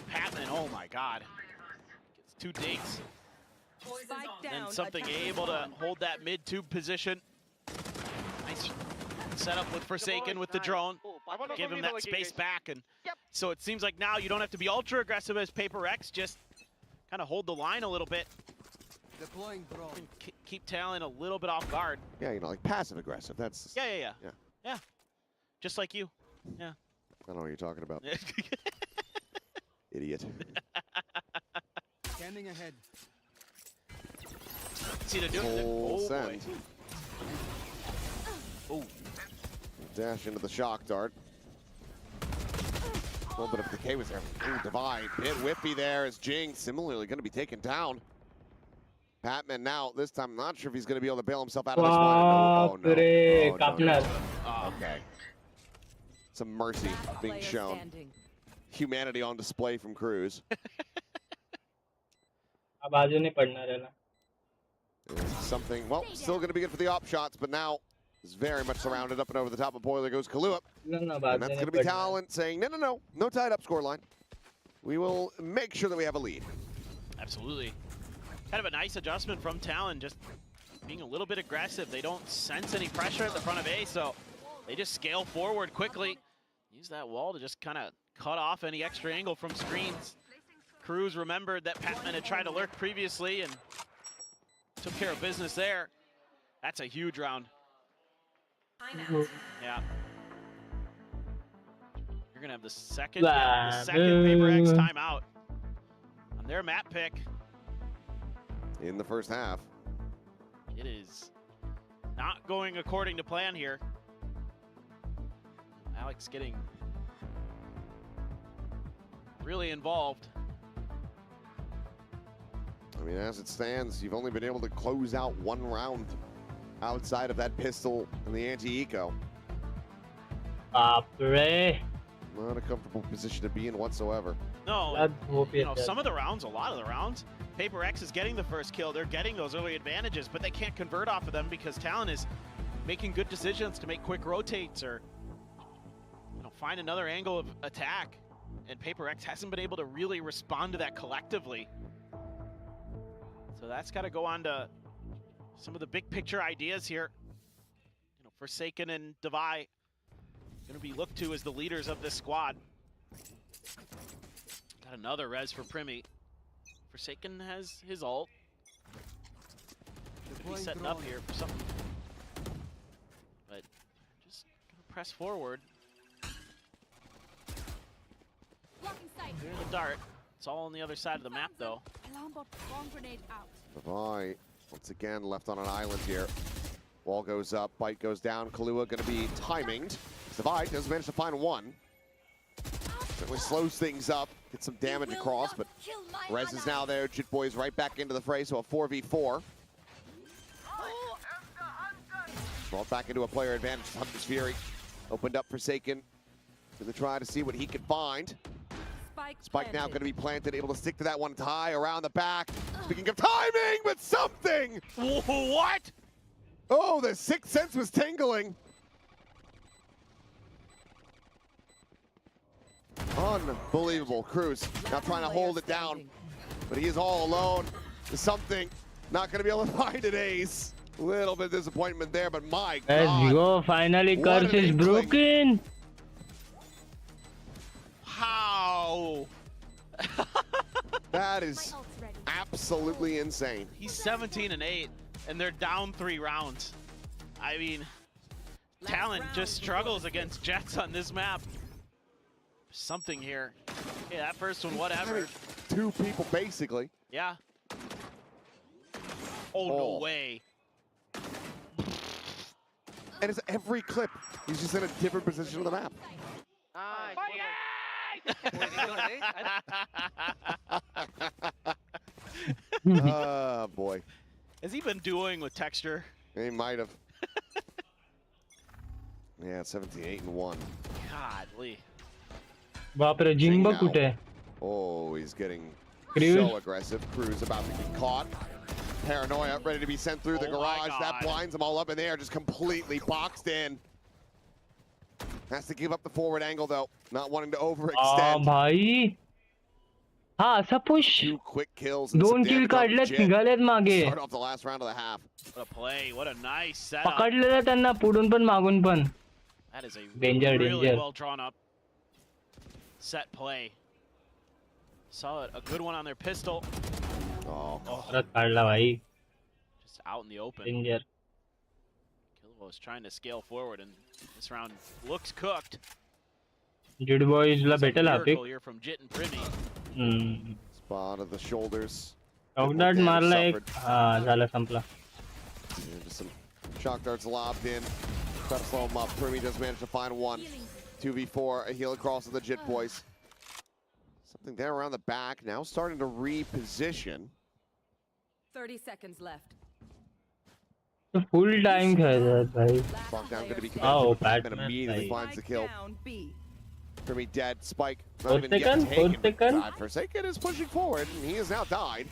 Patman, oh my god. Gets 2 digs. And something able to hold that mid-tube position. Nice setup with Forsaken with the drone. Give him that space back. And so it seems like now you don't have to be ultra aggressive as PRX, just kind of hold the line a little bit. Deploying drone. Keep Talon a little bit off guard. Yeah, like passive aggressive. That's Yeah. Just like you. Yeah. I don't know what you're talking about. Idiot. Scanning ahead. See the dude. Full Oh, send. Oh. Dash into the shock dart. A little bit of decay was there. Ooh, Divide. Bit whippy there as Jing similarly going to be taken down. Patman now, this time, I'm not sure if he's going to be able to bail himself out of this one. No. Okay. Some mercy being shown. Humanity on display from Cruz. Something, well, still going to be good for the op shots, but now is very much surrounded up and over the top of Boiler goes Kaluup. And that's going to be Talon saying, no tied up scoreline. We will make sure that we have a lead. Absolutely. Kind of a nice adjustment from Talon, just being a little bit aggressive. They don't sense any pressure at the front of A, so they just scale forward quickly. Use that wall to just kind of cut off any extra angle from screens. Cruz remembered that Patman had tried to lurk previously and took care of business there. That's a huge round. Yeah. You're gonna have the second PRX timeout on their map pick. In the first half. It is not going according to plan here. Alex getting really involved. I mean, as it stands, you've only been able to close out 1 round outside of that pistol and the anti-eco. Not a comfortable position to be in whatsoever. No, some of the rounds, a lot of the rounds, PRX is getting the first kill. They're getting those early advantages, but they can't convert off of them because Talon is making good decisions to make quick rotates or find another angle of attack. And PRX hasn't been able to really respond to that collectively. So that's got to go on to some of the big picture ideas here. Forsaken and Devi going to be looked to as the leaders of this squad. Got another res for Primi. Forsaken has his ult. Should be setting up here for something. But just going to press forward. Clear the dart. It's all on the other side of the map, though. Devi, once again, left on an island here. Wall goes up, bite goes down. Kahlua going to be timinged. Devi does manage to find one. Certainly slows things up, gets some damage across, but Rez is now there. Jitboy's right back into the fray, so a 4v4. Brought back into a player advantage. Hunter's Fury opened up Forsaken to try to see what he could find. Spike now going to be planted, able to stick to that one tie around the back. Speaking of timing, but something! What? Oh, the sixth sense was tingling. Unbelievable. Cruz now trying to hold it down, but he is all alone. Something not going to be able to find an ace. Little bit of disappointment there, but my God. Let's go. Finally, curse is broken. How? That is absolutely insane. He's 17-8, and they're down 3 rounds. I mean, Talon just struggles against Jets on this map. Something here. Yeah, that first one, whatever. 2 people, basically. Yeah. Oh, no way. And it's every clip. He's just in a different position of the map. Oh, boy. Has he been doing with texture? He might have. Yeah, 17-8-1. Godly. बाप रे जिंबा now. कुठे Oh, he's getting Cruz. so aggressive. Cruz about to get caught. Paranoia, ready to be sent through the Oh my garage. That God. blinds them all up in there, just completely boxed in. Has to give up the forward angle, though. Not wanting to overextend. भाई हाँ असा push 2 quick kills and some दोन किल damage on the काढलेत Jit. निघालेत मागे Start off the last round of the half. What a play. What a nice setup. पकडलेलं त्यांना पुढून पण मागून पण That is a Danger, really danger. well drawn up set play. Saw it. A good one on their pistol. Oh, परत काढला भाई Just out in the open. Danger Killable is trying to scale forward, and this round looks cooked. जिड बॉईजला It's a भेटेल हा miracle pick here from Jit and Primi. spot of the shoulders. टॉकडाट Damage मारला एक suffered. हा झाला संपला And just some shock darts lobbed in. Try to slow him up. Primi does manage to find one. 2v4, a heal across to the Jit boys. Something there around the back. Now starting to reposition. 30 seconds left. Full time खेळतात भाई Lockdown going to be Oh, connected. And Batman, immediately भाई. finds the kill. Down B. Primi dead. Spike not Fourth even yet second, taken. fourth second. Forsaken is pushing forward, and he has now died.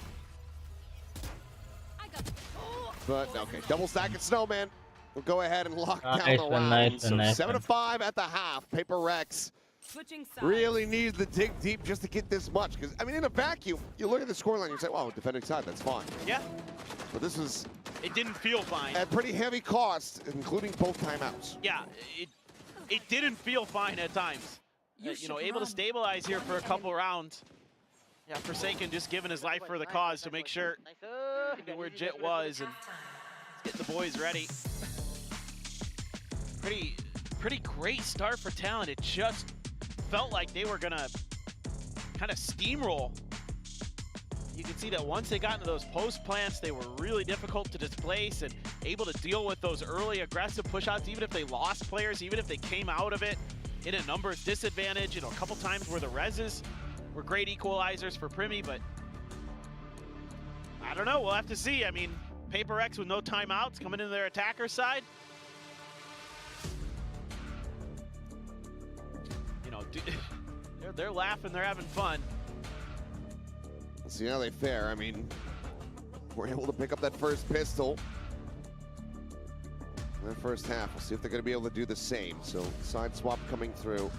But okay, double stack at Snowman. We'll go ahead and lock down Nice the one, round. nice So one, nice 7-5 at the half. PRX Switching sides. really needs to dig deep just to get this much. Because I mean, in a vacuum, you look at the scoreline, you say, "Wow, defending side, that's fine." Yeah, But this is it didn't feel fine. at pretty heavy cost, including both timeouts. Yeah, it didn't feel fine at times. You know, able to stabilize here for a couple rounds. Yeah, Forsaken just giving his life for the cause to make sure he knew where Jit was and get the boys ready. Pretty great start for Talon. It just felt like they were gonna kind of steamroll. You can see that once they got into those post plants, they were really difficult to displace and able to deal with those early aggressive push-outs, even if they lost players, even if they came out of it in a numbers disadvantage. You know, a couple times where the reses were great equalizers for Primi, but I don't know. We'll have to see. I mean, PRX with no timeouts coming into their attacker side. You know, they're laughing, they're having fun. Let's see how they fare. I mean, we're able to pick up that first pistol in that first half. We'll see if they're going to be able to do the same. So side swap coming through.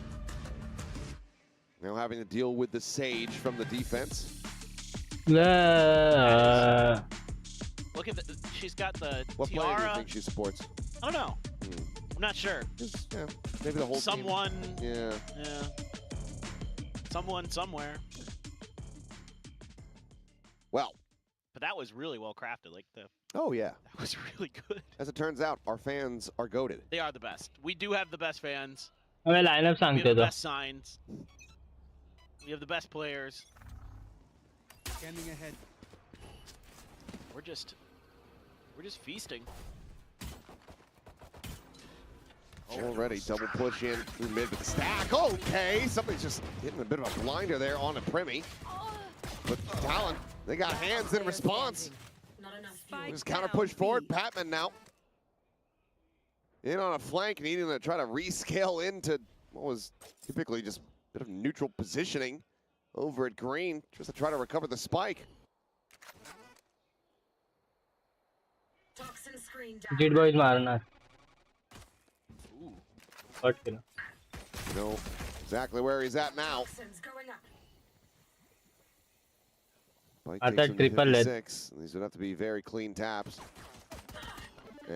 Now having to deal with the Sage from the defense. Look at the, she's got the What player do you tiara. think she supports? I don't know. I'm not sure. Just, yeah, maybe the whole Someone. team. Yeah. Yeah. Someone somewhere. Well. But that was really well crafted. Like Oh yeah. that was really good. As it turns out, our fans are goated. They are the best. We do have the best fans. अबे lineup We have सांगते the तो best signs. We have the best players. Scanning ahead. We're just feasting. Already double push in through mid with the stack. Okay, somebody's just hitting a bit of a blinder there on a Primi. But Talon, they got hands in response. Just counter push forward. Patman now in on a flank, needing to try to rescale into what was typically just a bit of neutral positioning over at green, just to try to recover the spike. Jit Boys मारना cut केलं You know exactly where he's at now. Spike I takes thought him to triple lead. 56. These would have to be very clean taps.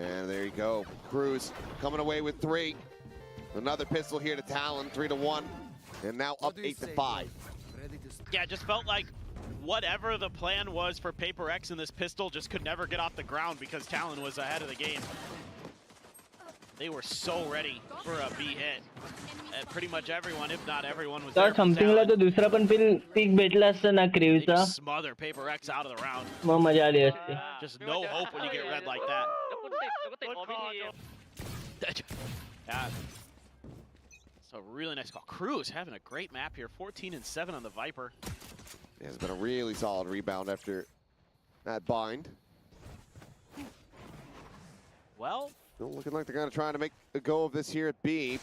And there you go. Cruz coming away with 3. Another pistol here to Talon, 3-1. And now up 8-5. Yeah, it just felt like whatever the plan was for PRX in this pistol just could never get off the ground because Talon was ahead of the game. They were so ready for a B hit. And pretty much everyone, if not everyone, was there तर for समथिंगला Talon. तो दुसरा पण pick भेटला असता ना They क्रिवचा just smother PRX out of the round. मग मजा आली असती Just no hope when you get red like that. Yeah. So really nice call. Cruz having a great map here. 14 and 7 on the Viper. Yeah, it's been a really solid rebound after that bind. Well, Still looking like they're going to try to make a go of this here at B.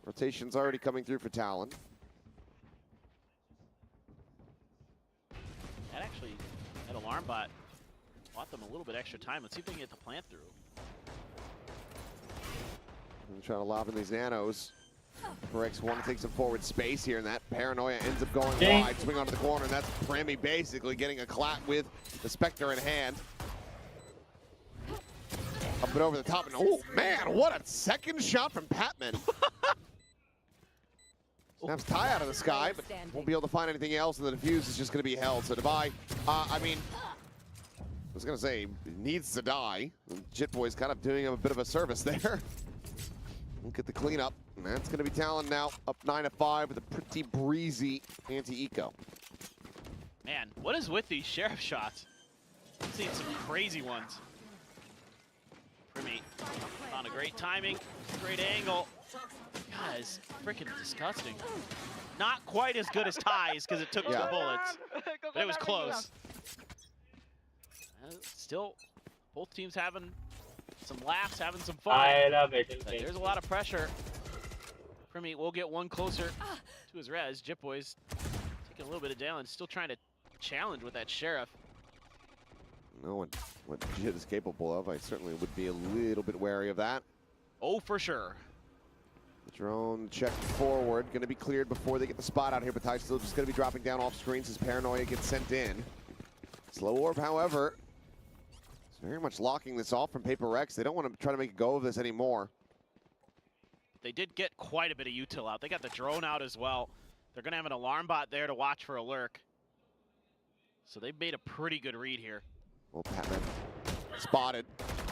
Rotation's already coming through for Talon. that alarm bot bought them a little bit extra time. Let's see if they can get the plant through. And trying to lob in these nanos. PRX want to take some forward space here, and that paranoia ends up going wide. Swing onto the corner, and that's Premi basically getting a clap with the Spectre in hand. Up and over the top, and oh man, what a second shot from Patman. Snaps Ty out of the sky, but won't be able to find anything else, and the defuse is just going to be held. So Devi, I mean, I was going to say, needs to die. Jit Boy's kind of doing him a bit of a service there. Look at the cleanup, and that's going to be Talon now, up 9-5 with a pretty breezy anti-eco. Man, what is with these sheriff shots? I've seen some crazy ones. Premi found a great timing, great angle. Guys, freaking disgusting. Not quite as good as Ty's because it took 2 bullets, but it was close. Still, both teams having some laughs, having some fun. I love it. But there's a lot of pressure. Premi will get one closer to his res. Jit Boy's taking a little bit of damage, still trying to challenge with that sheriff. Knowing what Jit is capable of, I certainly would be a little bit wary of that. Oh, for sure. The drone check forward, going to be cleared before they get the spot out here, but Ty's still just going to be dropping down off screens as Paranoia gets sent in. Slow Orb, however, is very much locking this off from PRX. They don't want to try to make a go of this anymore. They did get quite a bit of util out. They got the drone out as well. They're going to have an alarm bot there to watch for a lurk. So they made a pretty good read here. Well, Patman spotted.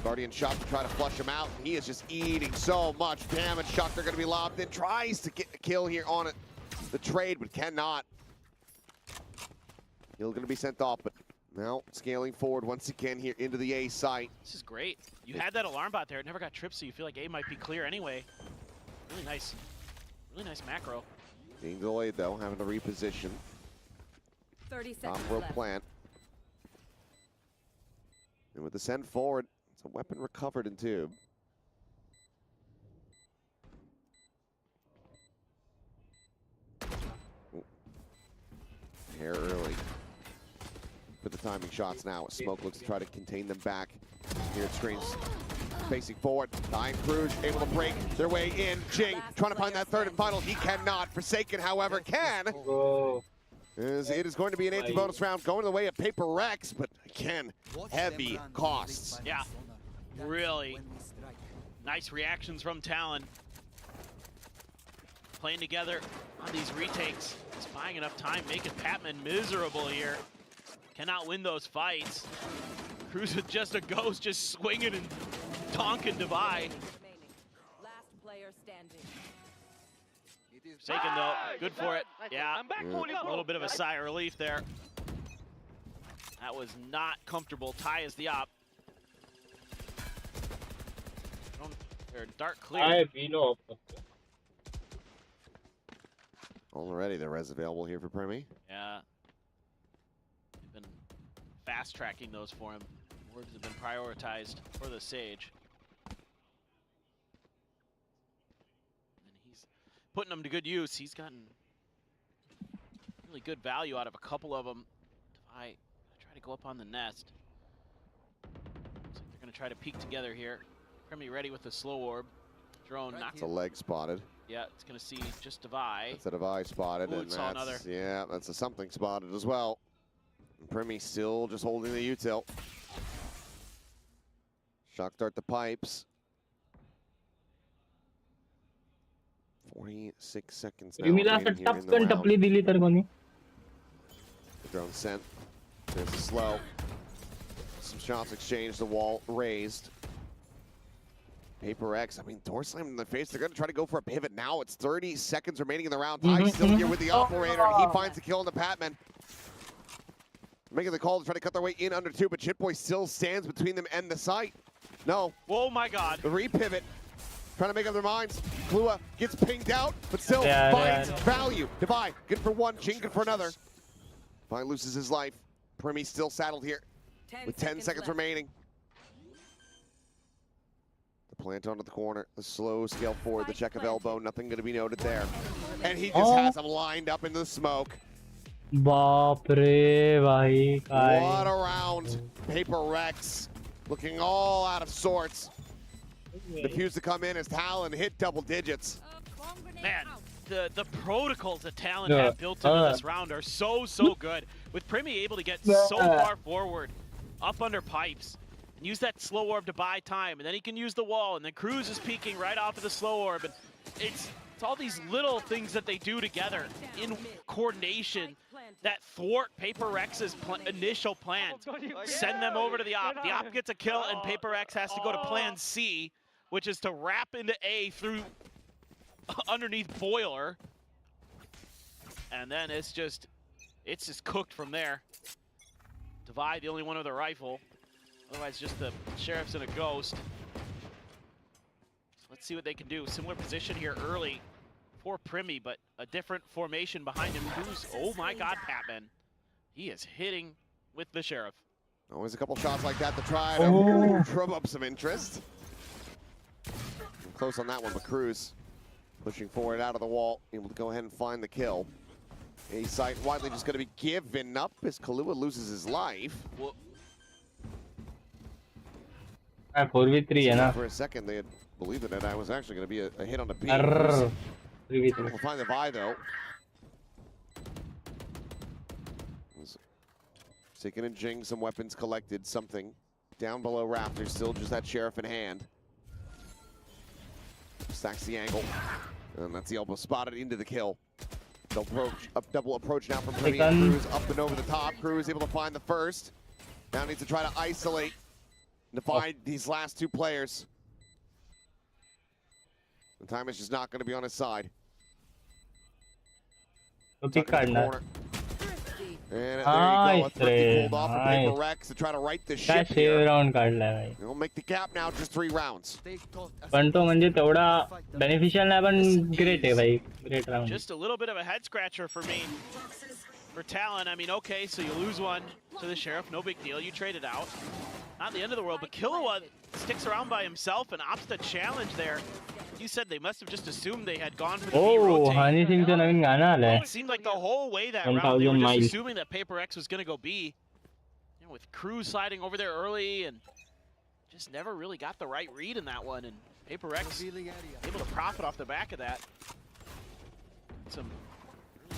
Guardian shot to try to flush him out. He is just eating so much damage. Shock, they're going to be lobbed in. Tries to get a kill here on it. The trade, but cannot. He'll going to be sent off, but now scaling forward once again here into the A site. This is great. You had that alarm bot there. It never got tripped, so you feel like A might be clear anyway. Really nice macro. Being delayed though, having to reposition. 30 Top seconds row left. plant. And with the send forward, it's a weapon recovered in tube. Ooh. Hair early. For the timing shots now. Smoke looks to try to contain them back. Here it screens. Facing forward. Dying Cruz able to break their way in. Jing trying to find that third and final. He cannot. Forsaken, however, can. It is going to be an anti-bonus round going the way of PRX, but again, heavy costs. Yeah, really nice reactions from Talon. Playing together on these retakes, just buying enough time, making Patman miserable here. Cannot win those fights. Cruz with just a ghost, just swinging and donking Devi. Last player standing. Forsaken though, good for it. Yeah, a little bit of a sigh of relief there. That was not comfortable. Ty is the op. They're dark clear. Valo. Already the res available here for Premi. Yeah. They've been fast tracking those for him. Words have been prioritized for the Sage. Putting them to good use. He's gotten really good value out of a couple of them. I try to go up on the nest. Looks like they're going to try to peek together here. Premi ready with the slow orb. Drone knocks. It's a leg spotted. Yeah, it's going to see just Devi. That's a Devi spotted. Ooh, and saw that's, another. Yeah, that's a something spotted as well. And Premi still just holding the util. Shock dart the pipes. 46 seconds now. Rimila remaining here in the टपकन round. टपली दिली तर कोणी. The drone sent. There's a slow. Some shots exchanged. The wall raised. PRX, I mean, door slammed in the face. They're going to try to go for a pivot now. It's 30 seconds remaining in the round. Ty's still here with the operator, and he finds the kill on the Patman. Making the call to try to cut their way in under 2, but Jit Boy still stands between them and the site. No. Oh my god. The repivot. Trying to make up their minds. Klua gets pinged out, but still Yeah, finds yeah. value. Divide, good for one, Jing good for another. Divide loses his life. Primi still saddled here with 10 seconds remaining. The plant onto the corner, the slow scale forward, the check of elbow, nothing going to be noted there. And he just has him lined up in the smoke. बाप रे भाई What a round. PRX looking all out of sorts. Refused to come in as Talon hit double digits. Man, the protocols that Talon have built into this round are so good. With Primi able to get so far forward, up under pipes, and use that slow orb to buy time, and then he can use the wall, and then Cruz is peeking right off of the slow orb, and it's all these little things that they do together in coordination that thwart PRX's initial plan. Send them over to the op. The op gets a kill, and PRX has to go to plan C, which is to wrap into A through underneath boiler, and then it's just cooked from there. Divide, the only one with a rifle. Otherwise, just the Sheriff's and a ghost. So let's see what they can do. Similar position here early for Primi, but a different formation behind him. Cruz, oh my God, Patman. He is hitting with the Sheriff. Always a couple shots like that to try to drum up some interest. Close on that one, but Cruz pushing forward out of the wall, able to go ahead and find the kill. A sight widely just going to be given up as Kalua loses his life. Well, 4v3 है ना. For a second, they had believed that I was actually going to be a hit on the beat. 3v3. We'll find the Vi though. Taking and Jing, some weapons collected, something down below Raptors, still just that Sheriff in hand. Stacks the angle, and that's the elbow spotted into the kill. Double approach now from Primi and Cruz, up and over the top. Cruz able to find the first. Now needs to try to isolate and divide these last two players. The time is just not going to be on his side. pick करना. And there you go, a thrifty pulled off for PRX to try to right the ship here. Round काढला भाई. They'll make the gap now, just 3 rounds. पण तो म्हणजे तेवढा beneficial नाही पण great आहे भाई. Great round. just a little bit of a head scratcher for me. For Talon, I mean, okay, so you lose one to the Sheriff, no big deal. You trade it out. Not the end of the world, but Killua sticks around by himself and opts to challenge there. You said they must have just assumed they had gone for the B rotate. Honey Singh चं नवीन गाणं आलंय. It seemed like the whole way that round they were just assuming that PRX was going to go B. You know, with Cruz sliding over there early and just never really got the right read in that one. And PRX able to profit off the back of that. Some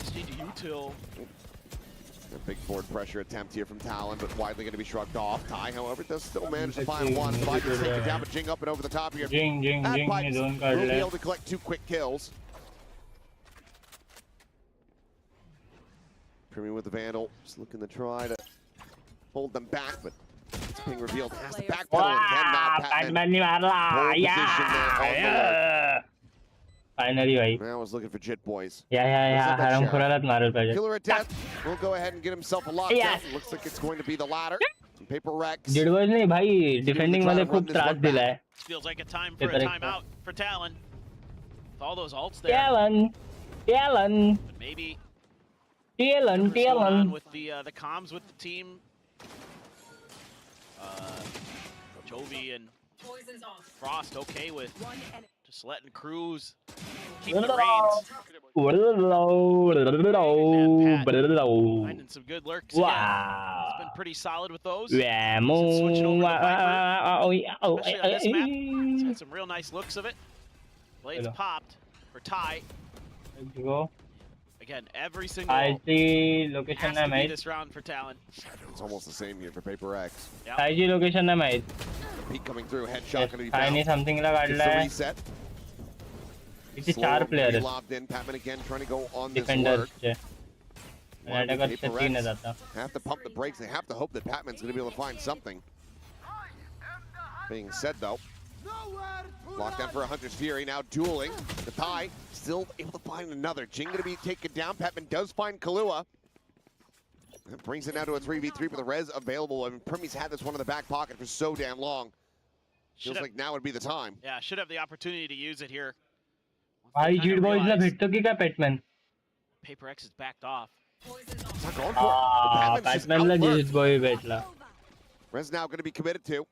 stingy util. A big forward pressure attempt here from Talon, but widely going to be shrugged off. Ty, however, does still manage to find one. Fight to take it down, but Jing up and over the top here. Jing Pipes will be able to collect 2 quick kills. Primi with the Vandal, just looking to try to hold them back, but it's being revealed. Has the backpedal and cannot. Patman pole position there on the left. Finally भाई. Now I was looking for Jit boys. Yeah. हराम खोरालाच मारल पाहिजे. Killer at death will go ahead and get himself a lockdown. Looks like it's going to be the latter. PRX. Jit boys नहीं भाई. Defending मध्ये खूप त्रास दिलाय. Feels like a time for a timeout for Talon. With all those ults there. Talon. But maybe Talon. with the comms with the team. Jovi and Frost okay with just letting Cruz keep the reins. Finding some good lurks again. He's been pretty solid with those. Switching over to Viper, especially on this map. He's got some real nice looks of it. Blades popped for Ty. Again, every single location has to be this round for Talon. It's almost the same here for PRX. IG location नाही माहित. Peek coming through, headshot going to be Tiny found. something La It's the काढलाय. reset. इथे 4 player आहेत. Lobbed in. Patman again trying to go on this Defenders work. चे. आणि attackers चे 3 आहेत आता. Have to pump the brakes. They have to hope that Patman's going to be able to find something. Being said though, lockdown for a Hunter's Fury, now dueling. The Thai still able to find another. Jing going to be taken down. Patman does find Kalua. That brings it now to a 3v3 with the res available. I mean, Primi's had this one in the back pocket for so damn long. Feels like now would be the time. Yeah, should have the opportunity to use it here. भाई geed बॉयजला भेटतो की काय पॅटमॅन? Paper X is backed off. It's not going for it. पॅटमॅनला Jit boy भेटला. Rez now going to be committed to.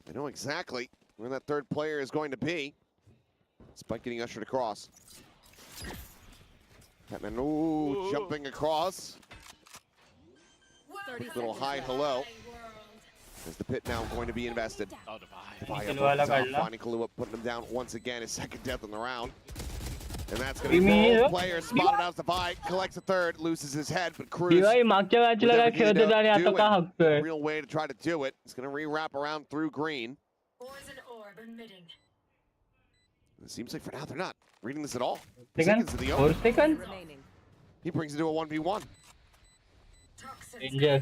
They know exactly where that third player is going to be. Spike getting ushered across. Batman, ooh, jumping across. Quick little high hello. As the pit now going to be invested. Oh, Divide. Finding Kahlua, putting him down once again. His second death in the round. And that's going to be both players spotted out Divide. Collects a third, loses his head, but Cruz. मागच्या मॅचला काय खेळत होता आणि आता का हकतोय? Real way to try to do it. It's going to re-wrap around through green. It seems like for now they're not reading this at all. Seconds to the open. 4 seconds? Remaining. He brings it to a 1v1. Danger.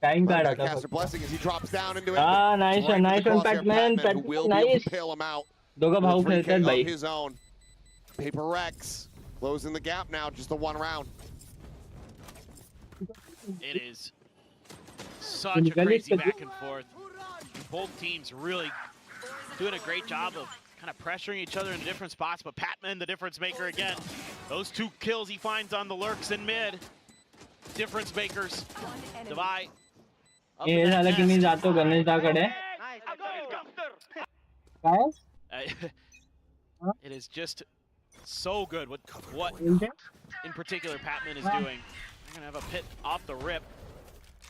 Time card आता. Caster blessing as he drops down into it. Ah, nice one, nice one, Batman. Who will be able to bail him out. दोघं भाऊ खेळतात भाई. His own. Paper X closing the gap now, just the one round. It is such a crazy back and forth. Both teams really doing a great job of kind of pressuring each other in different spots, but Patman, the difference maker again. Those 2 kills he finds on the lurks in mid. Difference makers. Divide. हे झालं की मी जातो गणेशदाकडे. काय? It is just so good what in particular Patman is doing. They're gonna have a pit off the rip.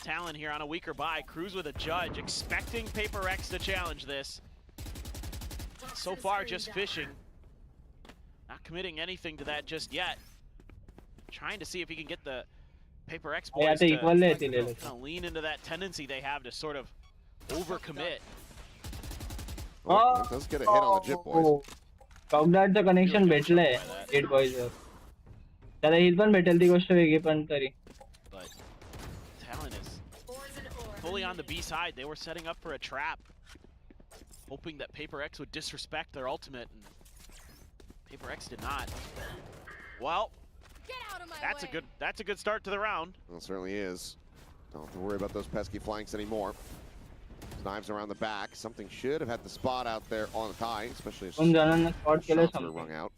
Talon here on a weaker buy. Cruz with a judge, expecting Paper X to challenge this. So far, just fishing. Not committing anything to that just yet. Trying to see if he can get the Paper X boys to kind of lean into that tendency they have to sort of overcommit. Oh, it does get a hit on the Jit boys. टॉपडाटचं connection भेटलंय Jit बॉयजवर. त्याला heal पण भेटेल ती गोष्ट वेगळी पण तरी. But Talon is fully on the B side. They were setting up for a trap, hoping that Paper X would disrespect their ultimate, and Paper X did not. Well, that's a good start to the round. Well, it certainly is. Don't have to worry about those pesky flanks anymore. Knives around the back. Something should have had the spot out there on the tie, especially as shots were rung out.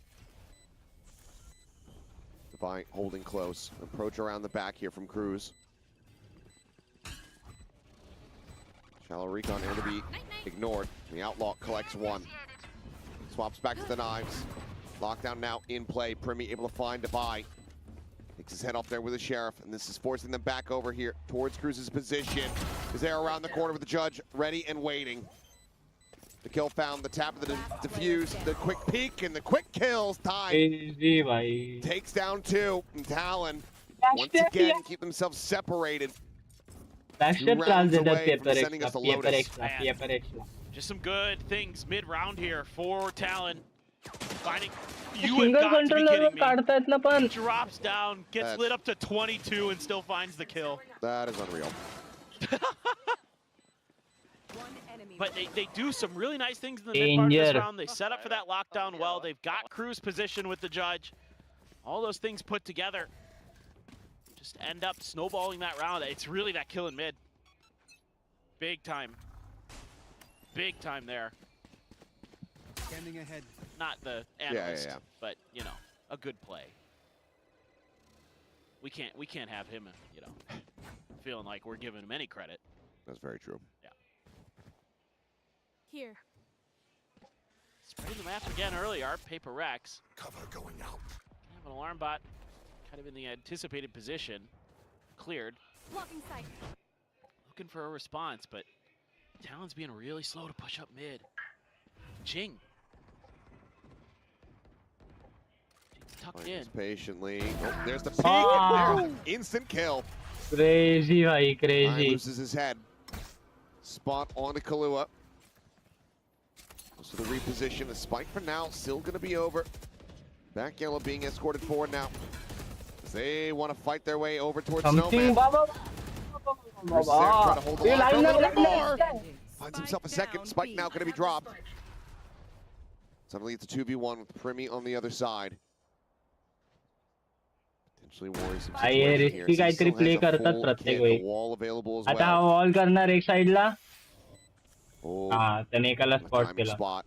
Divine holding close. Approach around the back here from Cruz. Shallow recon and to be ignored. The Outlaw collects one. Swaps back to the knives. Lockdown now in play. Primi able to find Divine. Takes his head off there with the Sheriff, and this is forcing them back over here towards Cruz's position. Is there around the corner with the Judge, ready and waiting. The kill found, the tap of the defuse, the quick peek, and the quick kills. Time takes down 2. And Talon, once again, keep themselves separated. 2 rounds away from sending us a Lotus. Just some good things mid-round here for Talon. Finding single controller drops down, gets lit up to 22 and still finds the kill. That is unreal. But they do some really nice things in the mid part of this round. They set up for that lockdown well. They've got Cruz position with the Judge. All those things put together just end up snowballing that round. It's really that kill in mid. Big time. Big time there. Scanning ahead. Not the analyst, yeah. but you know, a good play. We can't have him, you know, feeling like we're giving him any credit. That's very true. Yeah. Here. Spreading the map again early, our Paper X. Cover going out. Have an alarm bot, kind of in the anticipated position, cleared. Blocking sight. Looking for a response, but Talon's being really slow to push up mid. Jing. Tucked in. Patiently. Oh, there's the peek. Instant kill. Crazy, bhai, crazy. Loses his head. Spot on to Kahlua. Goes to the reposition. The spike for now still going to be over. Back yellow being escorted forward now. As they want to fight their way over towards Snowman. Cruz there, trying to hold the line for a little bit more. Finds himself a second. Spike now going to be dropped. Suddenly it's a 2v1 with Primi on the other side. Potentially worries some situation here. काहीतरी play करतात प्रत्येक वेळी. Wall available as आता well. Wall करणार एक साइडला. Oh, त्याने एकाला a स्पॉट timing केला. spot.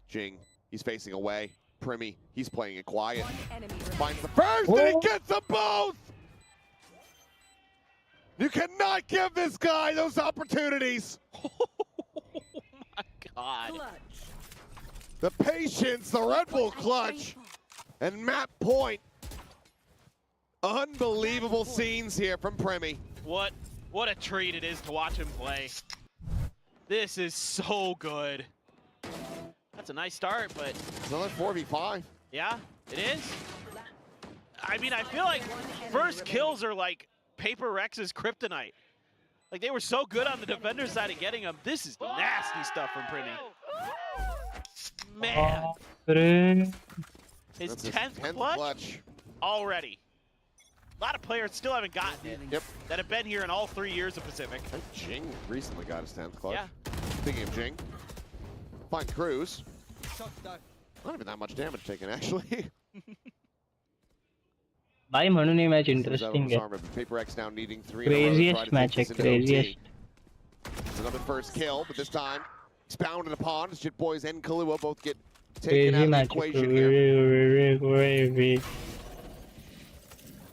Jing, he's facing away. Primi, he's playing it quiet. One enemy Finds remaining. the first, and he Oh. gets them both! You cannot give this guy those opportunities. Oh my god. Clutch. The patience, the Red Bull clutch, and map point. Unbelievable scenes here from Primi. What a treat it is to watch him play. This is so good. That's a nice start, but It's another 4v5. yeah, it is. I mean, I feel like first kills are like PRX's kryptonite. Like they were so good on the defender side of getting them. This is nasty stuff from Primi. Man, his That's his 10th 10th clutch already. A lot of players still haven't gotten it. Yep. That have been here in all 3 years of Pacific. I think Jing recently got his 10th clutch. Yeah. Speaking of Jing, find Cruz. Not even that much damage taken, actually. भाई म्हणून ही match interesting आहे. PRX now needing 3 Craziest match आहे, craziest. It's another first kill, but this time expounded upon as Jit Boys and Kahlua both get taken Crazy out of the match. equation here. Crazy.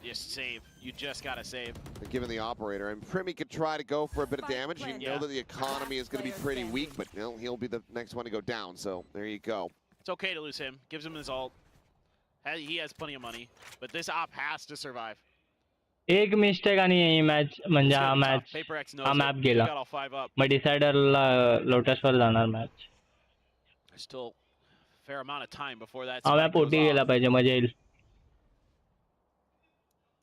Just save. You just gotta save. They're giving the operator, and Primi could try to go for a bit of damage. You know that the economy is going to be pretty weak, but you know, he'll be the next one to go down. So there you go. It's okay to lose him. Gives him his ult. He has plenty of money, but this op has to survive. एक mistake आणि ही match म्हणजे हा match PRX knows हा it. Map They गेला. got all 5 up. मग डिसाइडरला लोटसवर जाणार match. There's still a fair amount of time before that. हा map OT गेला पाहिजे मजा येईल.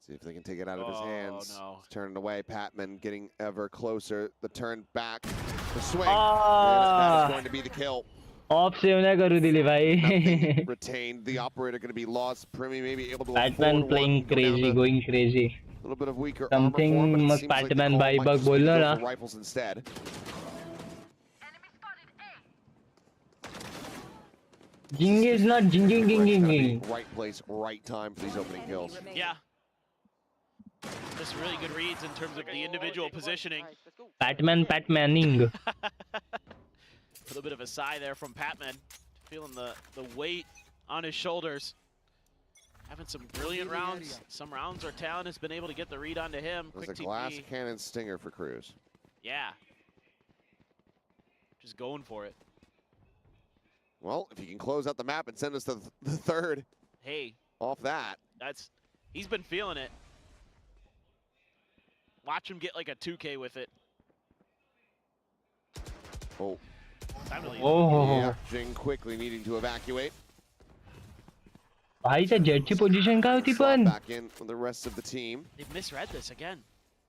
See if they can take it out of his hands. No. He's turning away. Patman getting ever closer. The turn back. The swing. And that is going to be the kill. Of save नाही करू दिली भाई. Nothing retained. The operator going to be lost. Primi may be able to Batman afford playing one, go down crazy, to going crazy. a little bit of weaker Something armor form, but it mug seems like the Batman call भाई might bug just be to बोललो go ना. for rifles instead. Jing is not jinging. Right place, right time for these opening kills. Yeah. Just really good reads in terms of the individual positioning. Batmaning. A little bit of a sigh there from Patman. Feeling the weight on his shoulders. Having some brilliant rounds. Some rounds where Talon has been able to get the read onto him. There's Quick a glass TP. cannon stinger for Cruz. Yeah. Just going for it. Well, if you can close out the map and send us the third Hey, off that. he's been feeling it. Watch him get like a 2K with it. Oh. Time to leave. Yeah, Jing quickly needing to evacuate. भाई त्या जेटची position काय होती पण? Back in for the rest of the team. They've misread this again.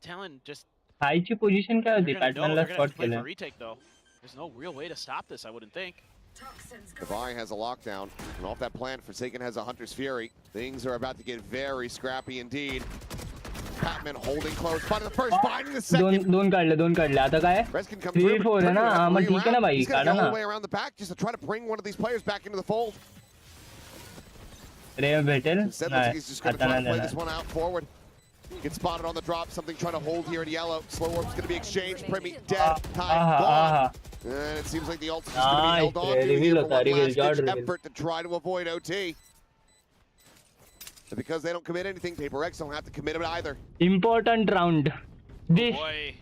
Talon just हायची position काय होती? they're gonna know बॅटमॅनला they're gonna have spot to play केलं. for retake though. There's no real way to stop this, I wouldn't think. Devi has a lockdown, and off that plan, Forsaken has a Hunter's Fury. Things are about to get very scrappy indeed. Patman holding close, finding the first, finding the second. दोन काढले आता काय? Reskin comes 3 through, 4 है ना? हाँ मग ठीक है ना भाई, he's gonna काढा go all ना. the way around the back just to try to bring one of these players back into the fold. रेव भेटेल? Instead, looks like he's just gonna आता try नाही to play देणार. this one out forward. Gets spotted on the drop, something trying to hold here at yellow. Slow orb's gonna be exchanged, Primi dead, time gone. And it seems like the ult is just gonna be held on to here for one last-ditch effort to try to avoid OT. But because they don't commit anything, PRX don't have to commit it either. Important round. This Boy,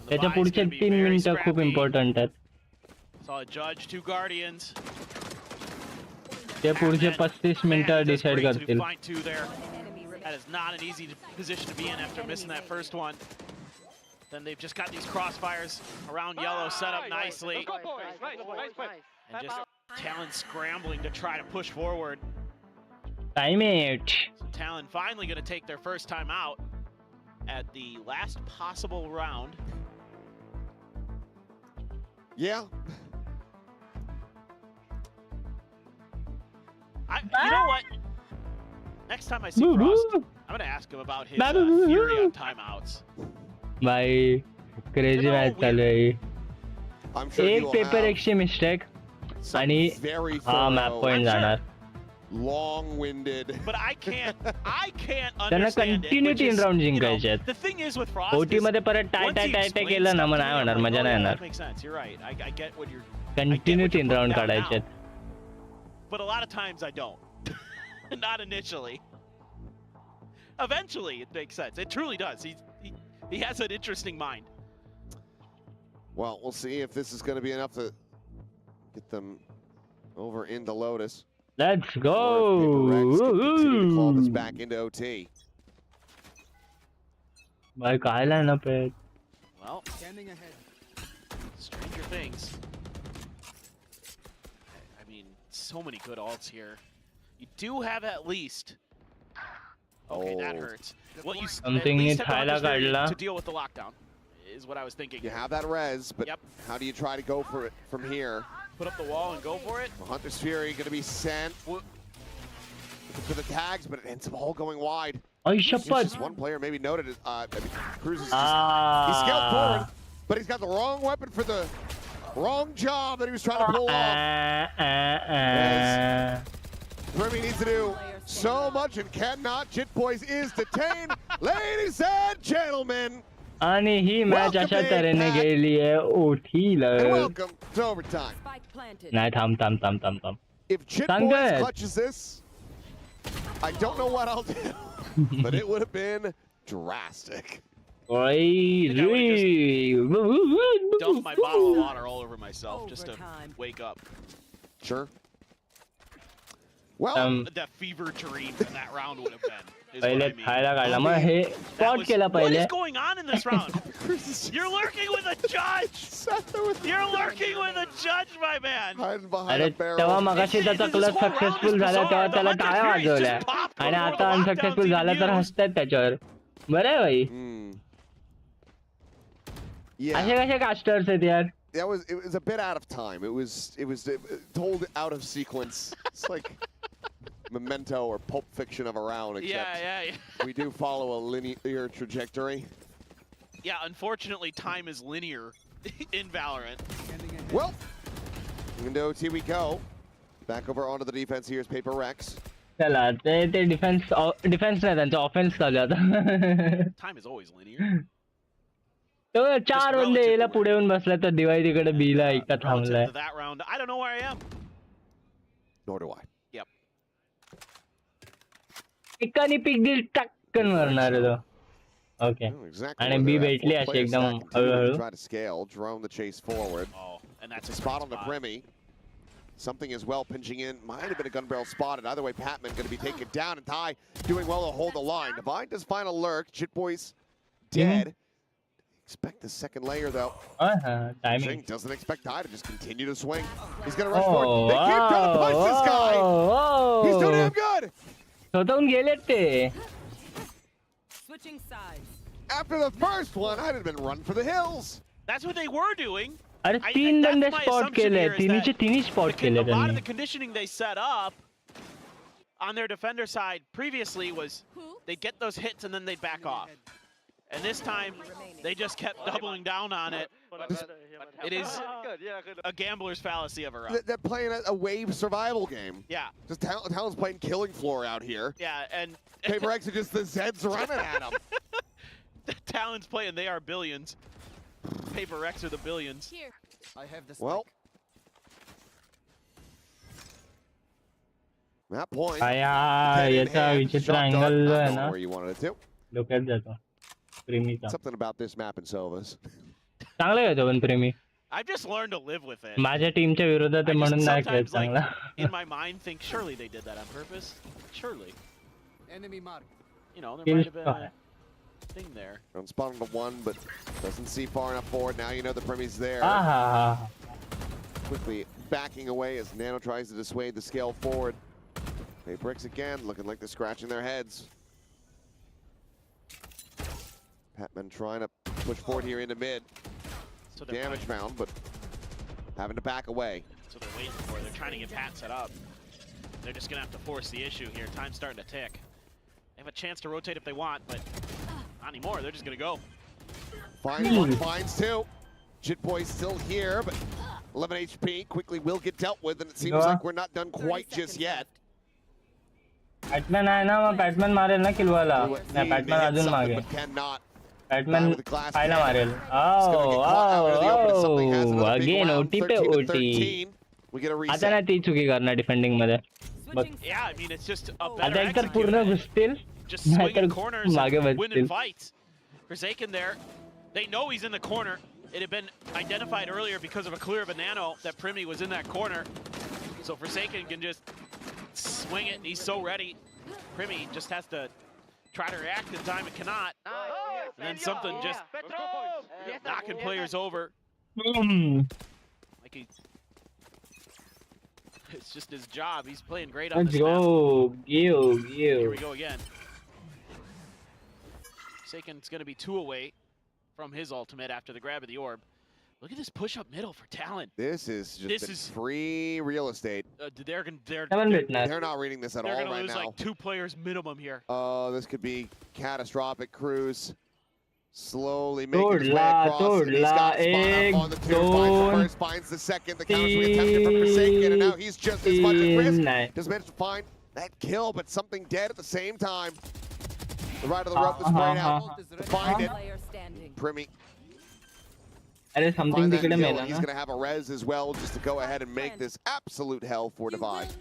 त्याच्या पुढचे 3 मिनिटं खूप important आहेत. Saw a judge, 2 guardians. ते पुढचे 35 मिनिटं decide करतील. Find 2 there. That is not an easy position to be in after missing that first one. Then they've just got these crossfires around yellow set up nicely. And just Talon scrambling to try to push forward. Time it. So Talon finally going to take their first time out at the last possible round. Yeah. You know what? Next time I see Frost, I'm going to ask him about his theory on timeouts. भाई crazy match चालू आहे. I'm sure एक you will paper have एक्सची mistake some आणि very हा map thorough point जाणार. long-winded. But I can't त्यांना understand it. Continue Which 3 is, round you know, जिंकायचे. the thing is with Frost OT is, मध्ये परत टाय once tie he tie tie explains केलं ना stuff mug to नाही me, होणार, I'm like, मजा oh, नाही yeah, येणार. that makes sense. You're right. I get what you're. Continue 3 round down काढायचे. now. But a lot of times I don't. Not initially. Eventually, it makes sense. It truly does. He has an interesting mind. Well, we'll see if this is going to be enough to get them over into Lotus. Let's Or if go. PRX can continue to claw this back into OT. भाई काय lineup है? Well, Scanning ahead. stranger things. I mean, so many good alts here. You do have at least. Okay, that Oh. hurts. Well, you Something at least needs have the Hyla Hunter's Fury काढला. to deal with the lockdown, is what I was thinking. You have that res, but Yep. how do you try to go for it from here? Put up the wall and go for it. The Hunter's Fury going to be sent for the tags, but it ends up all going wide. I It's शपथ. just one player maybe noted it. Cruz is just, he scaled forward, but he's got the wrong weapon for the wrong job that he was trying to pull off. Remy needs to do so much and cannot. Jit Boys is detained. Ladies and gentlemen, आणि ही match अशा Welcome तऱ्हेने back. गेली आहे ओठीला. and welcome to overtime. Spike planted. नाही थांब. If Jit Sang Boys good. clutches this, I don't know what I'll do, but it would have been drastic. ओय Dump my bottle of water all over myself just to Overtime. wake up. Sure. Well, That fever dream that that round would have been. Is what पहिले I mean. खायला काढला मग हे That spot was- केला what पहिले. is going on in this round? You're lurking with a judge. sat there with You're lurking with a judge, my man. hiding behind अरे a barrel. तेव्हा मगाशी त्याचा clutch successful झाला तेव्हा त्याला टाळ्या वाजवल्या आणि आता अनसक्सेसफुल झाला तर हसतात त्याच्यावर. बरं आहे भाई. Yeah. असे कसे कास्टर्स आहेत यार? It was a bit out of time. It was told out of sequence. It's like Memento or Pulp Fiction of a round, except Yeah. we do follow a linear trajectory. Yeah, unfortunately, time is linear in Valorant. Scanning ahead. Well, into OT we go. Back over onto the defense here is PRX. चला ते defence नाही त्यांचं offence चालू आहे आता. Time is always linear. तो 4 बंदे याला पुढे येऊन बसला तर दिवाळी तिकडे बीला एकटा थांबलाय. Relative to that round, I don't know where I am. Nor do I. Yep. एकाने पिक दिल टक्कन मारणार आहे तो. ओके. Exactly. आणि बी भेटली अशी एकदम हळूहळू. Try to scale, drone the chase forward. Oh, and that's a Spot on the Primy. Something as well pinching in. Might have been a gun barrel spotted. Either way, Patman going to be taken down, and Ty doing well to hold the line. Divine does find a lurk. Jit Boys dead. Expect the second layer though. Timing. Shing doesn't expect Ty to just continue to swing. He's going to rush forward. They keep trying to punch this guy. He's too damn good. स्वतःहून गेलेत ते. Switching sides. After the first one, I'd have been run for the hills. That's what they were doing. अरे 3 बंदे my spot assumption केले. here is तिन्हीचे that तिन्ही spot केले A lot of त्यांनी. the conditioning they set up on their defender side previously was they'd get those hits and then they'd back off. And this time, they just kept doubling down on it. It is a gambler's fallacy of a run. They're playing a wave survival game. Yeah, Just Talon's playing Killing Floor out here. yeah, and PRX are just the Zeds running at him. Talon's playing, they are billions. PRX are the billions. Here. I have the Well, that point. याचा विचित्र Shot dart, angle not आहे going ना where you wanted it to. डोक्यात जातो. प्रेमीचा. Something about this map in Silvas. चांगला खेळतो पण प्रेमी. I've just learned to live with it. माझ्या टीमच्या विरोधात I आहे म्हणून just नाही खेळत sometimes, चांगला. in my mind, think surely they did that on purpose. Surely. enemy mark. You know, there Kills might have been a thing there. On spot on the one, but doesn't see far enough forward. Now you know the Primy's there. आहा. Quickly backing away as Nano tries to dissuade the scale forward. PRX again, looking like they're scratching their heads. Patman trying to push forward here into mid. So they're Damage found, but having to back away. So they're waiting for it. They're trying to get Pat set up. They're just going to have to force the issue here. Time's starting to tick. They have a chance to rotate if they want, but not anymore. They're just going to go. Finds one, finds two. Jit Boy's still here, but 11 HP quickly will get dealt with, and it seems like we're not done quite just yet. Batman आहे ना, मग Batman मारेल ना किलवाला. नाही, Batman अजून मागे. Batman खायला मारेल. Again OT पे ओटी. आता नाही ती चुकी करणार डिफेंडिंग मध्ये. बघ Yeah, I mean it's just a आता better एकतर पूर्ण execution. घुसतील, Just swinging नाहीतर corners मागे and winning बसतील. fights. Forsaken there. They know he's in the corner. It had been identified earlier because of a clear banana that Primi was in that corner. So Forsaken can just swing it, and he's so ready. Primi just has to try to react in time and cannot. And then something just knocking players over. Like it's just his job. He's playing great on Let's this map. go. Here we go again. Forsaken's going to be 2 away from his ultimate after the grab of the orb. Look at this push up middle for Talon. This is just free real estate. They're not reading this at all going to right lose now. like 2 players minimum here. Oh, this could be catastrophic. Cruz slowly making his way across. And he's got spot up on the 2. Finds the first, finds the second. The counter's attempted from Forsaken, and now he's just as much at risk. Just managed to find that kill, but something dead at the same time. The right of the rope is sprayed out to find it. Player standing. Primi. अरे something Find that तिकडे kill, Mela and he's ना. going to have a res as well just to go ahead and make this absolute hell for Divide.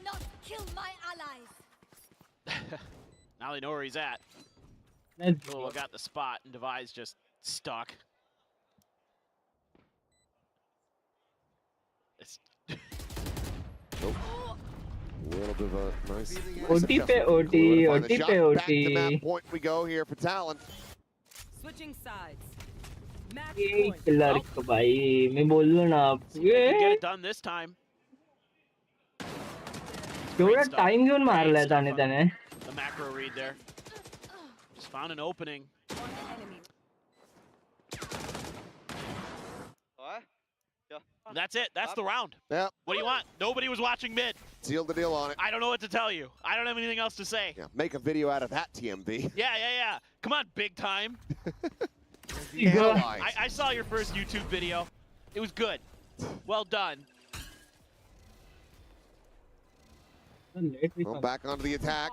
Now they know where he's at. Let's Valo got the spot, and Divide's just stuck. It's Little bit of a nice OT पे OT, OT पे back to map OT. point we go here for Talon. Switching sides. Match ये point. Killer को भाई मैं बोल रहा ना see if they can get it done this time. थोड़ा टाइम घेऊन मारलाय त्याने त्याने. The macro read there. Just found an opening. One enemy. That's it. That's the round. Yeah, What do you want? Nobody was watching mid. sealed the deal on it. I don't know what to tell you. I don't have anything else to say. Yeah, make a video out of that, TMV. Yeah. Come on, big time. Analyze. I saw your first YouTube video. It was good. Well done. Well, back onto the attack.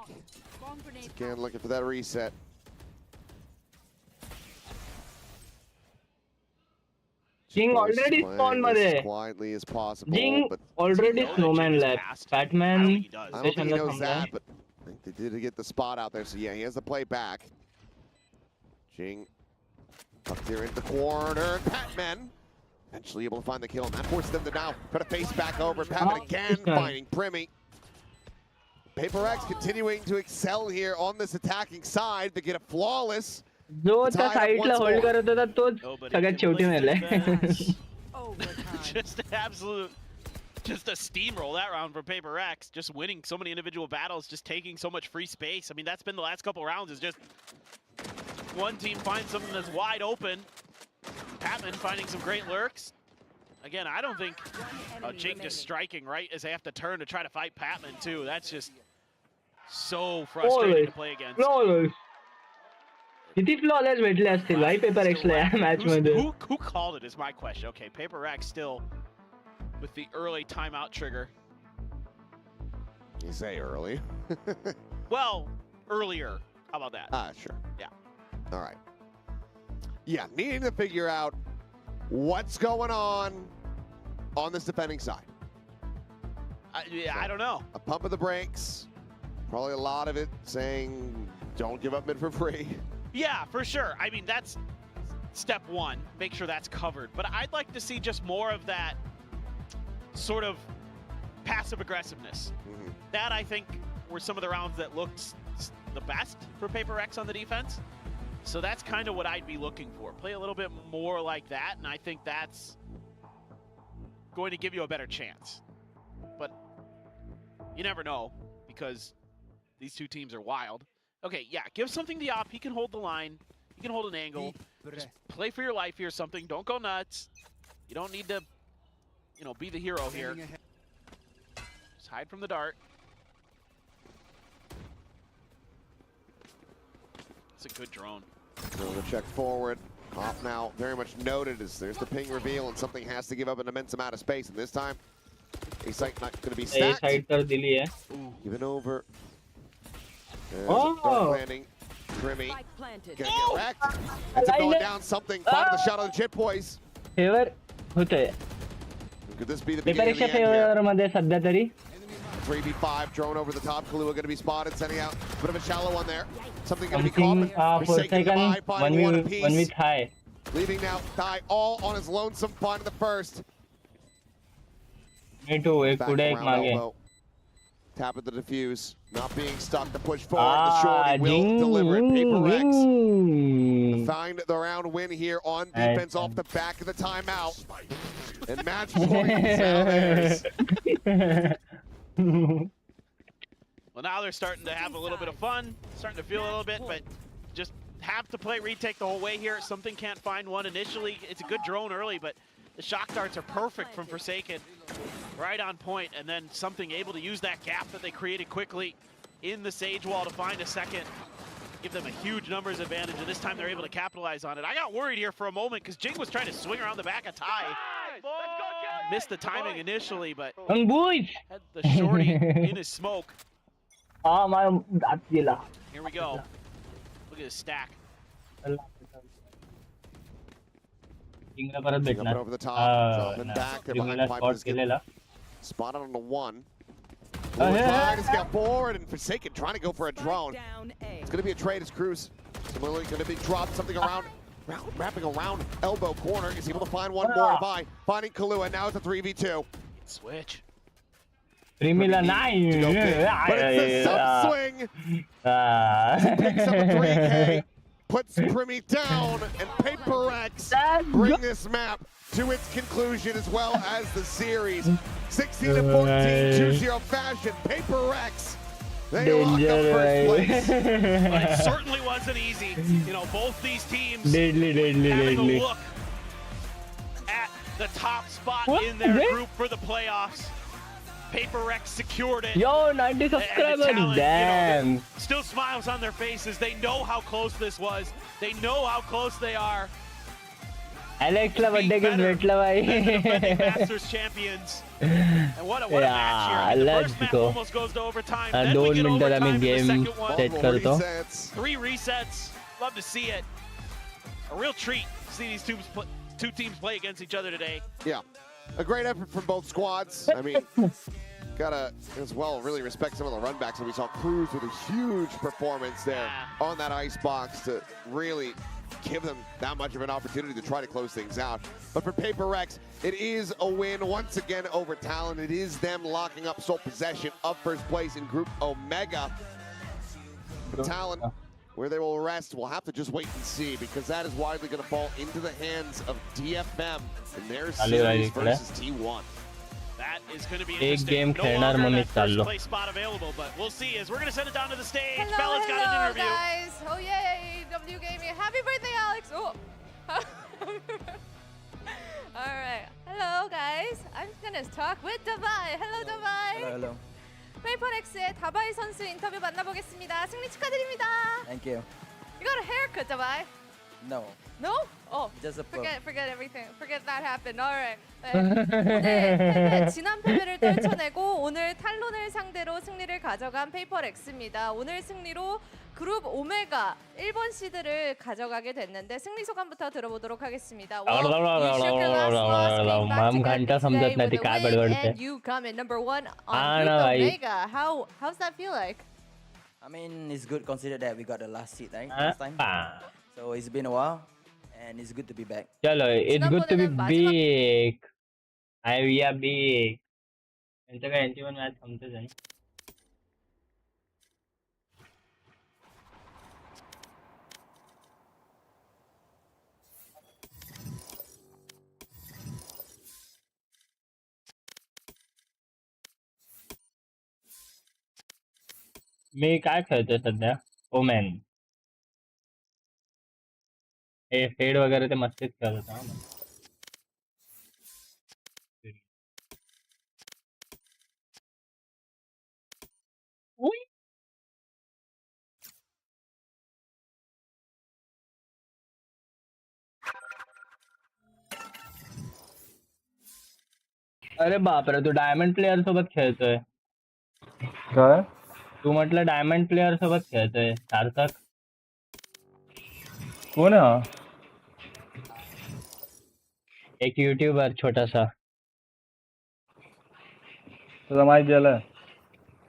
Again, looking for that reset. King already Playing spawn as मध्ये. quietly as possible, Jing but already know that snowman Jing is left. past? I don't Batman think he does. I don't think he स्टेशनला knows थांबलाय. that, but I think they did get the spot out there, so yeah, he has to play back. Jing up there in the corner, and Patman eventually able to find the kill, and that forces them to now put a face back over. Patman again finding Primi. Paper X continuing to excel here on this attacking side. They get a flawless. जो त्या साईडला hold करत होता तोच Nobody सगळ्यात can शेवटी lift मेलाय. defense. Overtime. Just an absolute, just a steamroll that round for Paper X. Just winning so many individual battles, just taking so much free space. I mean, that's been the last couple rounds. Is just one team finds something that's wide open. Patman finding some great lurks. Again, I don't think Jing just striking right as they have to turn to try to fight Patman too. That's just so frustrating to play against. Flawless. किती flawless भेटले असतील भाई paper एक्सला या match मध्ये. Who called it is my question. Okay, Paper X still with the early timeout trigger. You say early. Well, earlier. How about that? Sure. Yeah. All right. Yeah, needing to figure out what's going on this defending side. I don't know. A pump of the brakes. Probably a lot of it saying, don't give up mid for free. Yeah, for sure. I mean, that's step one. Make sure that's covered. But I'd like to see just more of that sort of passive aggressiveness. Mm-hmm. That, I think, were some of the rounds that looked the best for Paper X on the defense. So that's kind of what I'd be looking for. Play a little bit more like that, and I think that's going to give you a better chance. But you never know, because these two teams are wild. Okay, yeah, give something to Yop. He can hold the line. He can hold an angle. Just play for your life here or something. Don't go nuts. You don't need to, be the hero here. Just hide from the dart. It's a good drone. So the check forward. Off now, very much noted as there's the ping reveal, and something has to give up an immense amount of space. And this time, A site not going to be A stacked. Side तर दिली है. Given over. Dark landing. Grimmy Spike planted. gonna get wrecked. Ends up going down something. Finding the shot on the Jit Boys. Favour होतोय. Could this be the beginning of the पेपरच्या end here? Favour मध्ये सध्या तरी 3v5 drone over the top. Kahlua going to be spotted, sending out a bit of a shallow one there. Something going to be caught. something Forsaken Forsaken by finding one one apiece. with high. Leaving now Thai all on his lonesome, finding the first. Me too. एक Back पुढे एक around मागे. elbow. Tap at the defuse. Not being stuck to push forward. The shorty will deliver it. PRX find the round win here on defense off the back of the timeout. And match point is now theirs. Well, now they're starting to have a little bit of fun, starting to feel a little bit, but just have to play retake the whole way here. Something can't find one initially. It's a good drone early, but the shock darts are perfect from Forsaken. Right on point, and then something able to use that gap that they created quickly in the Sage wall to find a second. Give them a huge numbers advantage, and this time they're able to capitalize on it. I got worried here for a moment because Jing was trying to swing around the back of Ty. Missed the timing initially, but had the shorty in his smoke. Here we go. Look at his stack. Jumping over the top, dropping back. They're behind Piper's spotted on the one. Trying to get forward, and Forsaken trying to go for a drone. It's going to be a trade as Cruz. Similarly, going to be dropped something around, wrapping around elbow corner. Is able to find one more by finding Kahlua. Now it's a 3v2. Switch. Primila 9. But it's a sub swing. Picks up a 3K. Puts Primmy down, and PRX bring this map to its conclusion as well as the series. 16-14, 2-0 fashion. PRX, they lock up first place. But it certainly wasn't easy. You know, both these teams having a look at the top spot in their group for the playoffs. PRX secured it. Yo, 90 subscribers, talent, damn. You know, still smiles on their faces. They know how close this was. They know how close they are. Alex la birthday gift भेटला भाई. Masters champions. And what a match here. I mean, the first map almost goes to overtime. Then we get overtime in the second one. Three resets. Love to see it. A real treat to see these two teams play against each other today. Yeah. A great effort from both squads. I mean, gotta, as well, really respect some of the runbacks that we saw. Cruz with a huge performance there on that ice box to really give them that much of an opportunity to try to close things out. But for PRX, it is a win once again over Talon. It is them locking up sole possession of first place in Group Omega. For Talon, where they will rest, we'll have to just wait and see, because that is widely going to fall into the hands of DFM in their series versus T1. That is going to be एक interesting. Game No खेळणार longer म्हणून that first चाललो. place spot available, but we'll see as we're going to send it down to the stage. Hello, Bella's got an interview. guys. Oh yay, W Gaming. Happy birthday, Alex. Oh. All right. Hello, guys. I'm gonna talk with Davai. Hello, Davai. Hello. PRX의 다바이 선수 인터뷰 만나보겠습니다. 승리 축하드립니다. Thank you. You got a haircut, Davai. No, No? Oh. just a perm. Forget everything. Forget that happened. Alright. 네. 오늘 지난 패배를 떨쳐내고 오늘 탈론을 상대로 승리를 가져간 PRX입니다. 오늘 승리로 그룹 오메가 1번 시드를 가져가게 됐는데 승리 소감부터 들어보도록 하겠습니다. Well, you shook your last loss, came back together today with a win, and you come in number 1 on Group Omega. How's that feel like? I mean, it's good considered that we got the last seat, right? Last time. So it's been a while, and it's good to be back. चलो, it's good to be 지난번에는 big. We are big. यांचं काय यांची पण match थांबतेच आहे. मी काय खेळतोय सध्या? ओमॅन. हे fade वगैरे ते मस्तीच खेळत होता ना. अरे बापरे, तू डायमंड प्लेयर सोबत खेळतोय. काय? तू म्हटलं डायमंड प्लेअर सोबत खेळतोय सार्थक. कोण आहे हा? एक युट्यूबर छोटासा. तुझा माईक गेलाय.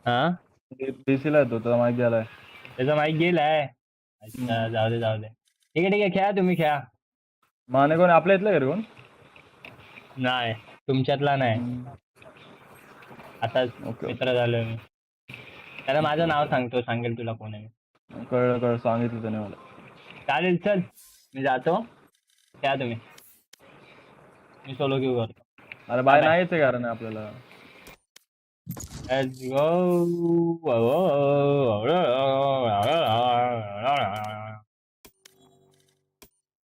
हा पीसीला येतो तुझा माईक गेलाय. त्याचा माईक गेलाय. अच्छा जाऊ दे जाऊ दे. ठीक आहे खेळा तुम्ही खेळा. माने कोण आपल्या इथलं घरी कोण? नाही तुमच्यातला नाही. आता ओके मित्र झालोय मी. त्याला माझं नाव सांगतो सांगेल तुला कोण आहे. कळलं सांगितलं त्याने मला. चालेल चल मी जातो. खेळा तुम्ही. मी सोलो क्यू करतो. अरे बाय नाही यायचं कारण आपल्याला. Let's go.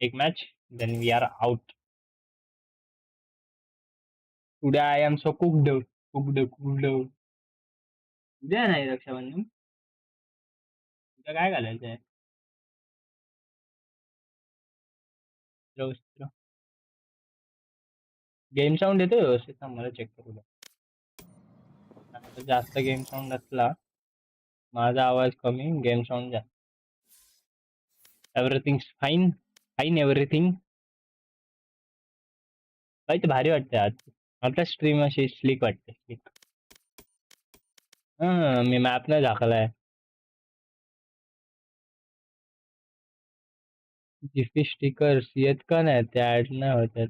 एक match, then we are out. Today I am so cooked. उद्या नाही रक्षाबंधन. उद्या काय घालायचंय? गेम साऊंड येतो व्यवस्थित. मला चेक करू द्या. जास्त गेम साऊंड असला माझा आवाज कमी गेम साऊंड जास्त. Everything fine fine everything. भाई भारी वाटते आज. आता स्ट्रीम अशी स्लिक वाटते स्लिक. मी मॅप नाही दाखवलाय. जिफी स्टिकर्स येत का नाही ते ऍड नाही होतात.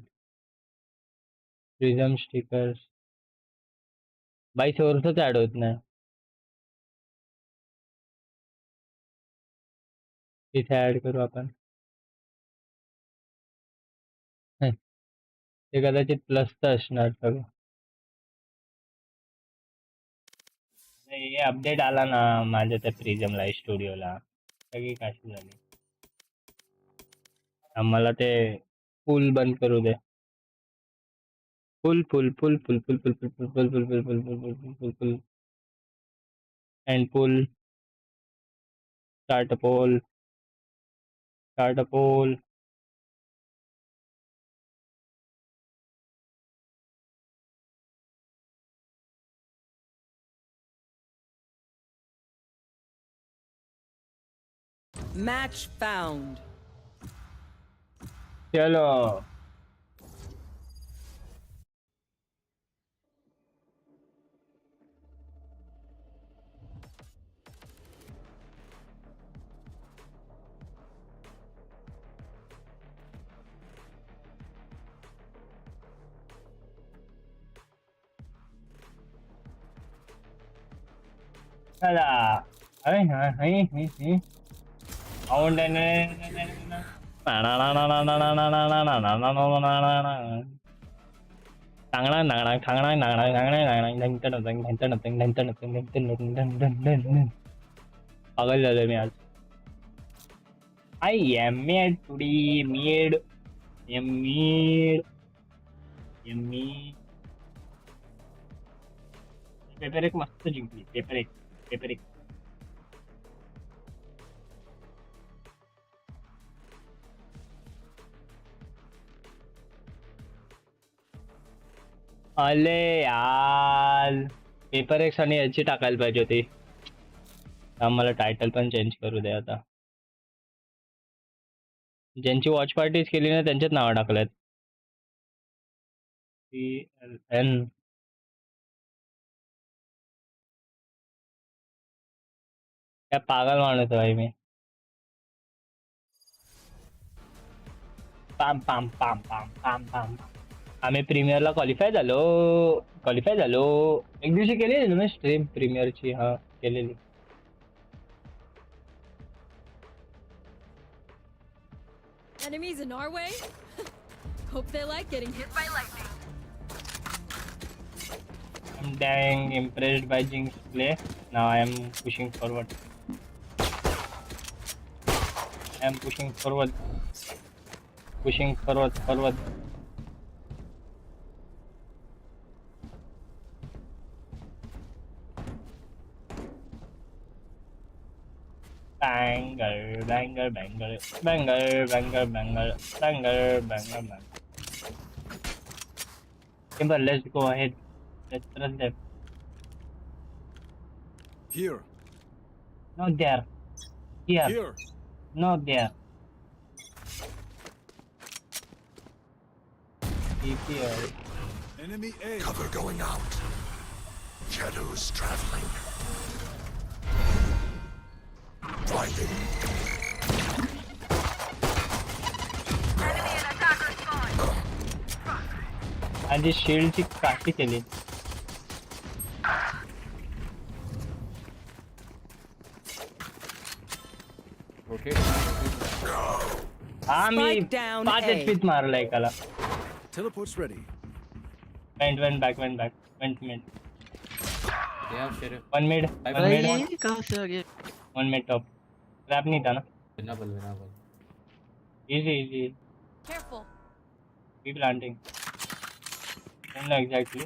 प्रिझम स्टिकर्स बाई सोर्सच ऍड होत नाही. इथे ऍड करू आपण. ते कदाचित प्लसचं असणार सगळं. हे अपडेट आला ना माझ्या त्या प्रिझम लाईव्ह स्टुडिओला. सगळी काशी झाली. आम्हाला ते फुल बंद करू दे. Full full full full full full full full full full full full full full full full and full start poll start poll. Match found. चलो चला. अरे पागल झालोय मी आज. I am mad today mad am mad am mad. Paper एक मस्त जिंकली. पेपर एक अले यार. पेपर एक्स आणि याची टाकायला पाहिजे होती. आम्हाला टायटल पण चेंज करू दे आता. ज्यांची वॉच पार्टीज केली ना त्यांच्यात नावं टाकलेत. TLN क्या पागल माणूस आहे भाई मी. पाम पाम पाम पाम पाम पाम. आम्ही प्रीमियरला क्वालिफाय झालो. एक दिवशी केलेली तुम्ही स्ट्रीम प्रीमियरची. हा केलेली. Enemies in our way? Hope they like getting hit by lightning. I'm dang impressed by Jinx play. Now I am pushing forward. Pushing forward. Banger. Kimber, let's go ahead. Let's trust them. Here. Not there. Here. Not there. Here. Enemy A. Cover going out. Shadows traveling. Blinding. आधी शील्डची काठी केली. Okay. हा मी 5 HP मारला एकाला. Teleport's ready. Went back. Went mid. Yeah, sheriff. One mid. कहाँ से आ गया? One mid top. Trap नहीं था ना. Winnable. Easy. Careful. Be planting. Don't know exactly.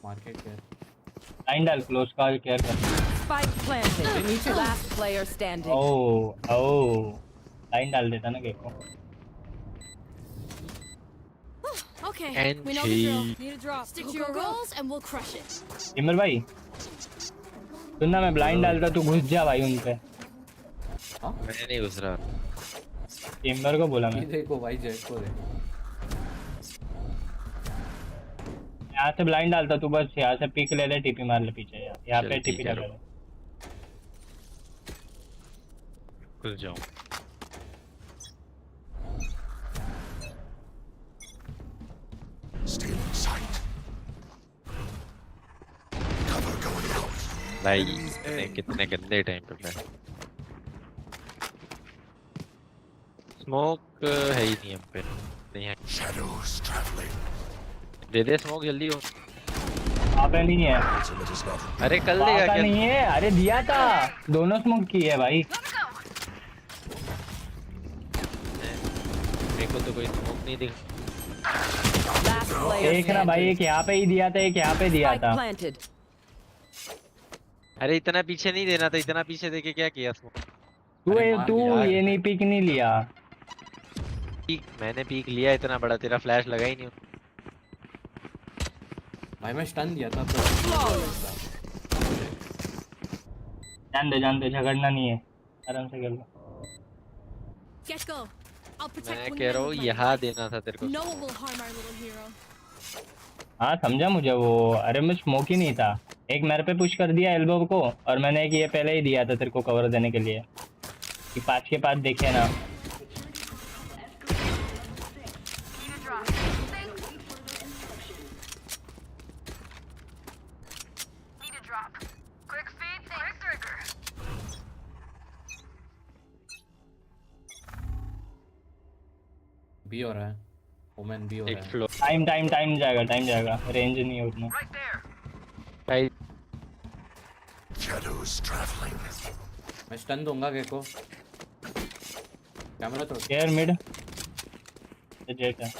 Market care. Line डाल close call care कर. Spike planted. Last player standing. Oh. Line डाल देता ना gecko. Okay, And we know the drill. Need a drop. Stick to your roles and we'll crush it. इमर भाई. सुनना मैं blind डालता तू घुस जा भाई उन पे. मैं नहीं घुस रहा. इमर को बोला मैं. देखो भाई जेट को दे. यहाँ से ब्लाइंड डालता तू बस यहाँ से पिक ले ले टीपी मार ले पीछे यहाँ पे टीपी लगा ले. घुस जाऊँ. Still in sight. Cover going out. भाई कितने गंदे टाइम पे प्लान. स्मोक है ही नहीं हम पे. नहीं है. Shadows traveling. दे दे स्मोक जल्दी हो. वहाँ पे नहीं है. अरे कल देगा क्या? नहीं है. अरे दिया था. दोनों स्मोक की है भाई. मेरे को तो कोई स्मोक नहीं दिख. एक ना भाई एक यहाँ पे ही दिया था एक यहाँ पे दिया था. अरे इतना पीछे नहीं देना था. इतना पीछे देके क्या किया स्मोक? तू ये नहीं पीक नहीं लिया. मैंने पीक लिया इतना बड़ा. तेरा फ्लैश लगा ही नहीं. भाई मैं स्टन दिया था तो जान दे झगड़ना नहीं है. आराम से खेल लो. Get go. I'll protect. मैं कह रहा हूँ यहाँ देना था तेरे को. No one will harm our little hero. हाँ समझा मुझे वो. अरे मैं स्मोक ही नहीं था. एक मेरे पे पुश कर दिया एल्बो को और मैंने एक ये पहले ही दिया था तेरे को कवर देने के लिए कि 5 के 5 देखे ना. बी हो रहा है. ओमेन बी हो रहा है. टाइम जाएगा. रेंज नहीं है उतना. Shadows traveling. मैं स्टन दूंगा गेको. कैमरा तो केयर मिड. जेट है.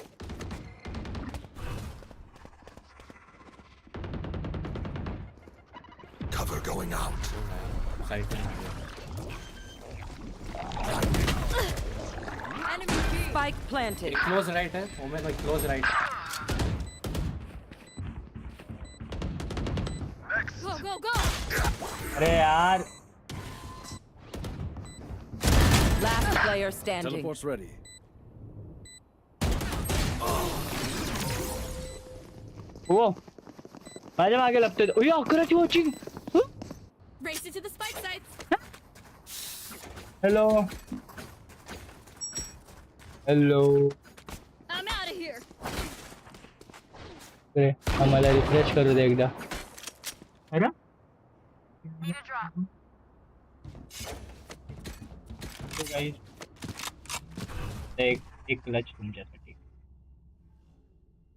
Cover going out. साइड में. Spike planted. Close right है. ओमेन भाई close right. Go. अरे यार. Last player standing. Teleport's ready. वो माझ्या मागे लपतोय. ओय अकराची watching. Race it to the spike sites. Hello. I'm out of here. अरे आम्हाला रिफ्रेश करू दे एकदा. अरे तो गाइस एक क्लच तुमच्यासाठी.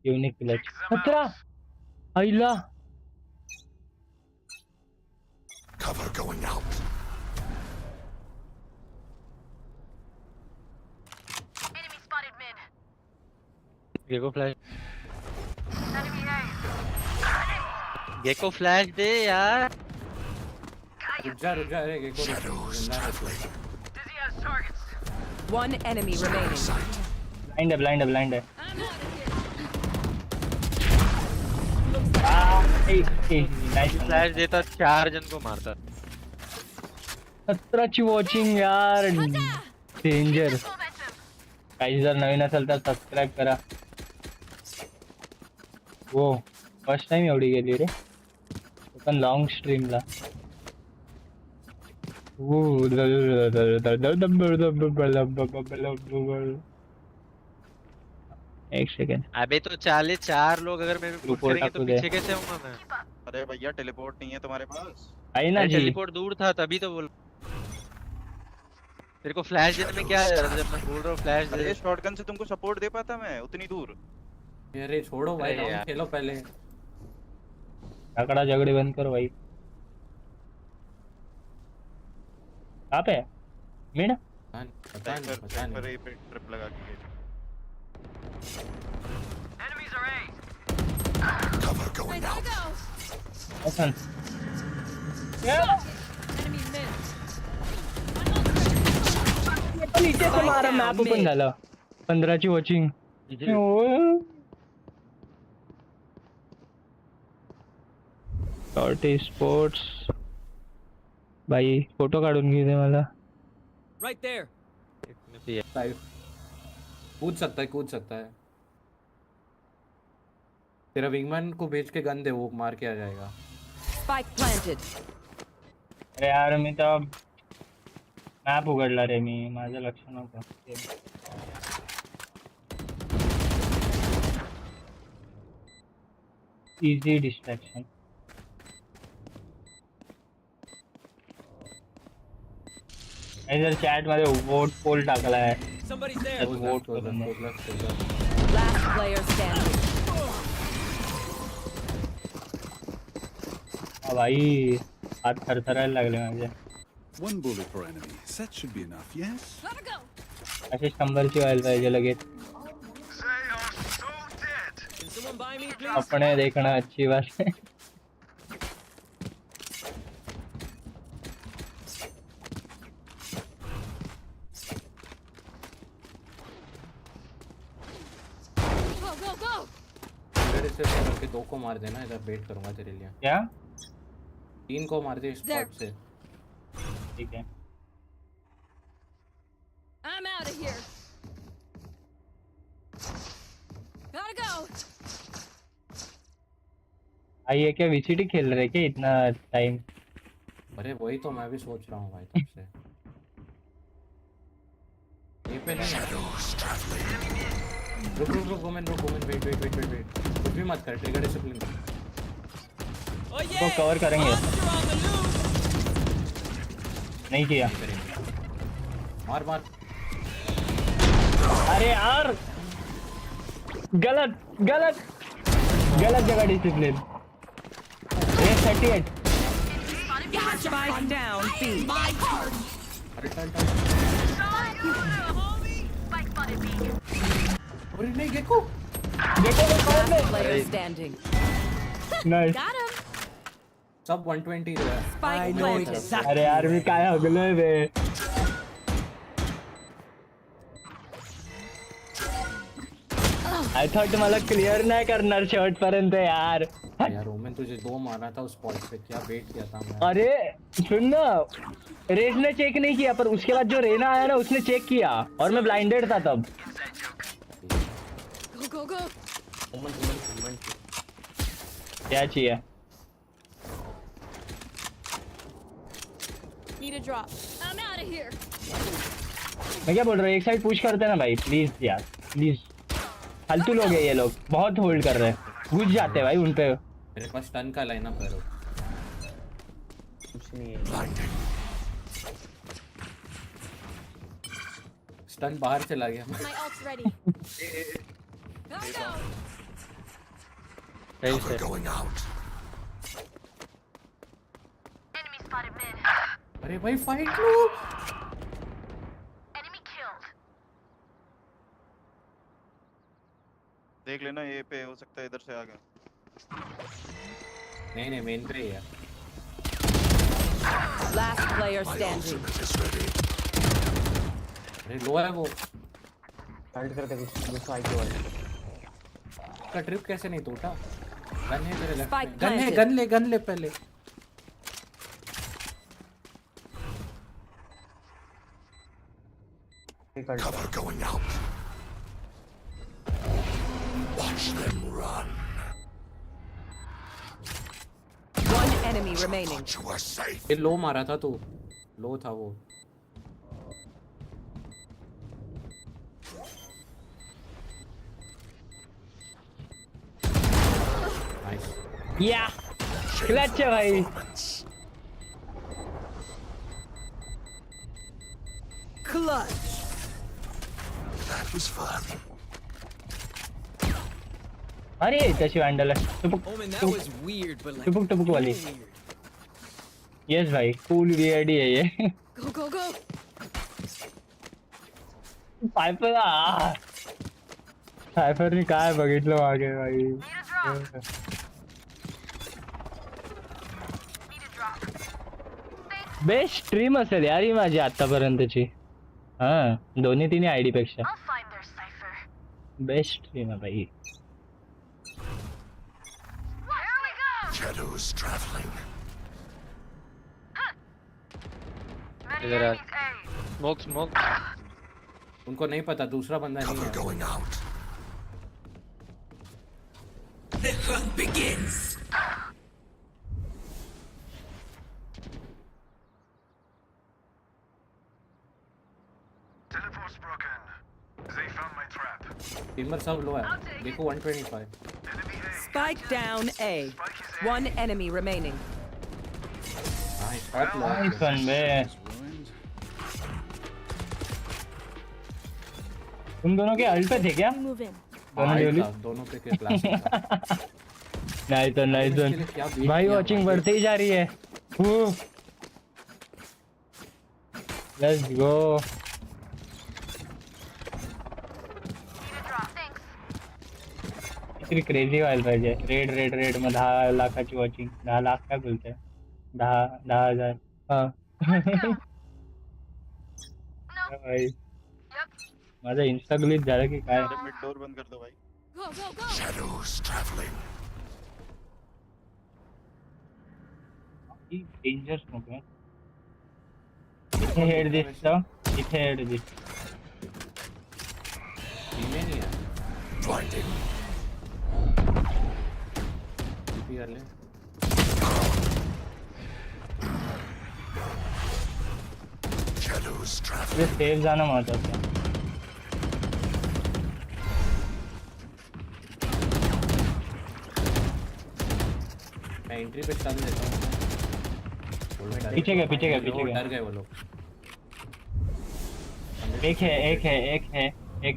Unique clutch. 17 आईला. Cover going out. Enemy spotted mid. Gekko flash. Gekko flash दे यार. रुक जा अरे Gekko. Shadows traveling. One enemy remaining. Blind है नाइस फ्लैश देता 4 जन को मारता 17 ची वॉचिंग यार डेंजर काही जर नवीन असेल तर सबस्क्राईब करा हो फर्स्ट टाइम एवढी गेली रे पण लॉंग स्ट्रीमला एक सेकंड अबे तो 4 लोग अगर मेरे को पुश करेंगे तो पीछे कैसे होऊंगा मैं अरे भैया टेलीपोर्ट नहीं है तुम्हारे पास आई ना जी टेलीपोर्ट दूर था तभी तो बोल तेरे को फ्लैश देने में क्या है जब मैं बोल रहा हूँ फ्लैश दे अरे शॉटगन से तुमको सपोर्ट दे पाता मैं उतनी दूर अरे छोड़ो भाई राउंड खेलो पहले झगड़ा झगड़े बंद करो भाई कहाँ पे मिड पता नहीं ट्रिप लगा के Cover going out. ओपन नीचे से मारा मॅप ओपन झालं 15 ची वॉचिंग शॉर्टी स्पोर्ट्स भाई फोटो काढून घे दे मला राइट देयर कूद सकता है तेरा विंगमैन को भेज के गन दे वो मार के आ जाएगा Spike planted. अरे यार मी तर मॅप उघडला रे मी माझं लक्ष नव्हतं इझी डिस्ट्रॅक्शन इधर चॅट मध्ये वोट पोल टाकलाय वोट करून Last player standing. भाई हात थरथरायला लागले माझे One bullet per enemy. That should be enough, yes? असे 100ची व्हायला पाहिजे लगेच अपने देखना अच्छी बात है Go, go, go. इधर से करके 2 को मार देना इधर वेट करूंगा तेरे लिए क्या 3 को मार दे स्पॉट से ठीक है I'm out of here. Gotta go. ये क्या VCT खेल रहे क्या इतना टाइम अरे वही तो मैं भी सोच रहा हूँ भाई तब से ये पे नहीं रुक गोमेन वेट कुछ भी मत कर ट्रिगर डिसिप्लिन को कवर करेंगे नहीं किया मार अरे यार गलत जगह डिसिप्लिन 38 Spike down. B. अरे नहीं Gekko Player standing. Nice Got him. सब 120 जो है Spike planted. अरे यार मी काय हगलोय बे आय थॉट मला क्लियर नाही करणार शेवटपर्यंत यार यार ओमेन तुझे 2 मारा था उस स्पॉट पे क्या वेट किया था मैं अरे सुन ना रेज ने चेक नहीं किया पर उसके बाद जो रेना आया ना उसने चेक किया और मैं ब्लाइंडेड था तब Go, go. ओमेन क्या चाहिए Need a drop. I'm out of here. मैं क्या बोल रहा हूँ एक साइड पुश करते ना भाई प्लीज यार प्लीज फालतू लोग है ये लोग बहुत होल्ड कर रहे हैं घुस जाते हैं भाई उन पे मेरे पास टन का लाइनअप है कुछ नहीं है स्टन बाहर चला गया My ult's ready. Gotta go. Cover going out. अरे भाई फाइट लो देख लेना ये पे हो सकता है इधर से आ गया नहीं मेन पे ही है Last player standing. Ultimate is ready. अरे लो है वो हल्ट करते कुछ दूसरा आईक्यू वाले का ट्रिप कैसे नहीं टूटा? गन है तेरे लेफ्ट में। Spike गन ले पहले। Cover going out. Watch them run. One enemy remaining. You are safe. ये लो मारा था तू। लो था वो। नाइस। या क्लच है भाई। Clutch. That was fun. अरे तशी वैंडल है। टुपुक वाली। यस भाई कूल वीआईडी है ये। Go, go, go. सायफरनी काय बघितलं मागे भाई। बेस्ट स्ट्रीम असेल यार ही माझी आतापर्यंतची। हा दोन्ही तिन्ही आयडी पेक्षा बेस्ट स्ट्रीम आहे भाई। Shadows traveling. इधर आ स्मोक उनको नहीं पता दूसरा बंदा नहीं Cover है। going out. The hunt begins. Teleport's broken. They found my trap. Teamer सब लो है। देखो 125। Spike down A. One enemy remaining. Nice top लो। नाइस वन बे। तुम दोनों के अल्ट पे थे क्या? दोनों पे के क्लास था। नाइस वन भाई। वॉचिंग बढ़ती ही जा रही है। Let's go. किती क्रेझी व्हायला पाहिजे। रेड मग 10 लाखाची वॉचिंग। 10 लाख काय बोलते? 10,000। हा भाई माझा इंस्टा ग्लिच झालं की काय? मिड डोर बंद कर दो भाई। Go, go, go. Shadows traveling. Danger smoke है। इथे हेड दिसतं। इथे हेड दिसतं। टीमें नहीं है। Blinding. टीपी कर ले। Shadows ये traveling. सेफ जाना महत्वाचं आहे। मैं एंट्री पे स्टन देता हूँ। पीछे गए डर गए वो लोग। एक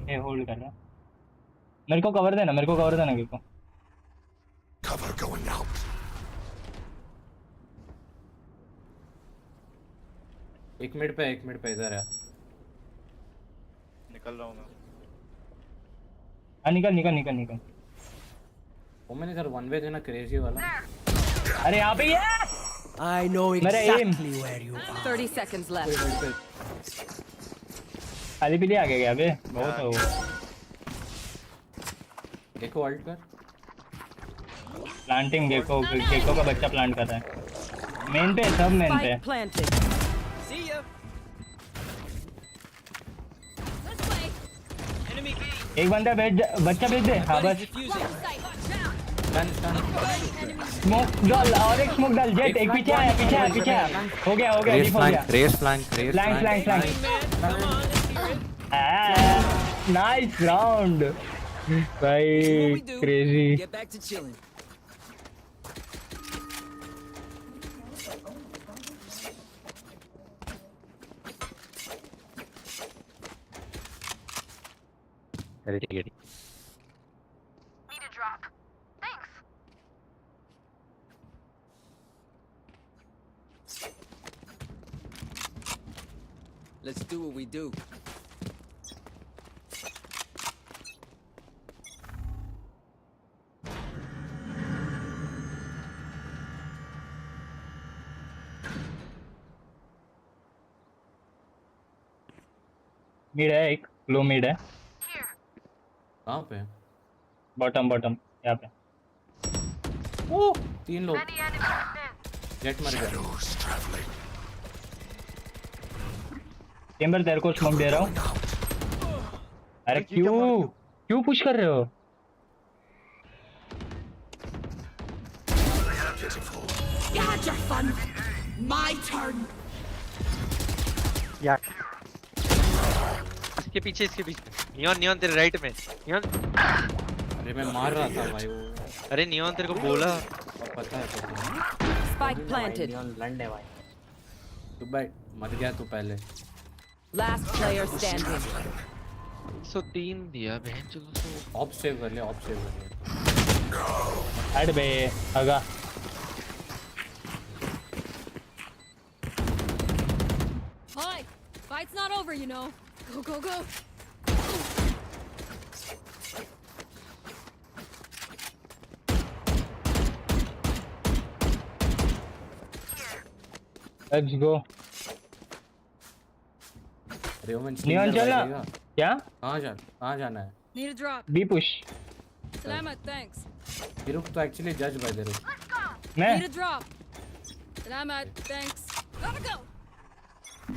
है होल्ड कर रहा। मेरे को कवर देना मेरे को। Cover going out. एक मिनट पे इधर है। निकल रहा हूँ मैं। हाँ निकल। वो मैंने इधर वन वे देना क्रेजी वाला। अरे यहाँ पे ये। I know exactly where you are. 30 seconds left. खाली पीली आगे गया बे। बहुत हो। देखो अल्ट कर। प्लांटिंग गेको का बच्चा प्लांट कर रहा है। मेन पे सब मेन पे। Spike planted. See ya. This way. एक बंदा बच्चा भेज दे। हाँ बस स्मोक डाल और एक स्मोक डाल। जेट एक पीछे आया। हो गया डीप हो गया। Raze flank. नाइस राउंड भाई। Crazy. Get back to chilling. ठीक है। Let's do what we do. Mid है एक लो मिड है। कहाँ पे? बॉटम यहाँ पे। ओ 3 लोग। जेट मर गया। चेंबर तेरे को स्मोक दे रहा हूँ। अरे क्यों पुश कर रहे हो? Gotcha, fun. My turn. यार इसके पीछे नियॉन तेरे राइट में नियॉन। अरे मैं मार रहा था भाई वो। अरे नियॉन तेरे को बोला पता है Spike planted. लंड है भाई। तू भाई मर गया तू पहले। Last player standing. 103 दिया बहन चलो। ऑफ सेव कर ले। हट बे आगा। Hi. Fight's not over, you know. Go, go, go. Let's go. Neon चला क्या? कहाँ जाना है? Need a drop. B push. Salamat, thanks. रुक तो एक्चुअली जज बाय दे रुक। मैं Need a drop. Salamat, thanks. Gotta go.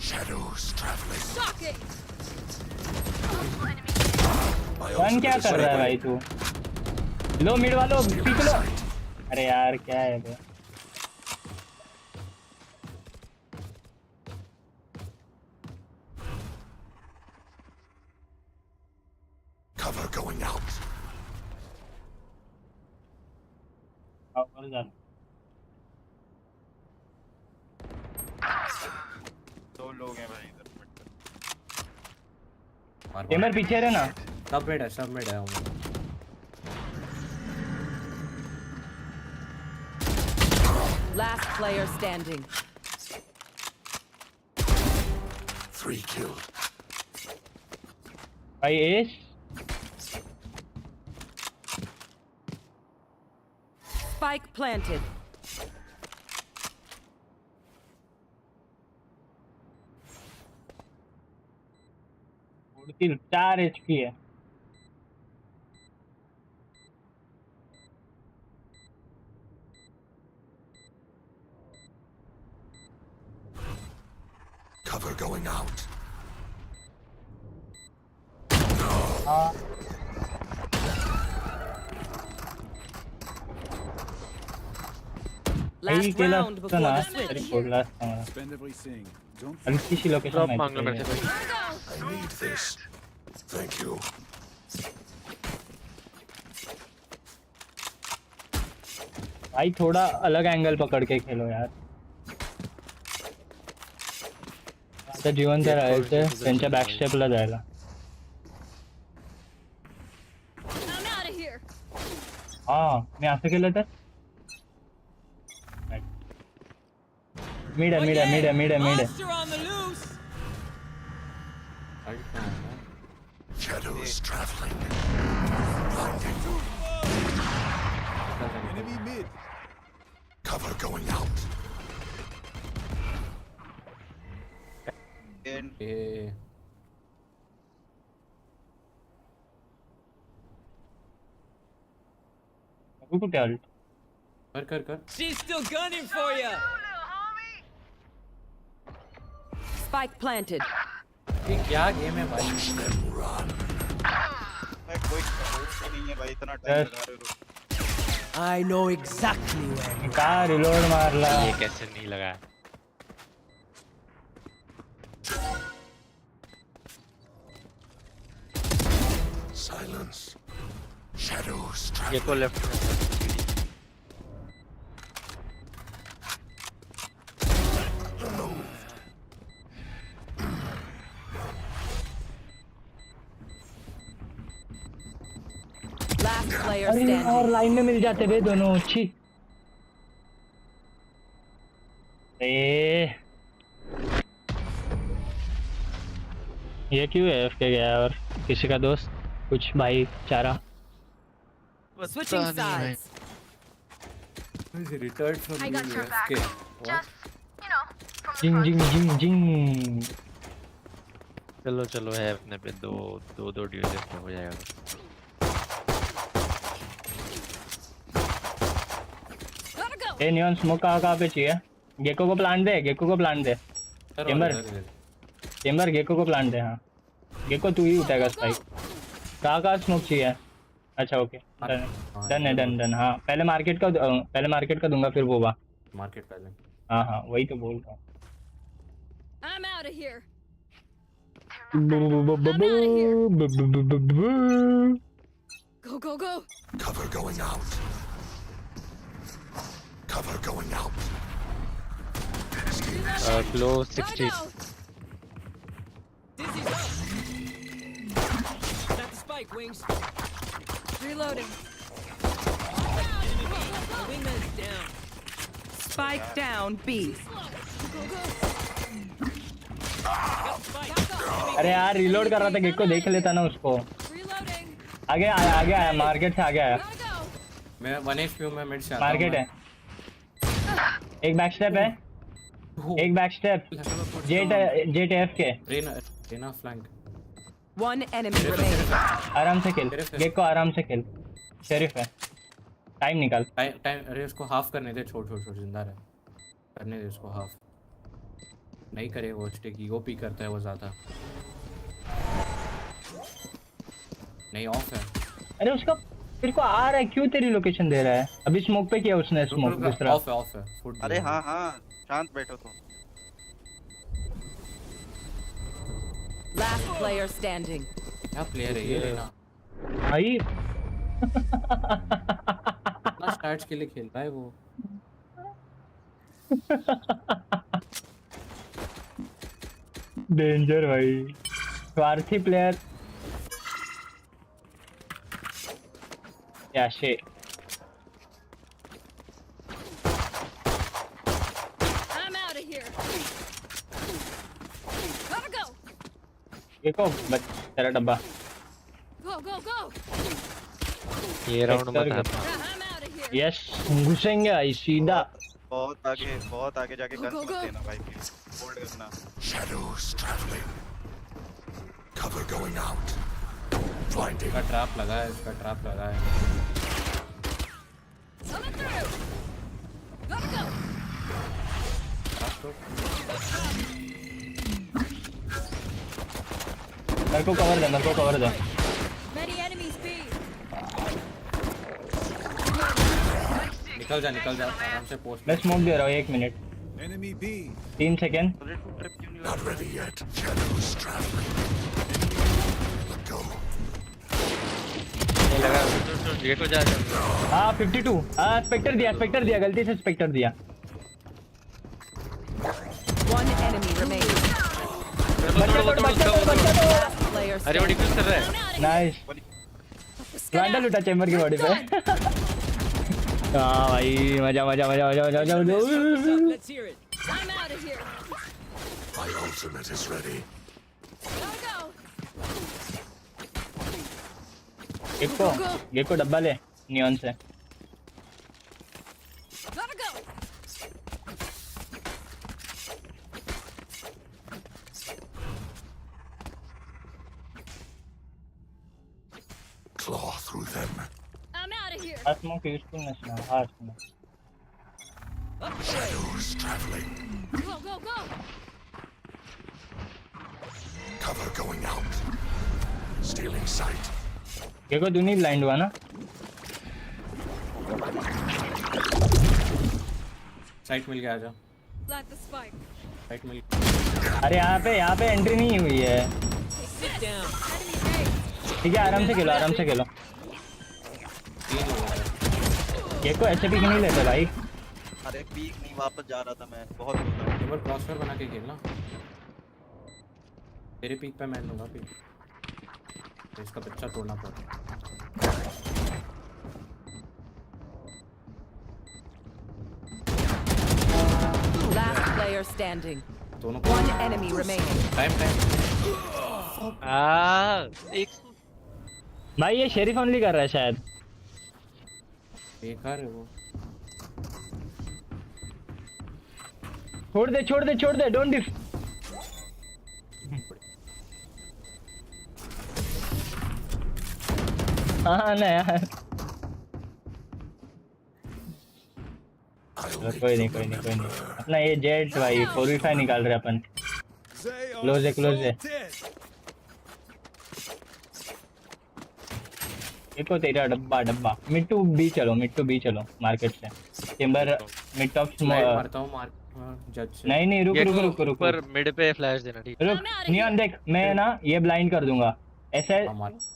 Shadows traveling. Shocking. One क्या कर रहा है भाई तू? लो मिड वालो पीछे लो। अरे यार क्या है बे? Cover going out. दो लोग हैं भाई इधर। चेंबर पीछे रहना। सब मिड है Last player standing. 3 killed. भाई एस Spike planted. और 4 HP है। Cover going out. Last round before the switch. Spend everything. Don't हल्की सी लोकेशन ड्रॉप मांग लो मेरे से भाई। I need this. Thank you. भाई थोड़ा अलग एंगल पकड़ के खेलो यार। आता जिवंत राहायचं त्यांच्या बॅक स्टेपला जायला। I'm out of here. हाँ मी असं केलं तर मिड है। Monster on the loose. Shadows traveling. Enemy mid. Cover going out. कुठे आल्ट कर। She's still gunning for you. Spike planted. ये क्या गेम है भाई? कोई नहीं है भाई इतना टाइम लगा रहे हो। I know exactly where. का रिलोड मारला। ये कैसे नहीं लगा? Silence. Shadows ये को लेफ्ट Last player अरे standing. और लाइन में मिल जाते बे दोनों। अच्छी ये क्यों AFK गया और किसी का दोस्त कुछ भाई चारा। Switching sides. Returned from I got the your back. AFK. What? जिंग चलो है अपने पे दो ड्यूल में हो जाएगा। ए नियॉन स्मोक कहाँ पे चाहिए? गेको को प्लांट दे, गेको को प्लांट दे। चेम्बर गेको को प्लांट दे। हाँ गेको तू ही उठाएगा स्पाइक। कहाँ स्मोक चाहिए? अच्छा ओके डन है डन। हाँ पहले मार्केट का दूंगा फिर वो मार्केट पहले। हाँ हाँ वही तो बोल रहा हूँ। I'm out of here. Go, go, go. Cover going out. Cover going out. Close 60. Dizzy's up. Got the spike, Wings. Reloading. The wingman's down. Spike down, B. Go, go. अरे यार रिलोड कर रहा था, गेको देख लेता ना उसको। Reloading. आगे आया मार्केट से आगे आया। मैं 1 HP में मिड से आता मार्केट है। एक बैक स्टेप है, एक बैक स्टेप। जेट एफ के Reyna flank. One enemy remaining. आराम से किल गेको, आराम से किल। शेरिफ है, टाइम निकाल। टाइम अरे उसको हाफ करने दे। छोड़ जिंदा रहे, करने दे उसको हाफ। नहीं करे वो स्टिक ओपी करता है वो ज्यादा। नहीं ऑफ है। अरे उसका तेरे को आ रहा है क्यों? तेरी लोकेशन दे रहा है। अभी स्मोक पे किया उसने स्मोक दूसरा। ऑफ है। अरे हाँ शांत बैठो तुम। Last player standing. क्या प्लेयर है ये लेना भाई? ना स्टार्ट्स के लिए खेलता है वो। डेंजर भाई, स्वार्थी प्लेयर। या shit. I'm out of here. Gotta go. देखो बच तेरा डब्बा। Go, go, go. ये राउंड मत I'm out of here. Yes घुसेंगे भाई सीधा। बहुत आगे जाके गन मत देना भाई, होल्ड करना। Shadows traveling. Cover going out. Blinding. इसका ट्रैप लगा है। Coming through. Gotta go. मेरे को कवर दे। Many enemies B. निकल जा आराम से पोस्ट। मैं स्मोक दे रहा हूँ 1 minute. Enemy B. 3 second. Not ready yet. Shadows traveling. Let go. नहीं लगा गेको जा। हाँ 52। हाँ स्पेक्टर दिया गलती से स्पेक्टर दिया। One enemy remaining. अरे वो डिफ्यूज कर रहा है। नाइस। वैंडल उठा चेम्बर की बॉडी पे। हाँ भाई मजा। Let's hear it. I'm out of here. My ultimate is ready. Gotta go. Gekko डब्बा ले नियॉन से। Gotta go. Claw through them. I'm out of here. Smoke usefulness ना। हाँ smoke. Shadows traveling. Go, go, go. Cover going out. Stealing sight. Gekko तू नहीं blind हुआ ना? Site मिल गया, आजा। Plant the spike. साइट मिल। अरे यहाँ पे एंट्री नहीं हुई है। Sit down. ठीक है आराम से खेलो। गेको ऐसे भी नहीं लेते भाई। अरे पीक नहीं, वापस जा रहा था मैं, बहुत होता। केवल क्रॉसफायर बना के खेलना। तेरे पीक पे मैं लूंगा पीक। तो इसका बच्चा तोड़ना पड़ता। Last player standing. दोनों One enemy remaining. टाइम एक भाई ये शेरिफ ओनली कर रहा है शायद। बेकार है वो। छोड़ दे डोंट डिफ। हाँ ना यार। कोई नहीं अपना ये जेट भाई 4v5 निकाल रहे अपन। क्लोज है देखो तेरा डब्बा मिड टू बी चलो मार्केट से चेंबर मिड टॉप मारता हूँ जज नहीं रुक पर मिड पे फ्लैश देना ठीक रुक नियॉन देख मैं ना ये ब्लाइंड कर दूंगा ऐसे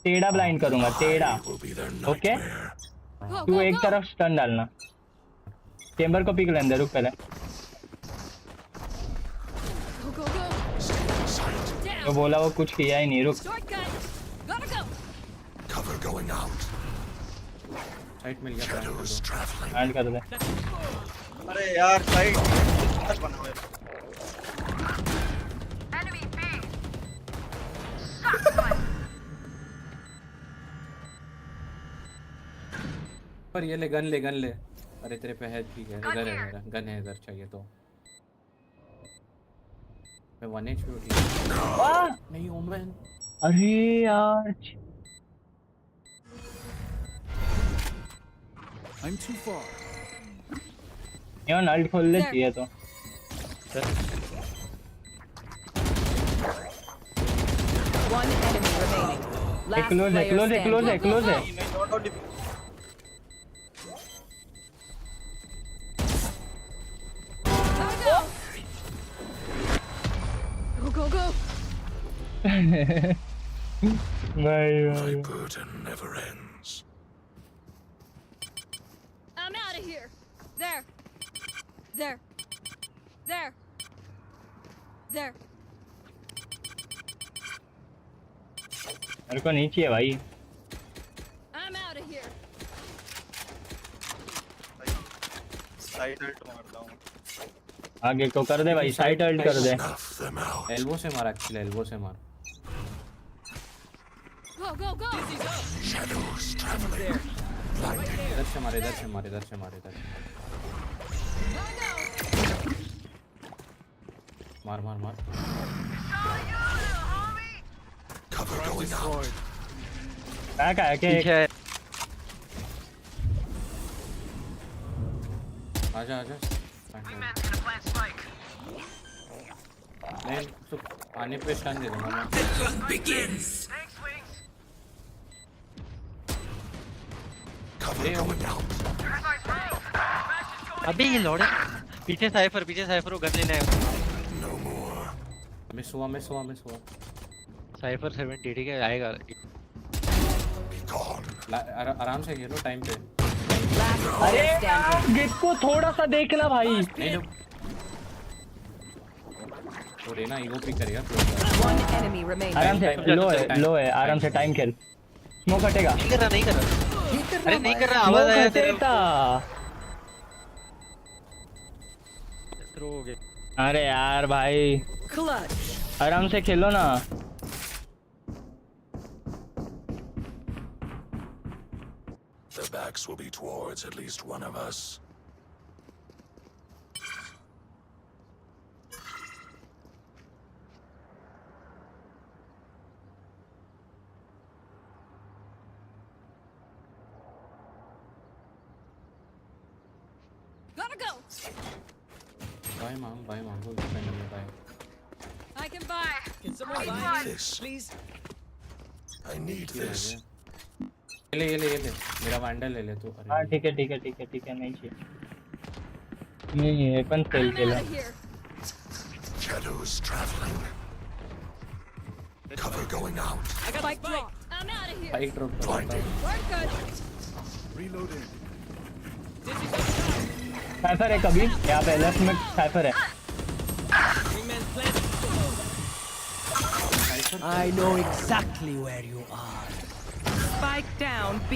टेढ़ा ब्लाइंड करूंगा टेढ़ा ओके तू एक तरफ स्टन डालना चेंबर को पिक लेने रुक पहले तो बोला वो कुछ किया ही नहीं रुक Cover going out. साइड मिल गया एंड कर दे अरे यार साइड बना हुआ है पर ये ले गन ले अरे तेरे पे है ठीक है इधर है मेरा गन है इधर चाहिए तो मैं 1 HP नहीं ओमन अरे यार I'm too far. यार अल्ट खोल ले चाहिए तो One enemy remaining. Last close है player Go. My burden never ends. I'm out of here. There. मेरे को नहीं चाहिए भाई I'm out of here. Side ult मारता हूं आगे को कर दे भाई साइड अल्ट कर दे एल्बो से मार एक्चुअली एल्बो से मार Go. Shadows traveling. इधर से मार मार Cover going out. क्या है आजा नहीं तो आने पे स्टन दे दूंगा मैं Cover going out. अबे ये लौड़े पीछे साइफर वो गन लेने आया No more. मिस हुआ साइफर 70 ठीक है आएगा Be gone. आराम से खेलो टाइम पे अरे गेट को थोड़ा सा देखना भाई नहीं तो रेना ईगो पिक करेगा One enemy remaining. आराम से लो है आराम से टाइम खेल स्मोक हटेगा नहीं कर रहा अरे नहीं कर रहा आवाज आया तेरे थ्रो हो गया अरे यार भाई Clutch. आराम से खेलो ना Their backs will be towards at least one of us. Gotta go. Buy मांग वो डिफेंड में buy I can buy. Can someone I buy need me, this. please? I need this. ये ले मेरा वैंडल ले ले तू हाँ ठीक है नहीं चाहिए नहीं अपन सेल I'm खेला out of here. Shadows traveling. Cover going out. I got spike drop. I'm out of here. Bike drop Blinding. We're good. Reloading. Cipher है कभी यहाँ पे लेफ्ट में साइफर है I know exactly where you are. Spike down B.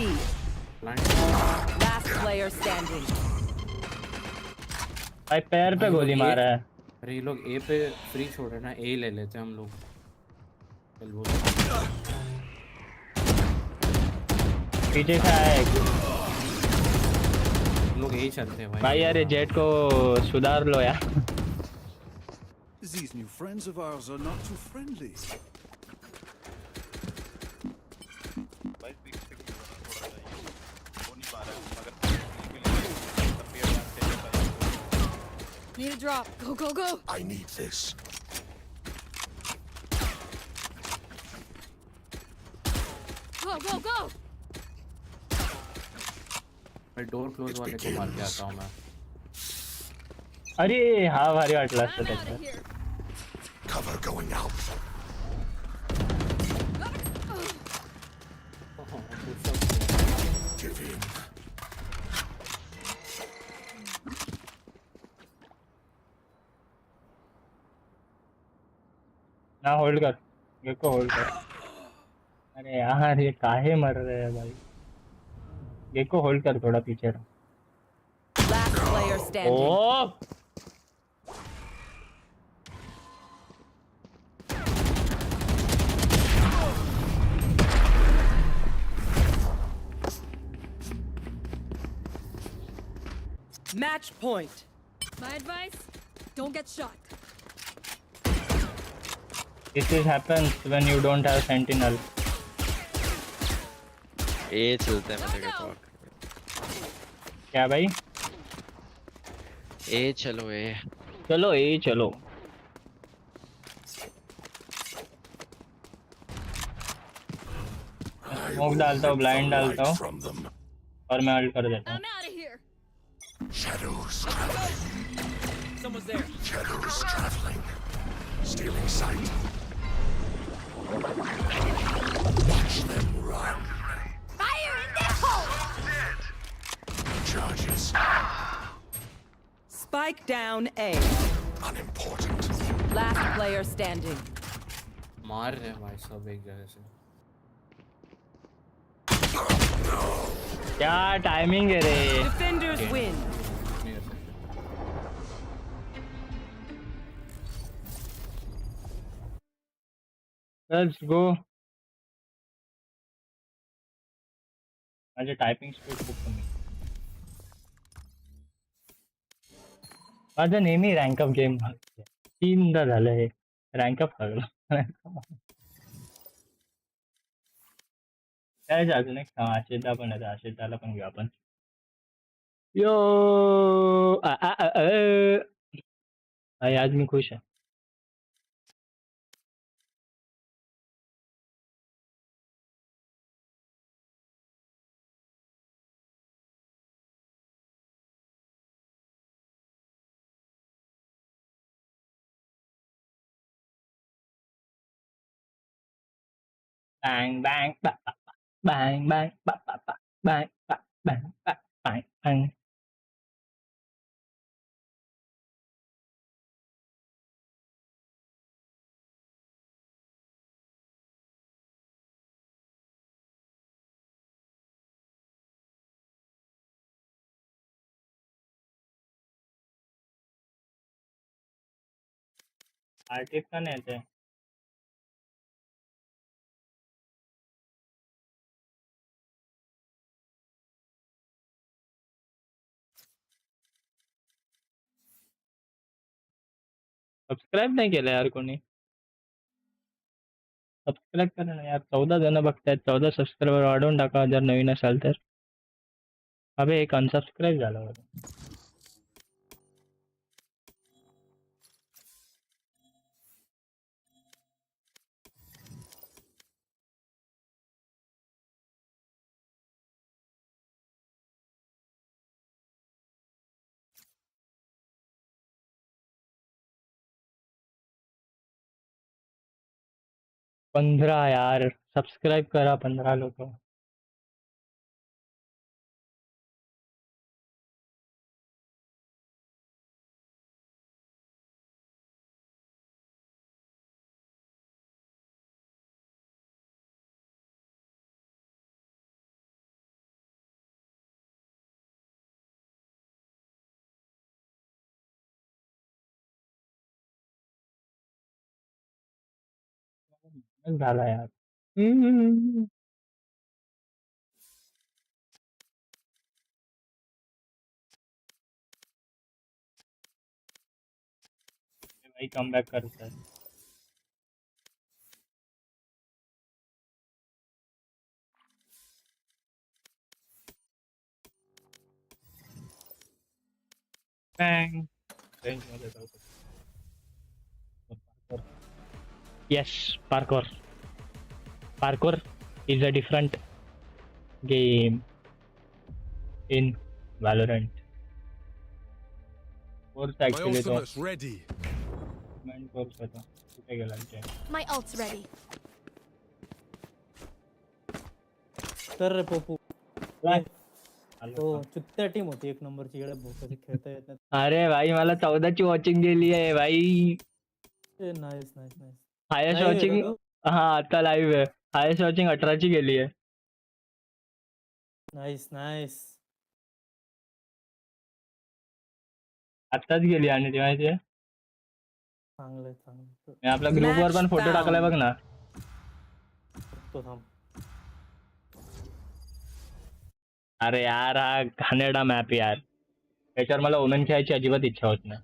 Last player standing. भाई पैर पे गोली मारा है अरे ये लोग ए पे फ्री छोड़ रहे ना ए ले लेते हम लोग पीछे से आया एक हम लोग यही चलते हैं भाई यार ये जेट को सुधार लो यार These new friends of ours are not too friendly. भाई पीछे से थोड़ा चाहिए हो नहीं पा रहा है मगर Need a drop. Go, go, go. I need this. Go, go, go. मैं डोर क्लोज वाले को मार के आता हूँ मैं. अरे हा भारी वाटला असतं I'm out त्याचं. of here. Cover going out. Give in. ना होल्ड कर. गेको होल्ड कर. अरे यार ये काहे मर रहे हैं भाई. गेको होल्ड कर थोड़ा पीछे रहो. Last player standing. O Match point. My advice: don't get shot. this is happens when you don't have sentinel. ए चलते हैं मैं कहता हूँ. क्या भाई? ए चलो ए. चलो ये चलो. स्मोक डालता हूँ, ब्लाइंड डालता हूँ From them. और मैं अल्ट कर देता हूँ. I'm out of here. Shadows traveling. Someone's there. Shadows traveling. Stealing sight. Watch them run. Fire in the hole. Charges. Spike down A. Unimportant. Last player standing. मार रहे हैं भाई सब एक जगह से. क्या टाइमिंग है रे. Defenders win. नहीं कर सकते. Let's go. माझे टायपिंग स्पीड खूप कमी. माझं नेहमी रँक अप गेम 3दा झालं हे रँक अप लागलं. त्याच अजून एक आशिदा पण आहे. आशिदाला पण घेऊ आपण. यो भाई आज मी खुश आहे. Bang bang ba ba ba. Bang bang ba ba ba. Bang ba bang ba bang bang. Artist का नाही येते. सबस्क्राईब नाही केलं यार कोणी. सबस्क्राईब करा ना यार. 14 जण बघतायत. 14 सबस्क्रायबर वाढवून टाका जर नवीन असाल तर. अबे एक अनसबस्क्राईब झाला होता. पंधरा यार. सबस्क्राईब करा 15 लोक. झाला यार. भाई कम बॅक करतात. Bang. रेंज मध्ये जाऊ शकतो. Yes, parkour. Parkour is a different game in Valorant. Course My actually तो ultimate's ready. main course होता. कुठे गेला ते? My ult's ready. तर रे पोपू काय? हो चुकत्या टीम होती एक नंबरची इकडे भोकाची खेळता येत नाही. अरे भाई मला 14ची वॉचिंग गेली आहे भाई. Nice nice nice. Highest Live आहे का वॉचिंग तू? हा आता लाईव्ह आहे. हायेस्ट वॉचिंग 18ची गेली आहे. Nice nice. आत्ताच गेली आणि ती माहिती आहे. चांगलंय चांगलं. मी आपल्या ग्रुपवर पण फोटो टाकलाय बघ ना. तो थांब. अरे यार हा घाणेरडा मॅप यार. त्याच्यावर मला ओमेन खेळायची अजिबात इच्छा होत नाही.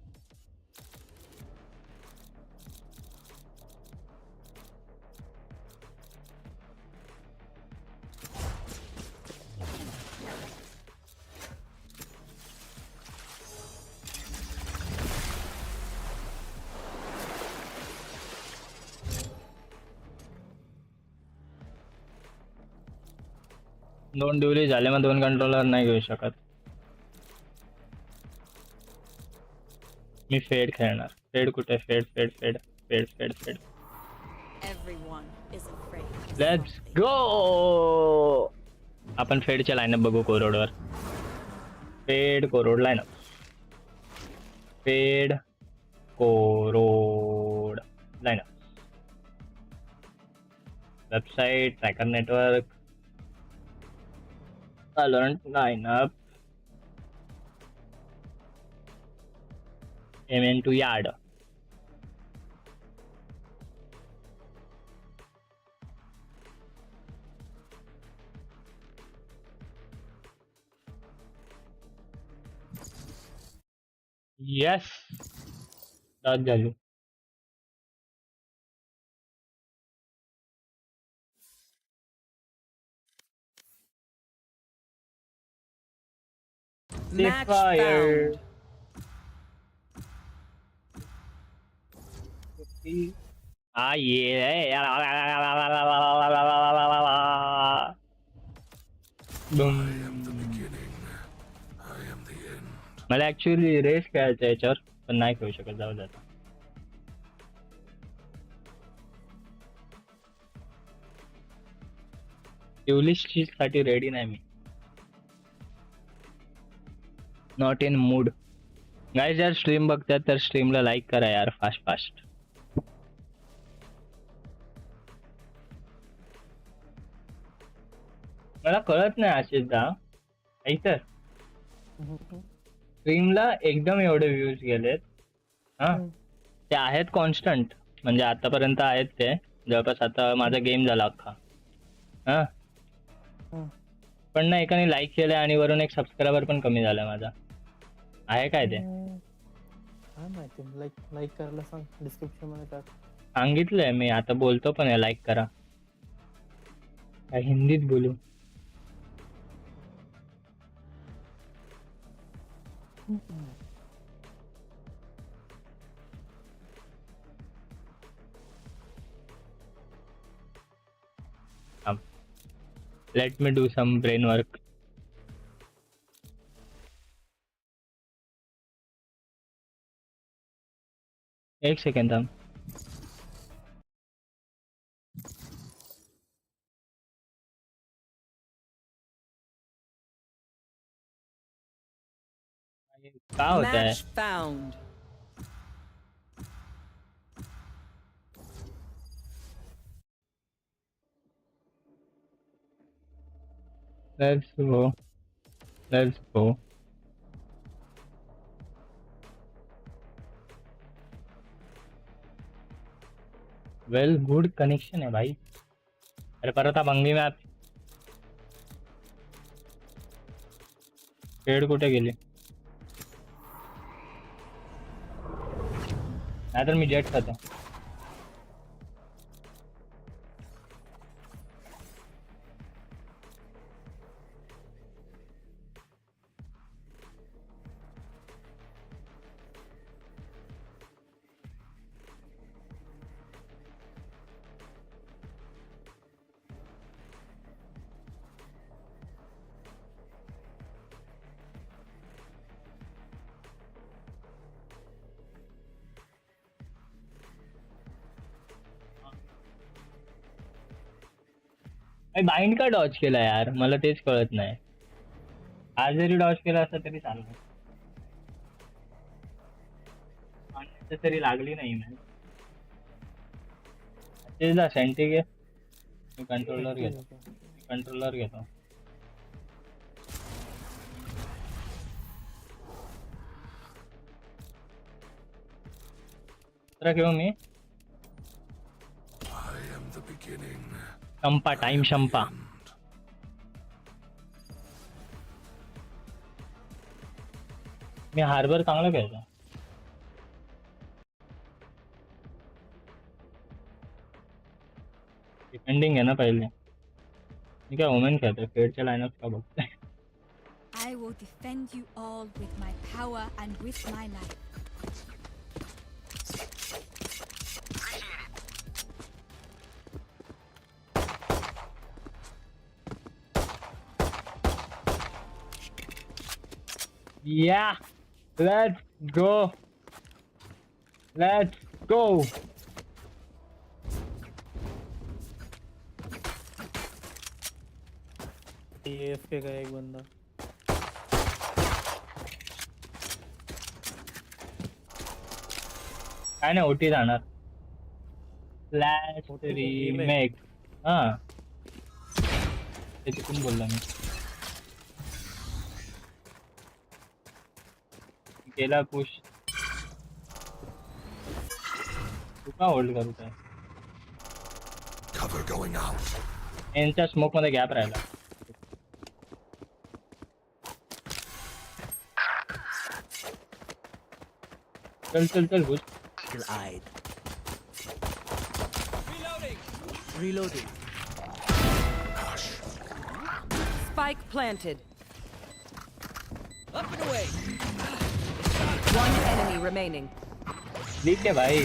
दोन ड्युली झाले मग 2 कंट्रोलर नाही घेऊ शकत. मी फेड खेळणार. फेड कुठे? Fade Fade Fade Fade Fade Fade. Everyone is afraid. Let's go. आपण फेडच्या लाईनअप बघू कोरोडवर. Fade Corrode lineup. Fade Corrode lineup. Website tracker network Valorant lineup. Aim to yard. Yes. That's value. Match Fire. Ah yeah. मला actually race खेळायचं याच्यावर पण नाही खेळू शकत. जाऊ दे. ट्युलिस्ट साठी रेडी नाही मी. Not in mood. गाइस यार स्ट्रीम बघतात तर स्ट्रीमला लाईक करा यार फास्ट फास्ट. मला कळत नाही आशिषदा ऐकतर स्ट्रीमला एकदम एवढे व्ह्यूज गेलेत. हा ते आहेत कॉन्स्टंट म्हणजे आतापर्यंत आहेत ते जवळपास. आता माझा गेम झाला अख्खा. हा पण ना एकाने लाईक केलंय आणि वरून एक सबस्क्रायबर पण कमी झालाय माझा. आहे काय ते? काय माहिती. लाईक करायला सांग डिस्क्रिप्शन मध्ये टाक. सांगितलंय मी. आता बोलतो पण आहे लाईक करा. काय हिंदीत बोलू? Let me do some brain work. एक सेकंड थांब. क्या होता है? Match found. Let's go. Let's go. Well good connection है भाई. अरे परत हा भंगी मॅप. पेड कुठे गेली? नाहीतर मी जेट खातो. बाइंड का डॉज केला यार, मला तेच कळत नाही. आज जरी डॉज केला असता तरी चाललं, तरी लागली नाही मॅच. तेच ना सेंटी घे, मी कंट्रोलर घेतो. घेऊ मी शंपा, टाइम शंपा. मी हार्बर चांगला खेळतो. डिपेंडिंग आहे ना पहिले. मी काय वुमेन खेळतोय, फेडच्या लाईनअप का बघतोय. I will defend you all with my power and with my life. Yeah, let's go. AFK का एक बंदा. काय नाही ओटी जाणार. Flash remake. हा ते चुकून बोलला मी. केला पुश. तू का होल्ड करू काय? यांच्या स्मोक मध्ये गॅप राहिला. चल घुस. Reloading. Spike planted. Up and away. One enemy remaining. ठीक है भाई.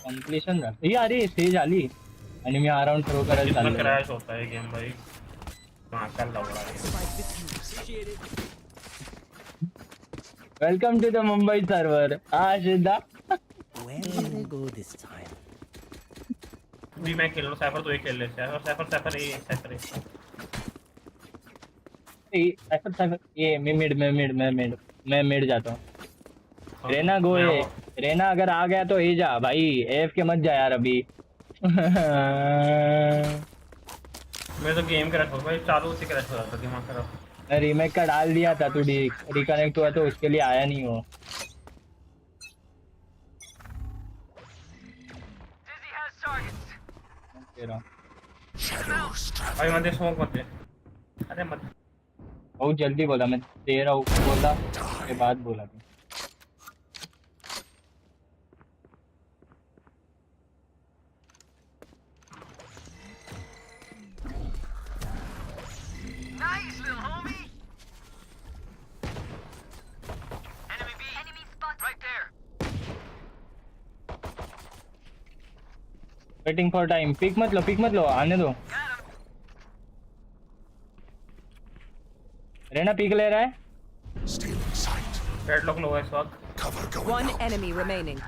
कंप्लीशन झालं. ही अरे स्टेज आली आणि मी अराउंड थ्रो करायला चाललो. क्रॅश होता है गेम भाई. महाकाल लवडा है. Welcome to the Mumbai server. आशिदा. Where will they go this time? भी मैं खेल रहा हूँ. साइफर तो एक खेल ले. साइफर ये मैं मिड जाता हूँ. रेना गो है. रेना अगर आ गया तो ही जा भाई. एफ के मत जा यार अभी. मैं तो गेम क्रैश हो भाई. चालू से क्रैश हो रहा था. दिमाग खराब. मैं रीमेक का डाल दिया था, तू रिकनेक्ट हुआ तो उसके लिए आया नहीं हो. भाई मत स्मोक मत दे. अरे मत. बहुत जल्दी बोला मैं. 13 बोला के बाद बोला था. Nice, little homie. Enemy spot right there. Waiting for time. Pick मत लो आने दो. रेना पिक ले रहा है. डेडलॉक लो है इस वक्त. One enemy remaining.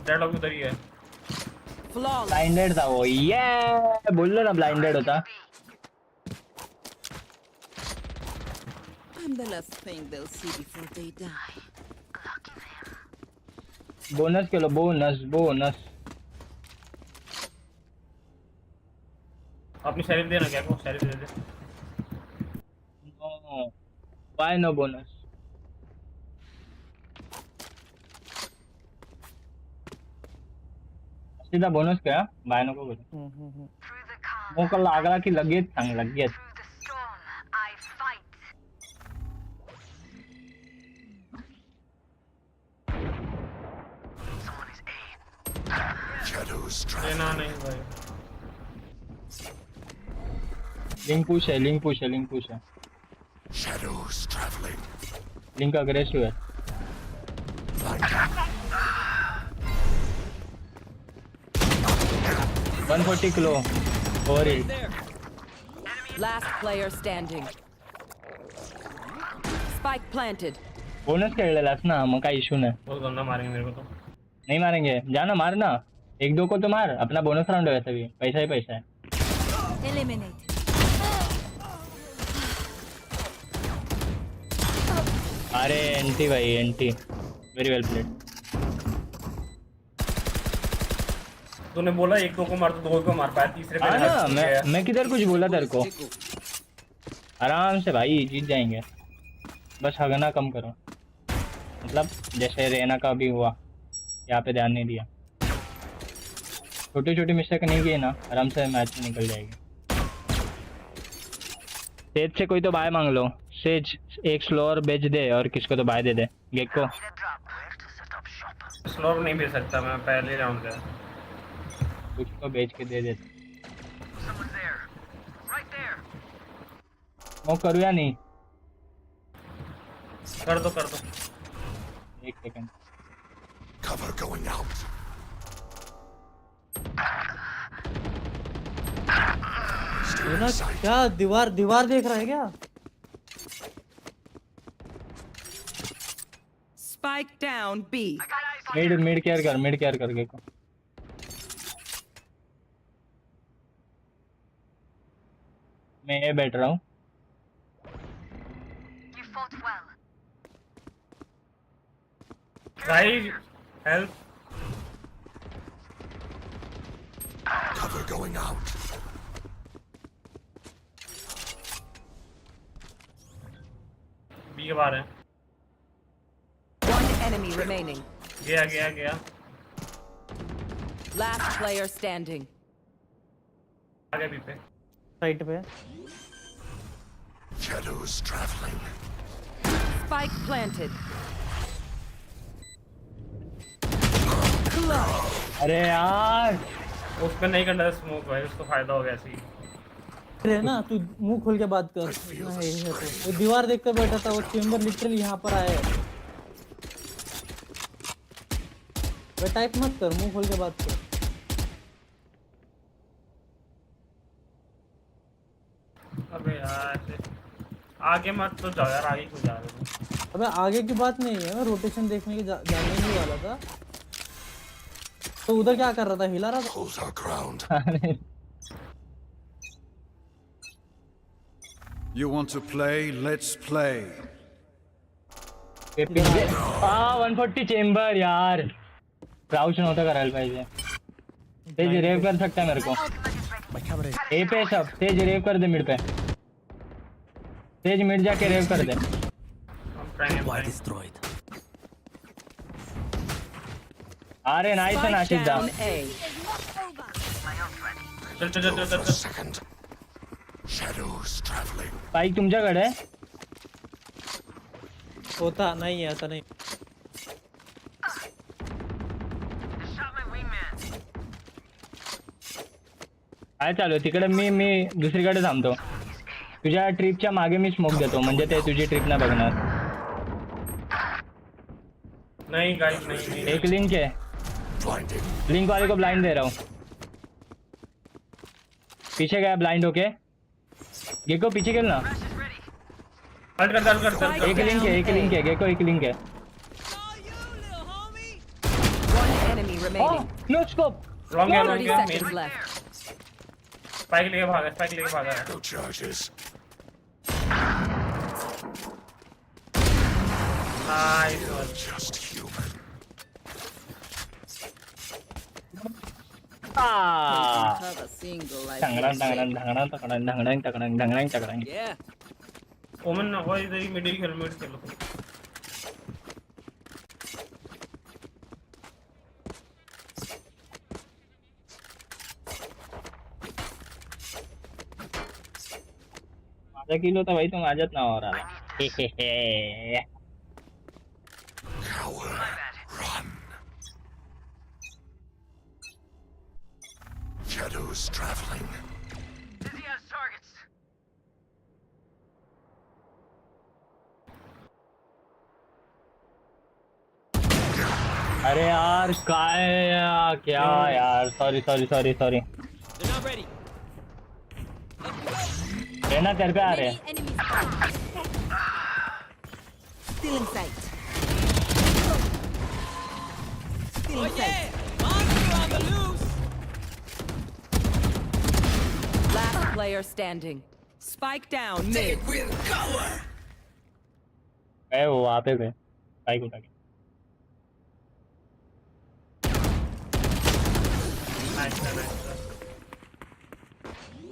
डेडलॉक उधर ही है. ब्लाइंडेड था वो. ये बोल लो ना ब्लाइंडेड होता. I'm the last thing they'll see before they die. Bonus के लो. बोनस. अपनी शरीफ देना क्या को. शरीफ दे दे. Why no bonus? सीधा बोनस क्या बाय नको बोल. मोक लागला की लगेच सांग. लगेच नहीं भाई. लिंक पुश है. लिंक अग्रेसिव है. One 140 kilo over hit. Last player standing. Spike planted. Bonus खेळलेलास ना, मग काही इशू नाही. बहुत गंदा मारेंगे मेरे को तो. नहीं मारेंगे. जाना मारना. एक दो को तो मार, अपना बोनस राउंड है वैसे भी, पैसा ही पैसा है। Eliminate. अरे एंटी भाई एंटी, वेरी वेल प्लेड। तूने बोला एक दो को मार तो दो को मार पाया, तीसरे पे ना मैं किधर कुछ बोला तेरे को। आराम से भाई जीत जाएंगे, बस हगना कम करो। मतलब जैसे रेना का भी हुआ, यहाँ पे ध्यान नहीं दिया, छोटी छोटी मिस्टेक नहीं की ना, आराम से मैच में निकल जाएगी। सेज से कोई तो बाय मांग लो, सेज एक स्लोअर बेच दे और किसको तो बाय दे दे। गेको स्लोअर नहीं भेज सकता मैं, पहले राउंड का कुछ को बेच के दे दे। वो करूँ या नहीं? कर दो कर दो। एक सेकंड। Cover going out. ये ना क्या दीवार देख रहा है क्या? Spike down B. Mid care कर गेको। मैं ये बैठ रहा हूँ। Guys help. Cover going out. B के बाहर है। One enemy remaining. गया। Last player standing. आगे बी पे। साइड पे। Shadows traveling. Spike planted. अरे यार उस पे नहीं करना स्मोक भाई, उसको फायदा हो गया ऐसे ही। अरे ना तू मुंह खोल के बात कर। इतना है तो वो दीवार देखते बैठा था, वो चेंबर लिटरली यहाँ पर आया है। वे टाइप मत कर, मुंह खोल के बात कर। अबे यार आगे मत तो जाओ यार, आगे क्यों जा रहे हो? अबे आगे की बात नहीं है, मैं रोटेशन देखने के जाने नहीं वाला था। तो उधर क्या कर रहा था, हिला रहा था? Hold our ground. You want to play? Let's play. 140 chamber यार, क्राउच नव्हता करायला पाहिजे। तेज रेव कर सकता है मेरे को। ए पे सब तेज रेव कर दे मिड पे, तेज मिड जाके रेव कर दे। अरे नाइस है नाशिद दा। चल। Shadows traveling. बाइक तुमच्याकडे आहे? होता नहीं है, ऐसा नहीं। काय चालू आहे तिकडे? मी दुसरीकडे थांबतो, तुझ्या ट्रिपच्या मागे मी स्मोक देतो, म्हणजे ते तुझी ट्रिप ना बघणार। नहीं गाइस नहीं। एक लिंक है, लिंक वाले को ब्लाइंड दे रहा हूँ। पीछे गया ब्लाइंड होके, गेको पीछे खेलना। हट कर। एक लिंक है गेको, एक लिंक है। One enemy remaining. No scope. Long 30 है seconds left. स्पाइक लेके भागा है। No charges. Nice. Just human. Have a single life. ढंगड़ंग। Yeah. ओमन ना कोई इधर ही मिडिल खेलो। माझा किल होता भाई, तो माझ्यात नावावर आला। Coward. Run. Shadows traveling. अरे यार क्या यार, सॉरी। रहना तेरे पे आ रहे हैं। Still in sight. Still in sight. Last player standing. Spike down mid. है वो वहाँ पे बाइक उठा के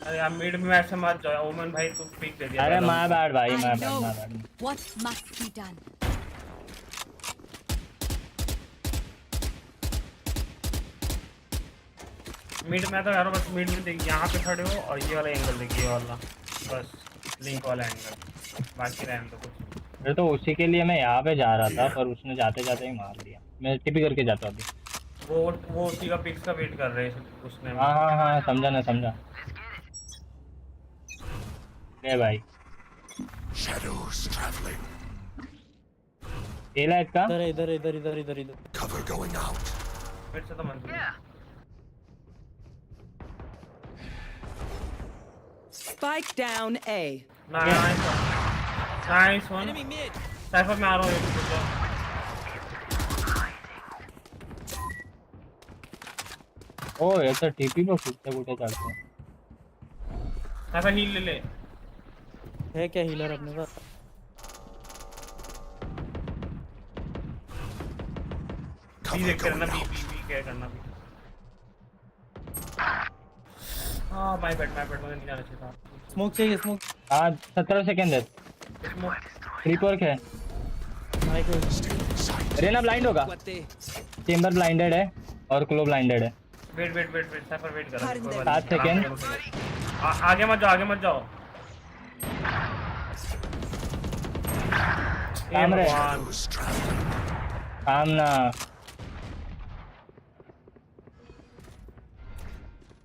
अरे आप मिड में ऐसे मत जाओ ओमन भाई तू पिक दे दिया अरे माय बैड भाई my bad What must be done? Mid में तो यार बस मिड में देख यहाँ पे खड़े हो और ये वाला एंगल देखिए वाला बस लिंक वाला एंगल बाकी रहने दो कुछ फिर तो उसी के लिए मैं यहाँ पे जा रहा था पर उसने जाते जाते ही मार दिया मैं टिपी करके जाता अभी वो उसी का पिक्स का वेट कर रहे हैं उसने हाँ समझा ना समझा ले भाई Shadows traveling. तेला इसका इधर इधर इधर इधर इधर Cover going out. फिर से तो मंजूर Spike down A. Nice one cipher में आ रहा हूँ ओ यार टीपी पे कुत्ते कुत्ते चढ़ते हैं साइफर हील ले ले है क्या हीलर अपने पास बी देख करना बी क्या करना बी हाँ माय बैड मुझे नहीं जाना चाहिए था स्मोक चाहिए स्मोक हाँ 17 सेकंड है क्रीप वर्क है रेना ब्लाइंड होगा चेंबर ब्लाइंडेड है और क्लो ब्लाइंडेड है वेट साइफर वेट करो 7 सेकंड आगे मत जाओ सामने सामना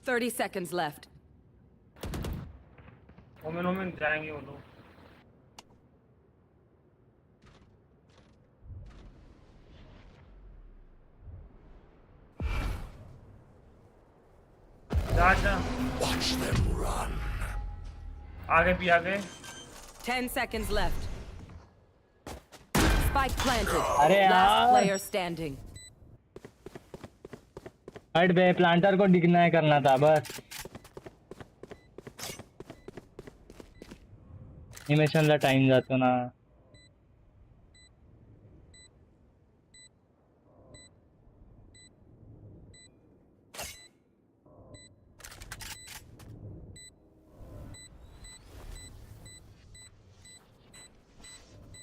30 seconds left. ओमेन जाएंगे वो लोग जा Watch them run. आगे 10 seconds left. Spike planted. अरे Last यार player standing. हट बे प्लांटर को डिनाय करना था बस एनिमेशन ला टाइम जातो ना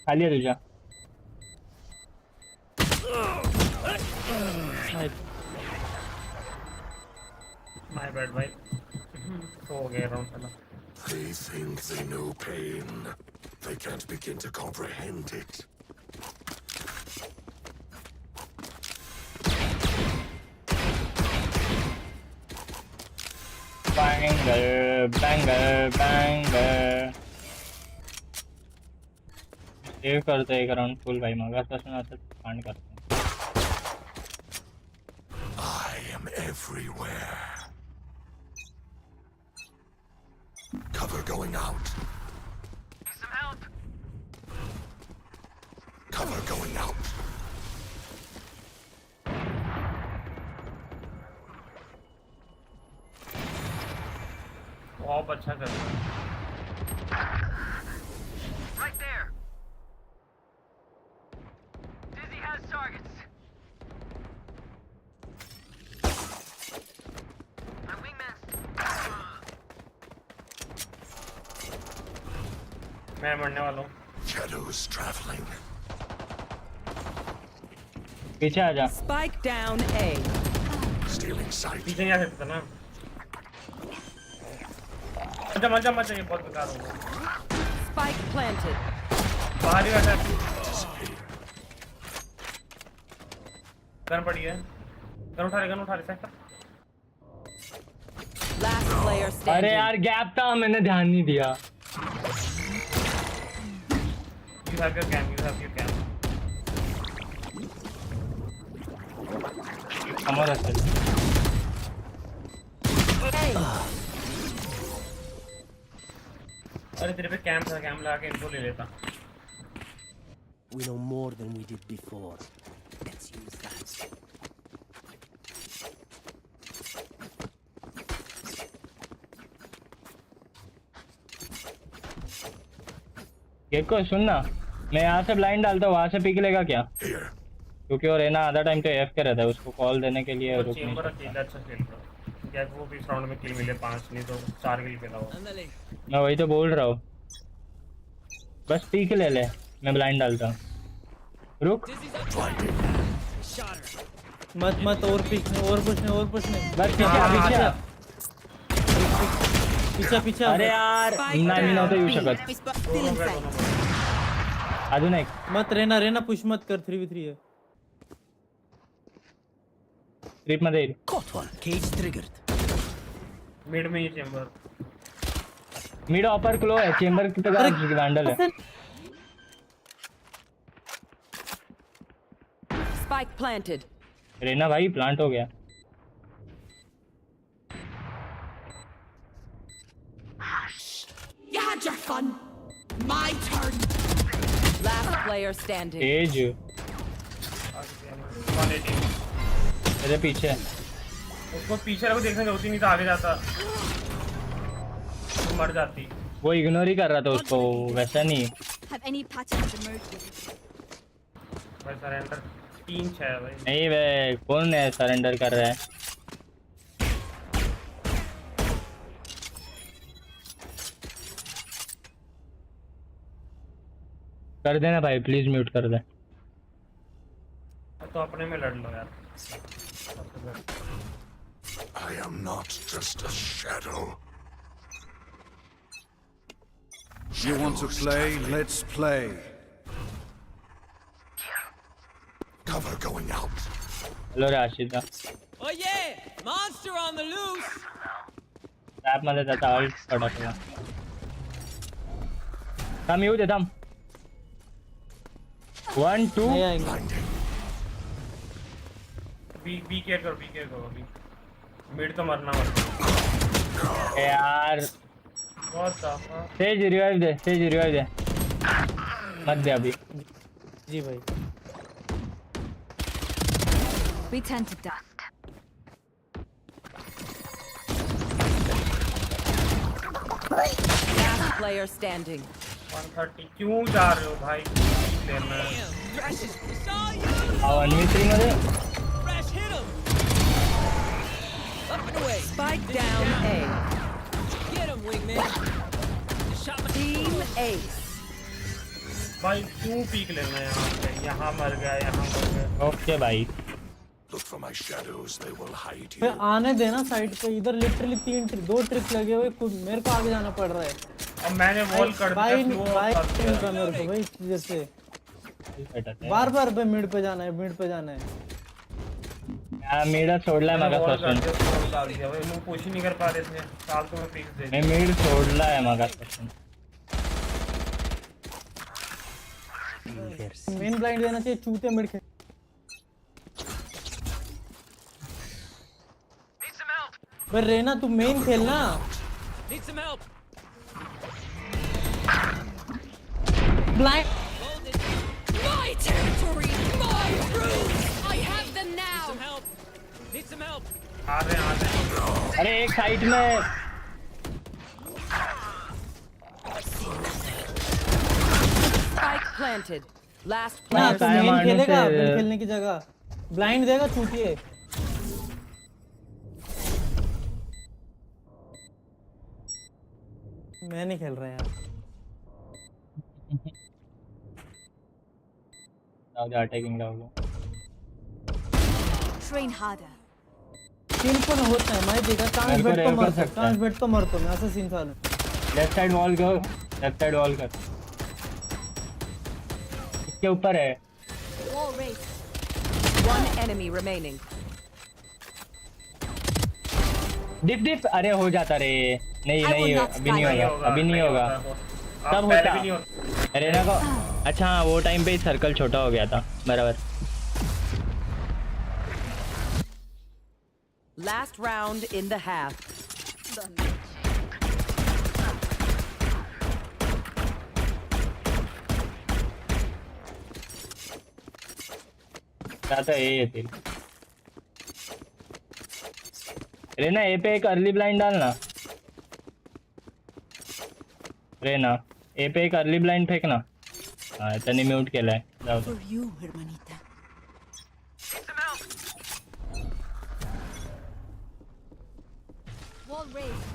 खाली है तुझा माय बैड भाई हो गया राउंड चला They think they know pain. They can't begin to comprehend it. banger. Save करते एक राउंड फुल भाई मगर तसं असं कांड करते I am everywhere. Cover going out. Need some help. Cover going out. बहुत अच्छा कर रहा है Right there. Dizzy has targets. My wingman's. मैं मरने वाला हूँ Shadows traveling. पीछे आ जा Spike down A. Stealing sight. पीछे नहीं आ सकता ना मजा ये बहुत बेकार होगा Spike planted. बाहर ही बैठा गन पड़ी है गन उठा रहे सर Last player standing. अरे यार गैप था मैंने ध्यान नहीं दिया You have your cam. हमारा चल अरे तेरे पे कैम था कैम लगा के इनको ले लेता We know more than we did before. Let's use that. Gekko सुन ना, मैं यहाँ से ब्लाइंड डालता हूँ, वहाँ से पिक लेगा क्या? क्योंकि वो रहना आधा टाइम तो एफ के रहता है, उसको कॉल देने के लिए रुक नहीं चेंबर सकता। अकेला अच्छा खेल रहा है, क्या वो भी इस राउंड में किल मिले 5 नहीं तो 4 किल खेला वो। मैं वही तो बोल रहा हूँ, बस पिक ले ले, मैं ब्लाइंड डालता हूँ। रुक मत मत और पीछे और कुछ नहीं और कुछ नहीं। बस पीछे पीछे पीछे। अरे यार नाही मी नव्हतं येऊ शकत। अजून एक मत रहना रहना पुश मत कर 3v3 है। ट्रिप मध्ये येईल। Cage triggered. मिड में ही चेंबर। मिड ऑपर क्लो है, चेंबर की तो वैंडल है। Spike planted. रेना भाई प्लांट हो गया। You had your fun. My turn. Last player standing. तेज मेरे पीछे उसको पीछे रखो, देखने होती नहीं तो आगे जाता, तो मर जाती। वो इग्नोर ही कर रहा था उसको, वैसा नहीं। Have any patterns emerged? भाई सरेंडर 3-6 भाई। नहीं भाई कौन है सरेंडर कर रहा है? कर देना भाई प्लीज, म्यूट कर दे। तो अपने में लड़ लो यार। I am not just a shadow. You want to play? Let's play. Cover going out. Hello Rashida. Oh yeah, monster on the loose. रॅप मध्ये त्याचा अल्ट पडला। थांब येऊ दे थांब। 1 2 बी केयर करो अभी। मिड तो मरना मत यार। बहुत साफ। तेज रिवाइव दे, मत दे अभी। जी भाई। We tend to dust. Last player standing. 130 क्यों जा रहे हो भाई? लेना आओ अनवित्री मध्ये। Spike down A. Get him, wingman. Team Ace. भाई क्यों पीक लेना है यहाँ पे? यहाँ मर गया। ओके भाई। Look for my shadows, they will hide फिर you. आने देना साइड पे, इधर लिटरली 2 ट्रिक्स लगे हुए, खुद मेरे को आगे जाना पड़ रहा है। अब मैंने वॉल कर दिया, भाई मेरे को भाई जैसे बार भाई मिड पे जाना है। यार मेरा सोडला मगा पासून। डाल दिया भाई, वो पुश ही नहीं कर पा रहे थे। साल तो मैं पिक्स दे। मैं मिड सोडला है मगा पासून। मेन ब्लाइंड देना चाहिए, चूते मिड खेल। पर रेना तू मेन खेलना। Need some help. Blind My territory, my rules. I have them now. Need some help. आ रहे हैं। अरे एक साइड में Spike planted. Last ना player तू standing. मेन खेलेगा, मेन खेलने की जगह ब्लाइंड देगा चूतिए। मैं नहीं खेल रहा यार। Attacking down. Train harder. सीन पण होत नाही माहिती का? चांस बेट तो मरतो मी, असं सीन चालू। लेफ्ट साइड वॉल कर। इसके ऊपर है। Wall race. One enemy remaining. Deep अरे हो जाता रे। नहीं अभी नहीं होगा। तब होता। अरे ना को अच्छा हाँ, वो टाइम पे सर्कल छोटा हो गया था बराबर। Last round in the half. आता ए येतील। रेना ए पे एक अर्ली ब्लाइंड डालना। रेना ए पे एक अर्ली ब्लाइंड फेक ना. हां त्यांनी म्यूट केलाय. जाऊ दे. For you, hermanita. Wall raised.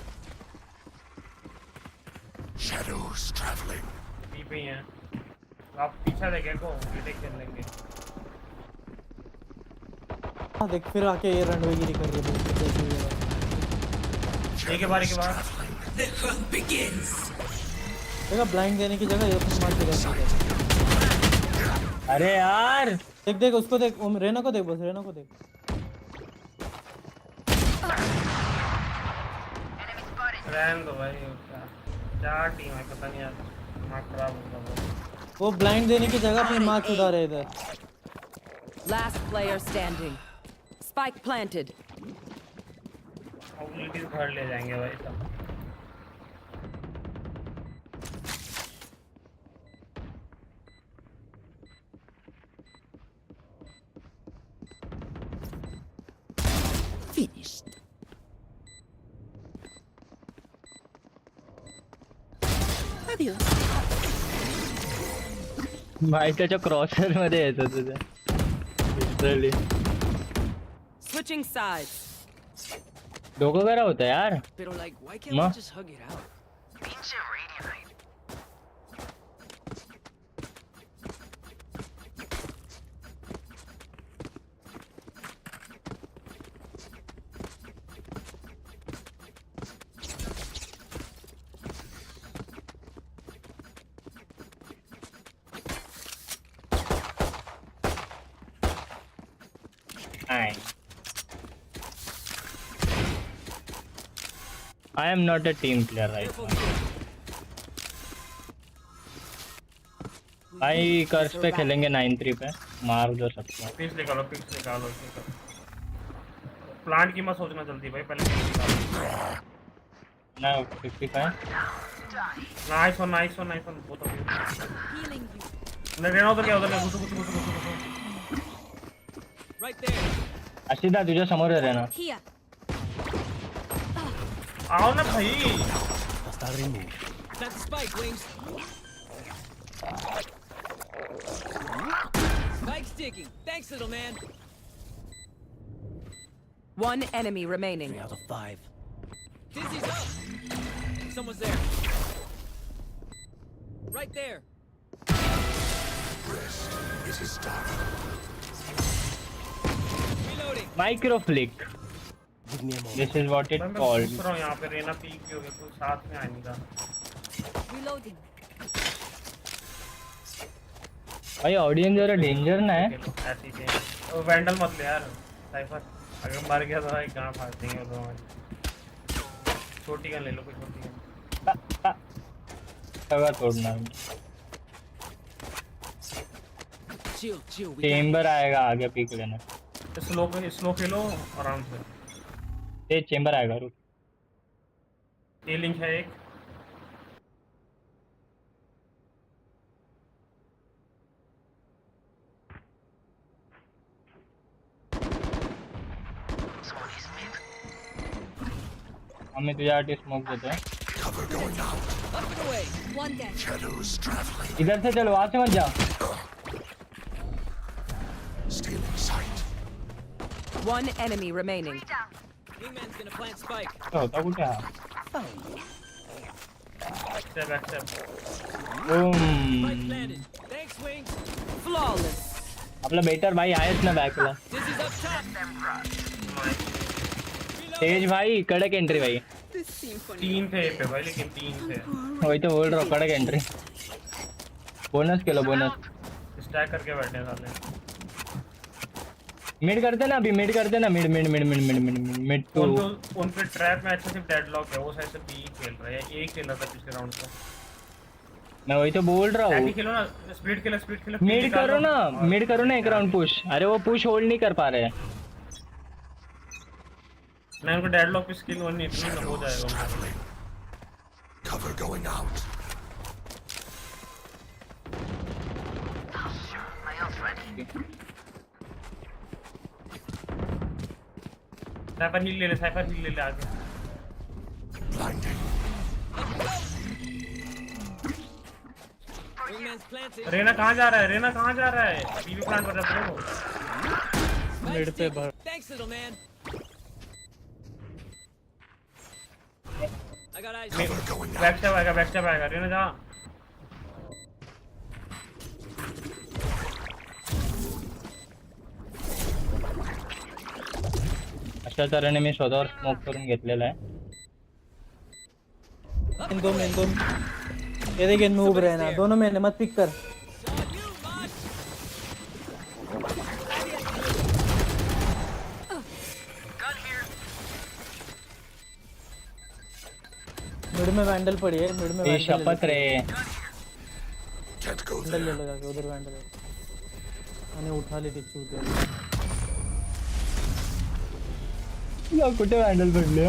Shadows traveling. B पे ही हैं. आप पीछे देखें को ये खेल लेंगे. हाँ देख फिर आके ये रनवे गिरी कर रही है. एक के बाद The hunt begins. देखा ब्लाइंड देने की जगह ये अपने मार के जाती है. अरे यार देख देख उसको देख. रेना को देख बस. रेना को देख. रहने दो भाई. क्या टीम है पता नहीं यार. दिमाग खराब हो गया. वो ब्लाइंड देने की जगह अपनी मार छुड़ा रहे इधर. Last player standing. Spike planted. Abilities भर ले जाएंगे भाई सब. Finished. Adios. भाई त्याच्या क्रॉसर मध्ये येतं तुझं. Literally Switching sides. डोकं करा होतं यार. Pero like, why can't we just hug it out? I am not a team player right now. भाई कर्स पे खेलेंगे 9-3 पे. मार दो सबको. पिक्स निकालो. प्लांट की मत सोचना जल्दी भाई. पहले पिक्स निकालो. ना 55. Nice one. बहुत हो गया. नहीं रहना उधर. क्या उधर घुसो. Right there. अशिदा तुझ्या समोर आहे ना. Here. आओ ना भाई. That's the spike, Wings. Spike sticking. Thanks, little man. One enemy remaining. 3 out of 5. Dizzy's up. Someone's there. Right there. Rest. It is done. Reloading. Micro flick. Give me a moment. This is what it मैं called. पूछ रहा हूँ यहाँ पे Raina peak भी हो गया. तो साथ में आने का. Reloading. भाई ऑडियंस जरा डेंजर ना है. ऐसी चीज़. वो वैंडल मत ले यार. साइफर अगर मर गया तो भाई कहाँ फाड़ देंगे वो लोग. छोटी गन ले लो. कोई छोटी गन. सगा तोड़ना. Chill. चेंबर आएगा आगे पीक लेना. स्लो खेलो आराम से. ये चेंबर आएगा. रुक. ये लिंक है एक. हमें तुझ्यासाठी स्मोक देते हैं. Cover going out. Up and away. One dead. Shadows traveling. इधर से चलो. वहां से मत जा. Stealing sight. One enemy remaining. Wingman's gonna plant spike. होता कुठे हा. Step. Boom. Spike planted. Thanks, Wings. Flawless. आपला बेटर भाई आहेच ना बॅकला. Dizzy's up top. तेज भाई कड़क एंट्री भाई. 3 थे पे भाई. लेकिन 3 थे. वही तो बोल रहा हूँ. कड़क एंट्री. बोनस के लो. बोनस स्टैक करके बैठे हैं साले. मिड करते ना. अभी मिड करते ना. Mid two. उन पे ट्रैप में अच्छा सिर्फ डेडलॉक है. वो शायद से बी खेल रहा है. ए खेल रहा था पिछले राउंड में. मैं वही तो बोल रहा हूँ. खेलो ना. स्प्लिट खेलो. मिड करो ना. एक राउंड पुश. अरे वो पुश होल्ड नहीं कर पा रहे हैं. मैं उनको डेडलॉक पे स्किल वन नहीं इतनी हो जाएगा. Cover going out. साइपर हील ले ले आगे. Blinding. रेना कहाँ जा रहा है? रेना कहाँ जा रहा है? बीबी प्लांट पर रखो। मिड पे भर। Thanks, little man. I got eyes. Back step आएगा रेना जा। अशा तऱ्हेने मी स्वतःवर स्मोक करून घेतलेला आहे. इन दो में ये देखिए नूब रहना दोनों में मत पिक कर. मिड में वैंडल पड़ी है. मिड में ये शपथ रे. वैंडल ले लो जाके उधर वैंडल है. मैंने उठा ली थी चूते. या कुठे वैंडल पडले?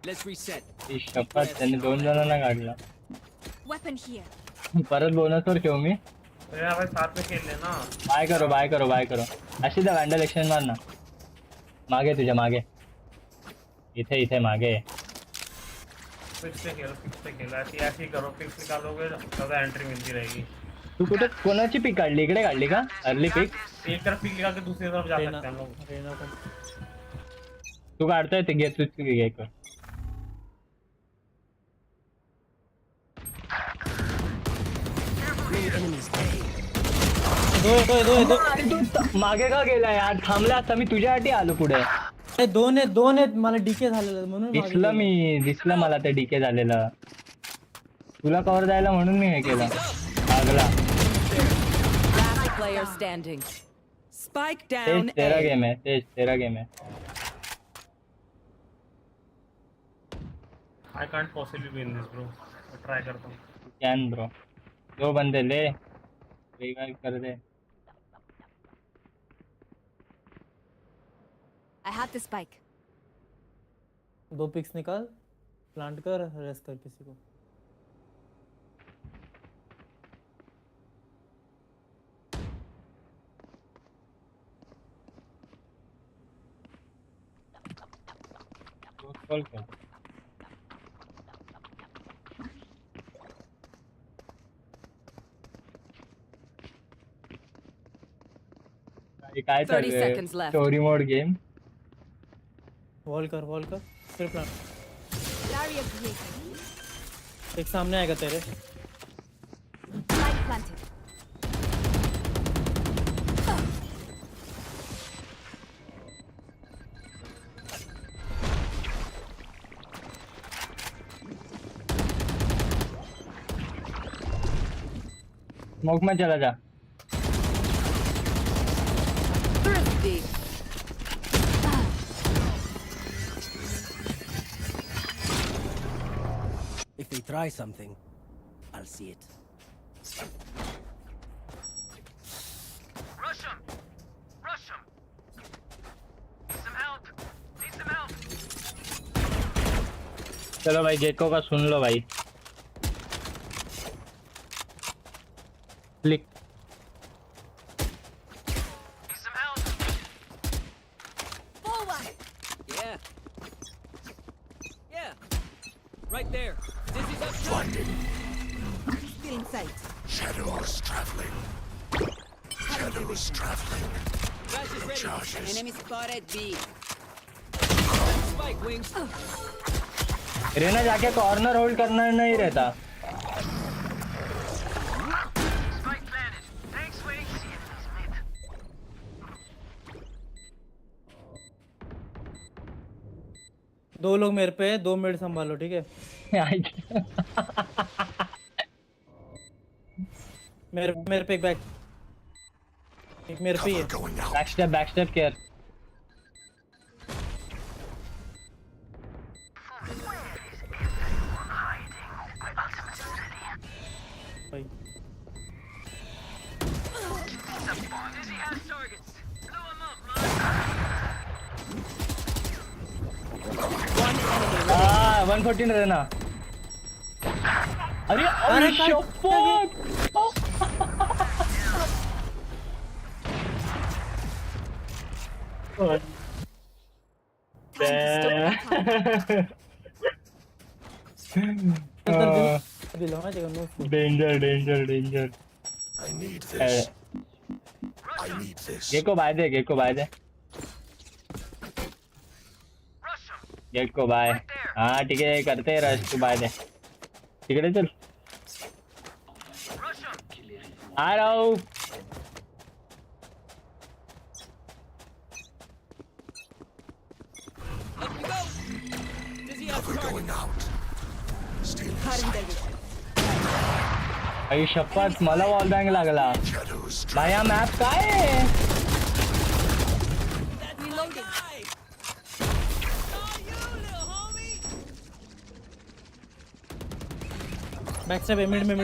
Let's reset. ये शपथ त्याने 2 जणांना काढला. Weapon here. परत बोनसवर ठेवू मी. रेना भाई साथ में खेल लेना. बाय करो. अशी द वैंडल एक्सचेंज मार ना. मागे तुझ्या मागे. इथे मागे. फिक्स पे खेल. ऐसे ही करो. फिक्स निकालोगे ज्यादा एंट्री मिलती रहेगी. तू कुठे कोणाची पिक काढली? इकडे काढली का? Early pick. एक तरफ पिक निकाल के दूसरी तरफ जा सकते हैं हम लोग. रेना को तू काढतोय ते घे. तू घे कर. दो मागे का गेला यार? थांबला असता मी तुझ्यासाठी आलो पुढे. दोन आहेत मला डीके झालेलं म्हणून दिसलं मला ते डीके झालेलं. तुला कव्हर द्यायला म्हणून मी हे केलं. आगला. Last player standing. Spike down. तेरा गेम है. I can't possibly win this, bro. Try करता हूँ. Can bro. 2 बंदे ले. रिवाइव कर दे. I have the spike. 2 picks निकाल. प्लांट कर. रेस्ट कर किसी को. कॉल कर. काय 30 seconds left. Story mode game. Wall कर. फिर प्लांट. Barrier created. एक सामने आएगा तेरे. Spike planted. स्मोक में चला जा. Thrifty. If they try something, I'll see it. Rush him! Need some help! चलो भाई गेको का सुन लो भाई. Click. Need some help! Forward. Yeah. Right there. Dizzy's up. Blinding. Still in sight. Shadows traveling. Flash is ready. Charges. Enemy spotted B. Spike wings. Reyna जाके corner hold करना नहीं रहता. Spike planted. Thanks, Wings. दो लोग मेरे पे. 2 minute संभालो ठीक है. मेरे पे एक बैक. एक मेरे पे है. Back step care. भाई Dizzy has targets. Blow him up, man. 114 रहना. अरे शपथ. दिला माहिती का no scope. Danger. I need this. I need this. Gate को बाय दे. गेट को बाय. हाँ ठीक है करते हैं रश. तू बाय दे. तिकडे चल. आ रहा हूँ. Cover going out. Still in sight. आई शपथ मला वॉल बँग लागला. भाई हा मॅप काय आहे? बैक से मिड में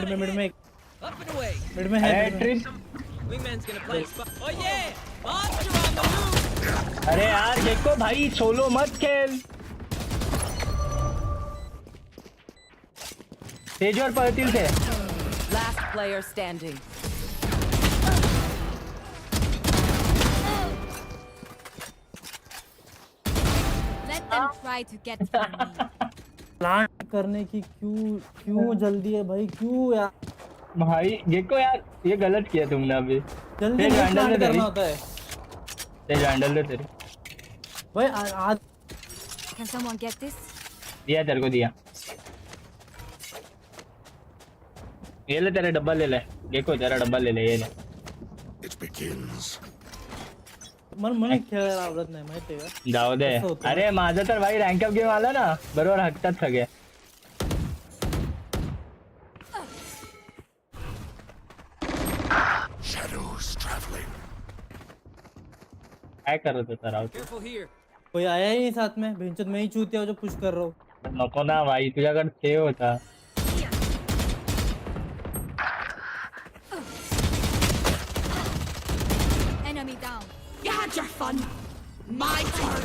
Up and away. मिड में है. Trip. Wingman's gonna play spot. Oh yeah! Monster on the move! अरे यार देखो भाई सोलो मत खेल. तेज और पळतील थे. Last player standing. Let them try to get through me. Plant करने की क्यों जल्दी है भाई, क्यों यार भाई देखो यार ये गलत किया तुमने अभी. जल्दी प्लांट करना होता है. तेज हैंडल दे तेरे. भाई आज Can someone get this? दिया तेरे को दिया. ये ले तेरा डब्बा ले ले. देखो तेरा डब्बा ले ले. ये ले. It begins. मन खेळायला आवडत नाही माहितीये का. जाऊ दे. अरे माझा तर भाई रँक अप गेम आला ना बरोबर हकतात सगळे. Shadows traveling. काय करत होता राव. Careful here. कोई आया ही नहीं साथ में. भेंचत मैं ही चूतिया हूँ जो पुश कर रहा हूँ. नको ना भाई तुझ्याकडे सेव होता. Enemy down. You had your fun. My turn.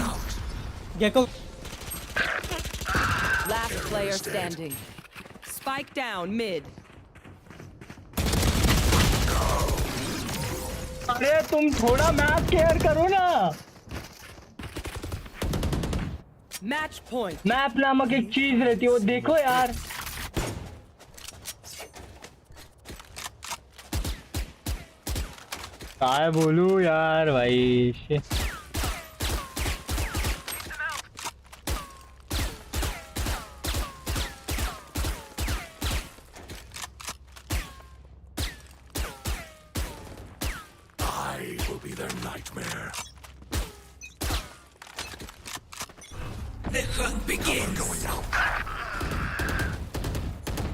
Gecko. Last player standing. Spike down mid. अरे तुम थोड़ा मैप केयर करो ना. Match point. मैप नामक एक चीज रहती है वो देखो यार. काय बोलू यार भाई. I will be their nightmare. The hunt begins. Going out.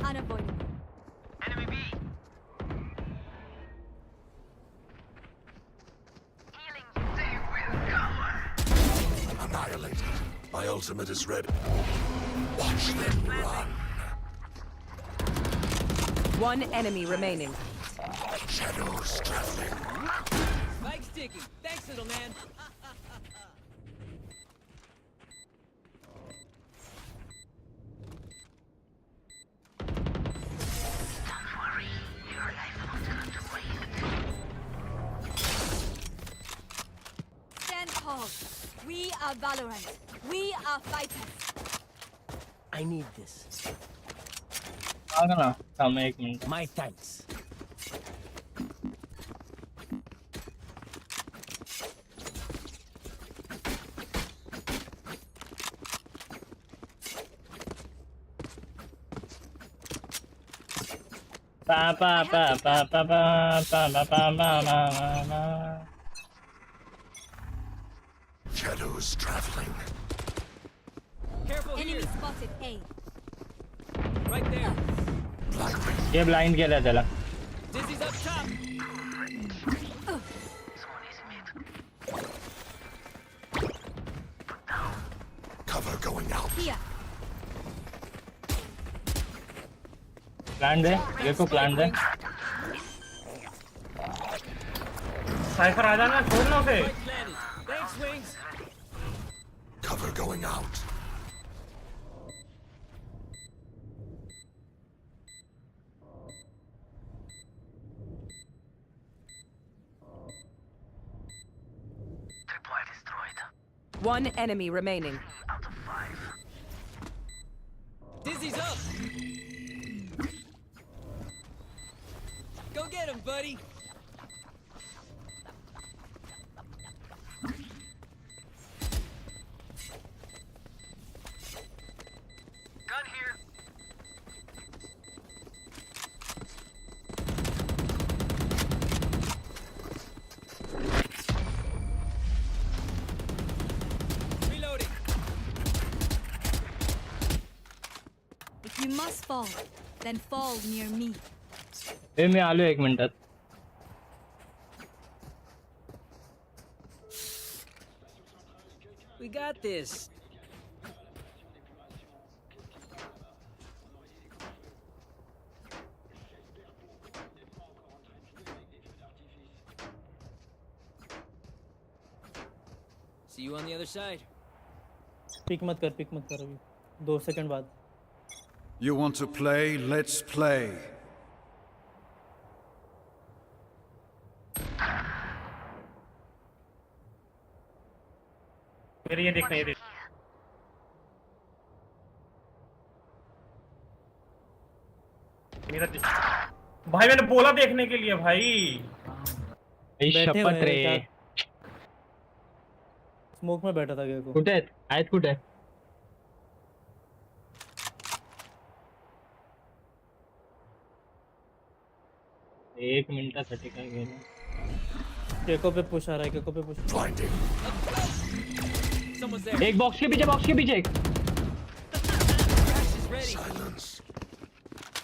Unavoidable. Enemy B. They will cover. Annihilated. My ultimate is ready. Watch them run. One enemy remaining. Shadows traveling. Spike sticky. Thanks, little man. Stand tall. We are Valorant. We are fighters. I need this. ना थांब एक minute. My thanks. Shadows traveling. Careful Enemy here. spotted A. Right there. ये blind केला त्याला. Dizzy's up top. Cover going out. Here. Plan दे. देखो plan दे. Cipher आ जाना छोड़ ना उसे. Spike planted. Thanks, Wings. Cover going out. Tripwire destroyed. One enemy remaining. Out of 5. Dizzy's up. buddy. Gun here. Reloading. If you must fall, then fall near me. ए मी आलो 1 मिनिटात. We got this. See you on the other side. Pick मत कर अभी 2 second बाद. You want to play? Let's play. फिर ये देखना ये मेरा भाई मैंने बोला देखने के लिए भाई. शपथ रे. स्मोक में बैठा था क्या को. कुठे आहेत कुठे. 1 मिनिटासाठी काय गेलं. केको पे पुश आ रहा है. केको पे पुश. एक बॉक्स के पीछे एक.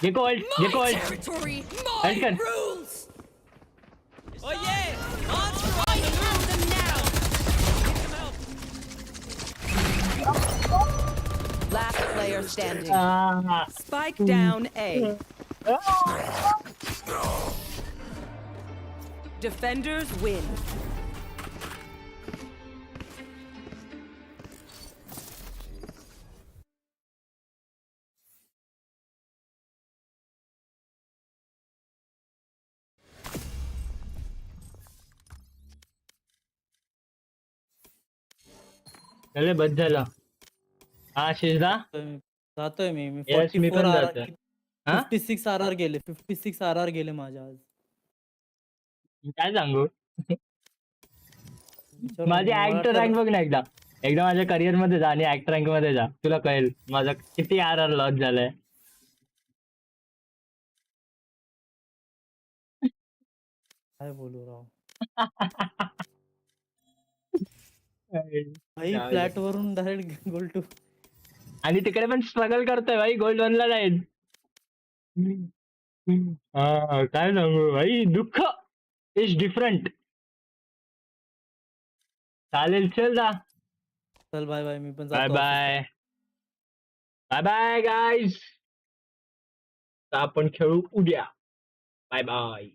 Gekko ult. Territory, my कर. rules. Oh yeah! Monster I have them now. Last player standing. Ah. Spike down A. Defenders win. चले बस झालं. हा शिजदा जातोय मी. Yes, मी पण जातोय. 56 RR गेले. 56 RR गेले माझ्या आज. काय सांगू. माझी ऍक्ट रँक बघ ना एकदा माझ्या करिअर मध्ये जा आणि ऍक्ट रँक मध्ये जा. तुला कळेल माझा किती RR लॉस झालाय. काय बोलू राव. भाई फ्लॅट वरून डायरेक्ट गोल्ड 2 आणि तिकडे पण स्ट्रगल करतोय भाई. गोल्ड 1 ला जाईल. काय सांगू भाई. दुःख इज डिफरंट. चालेल चल जा. चल बाय बाय. मी पण बाय जातो. Bye bye bye guys. आपण खेळू उद्या. Bye bye.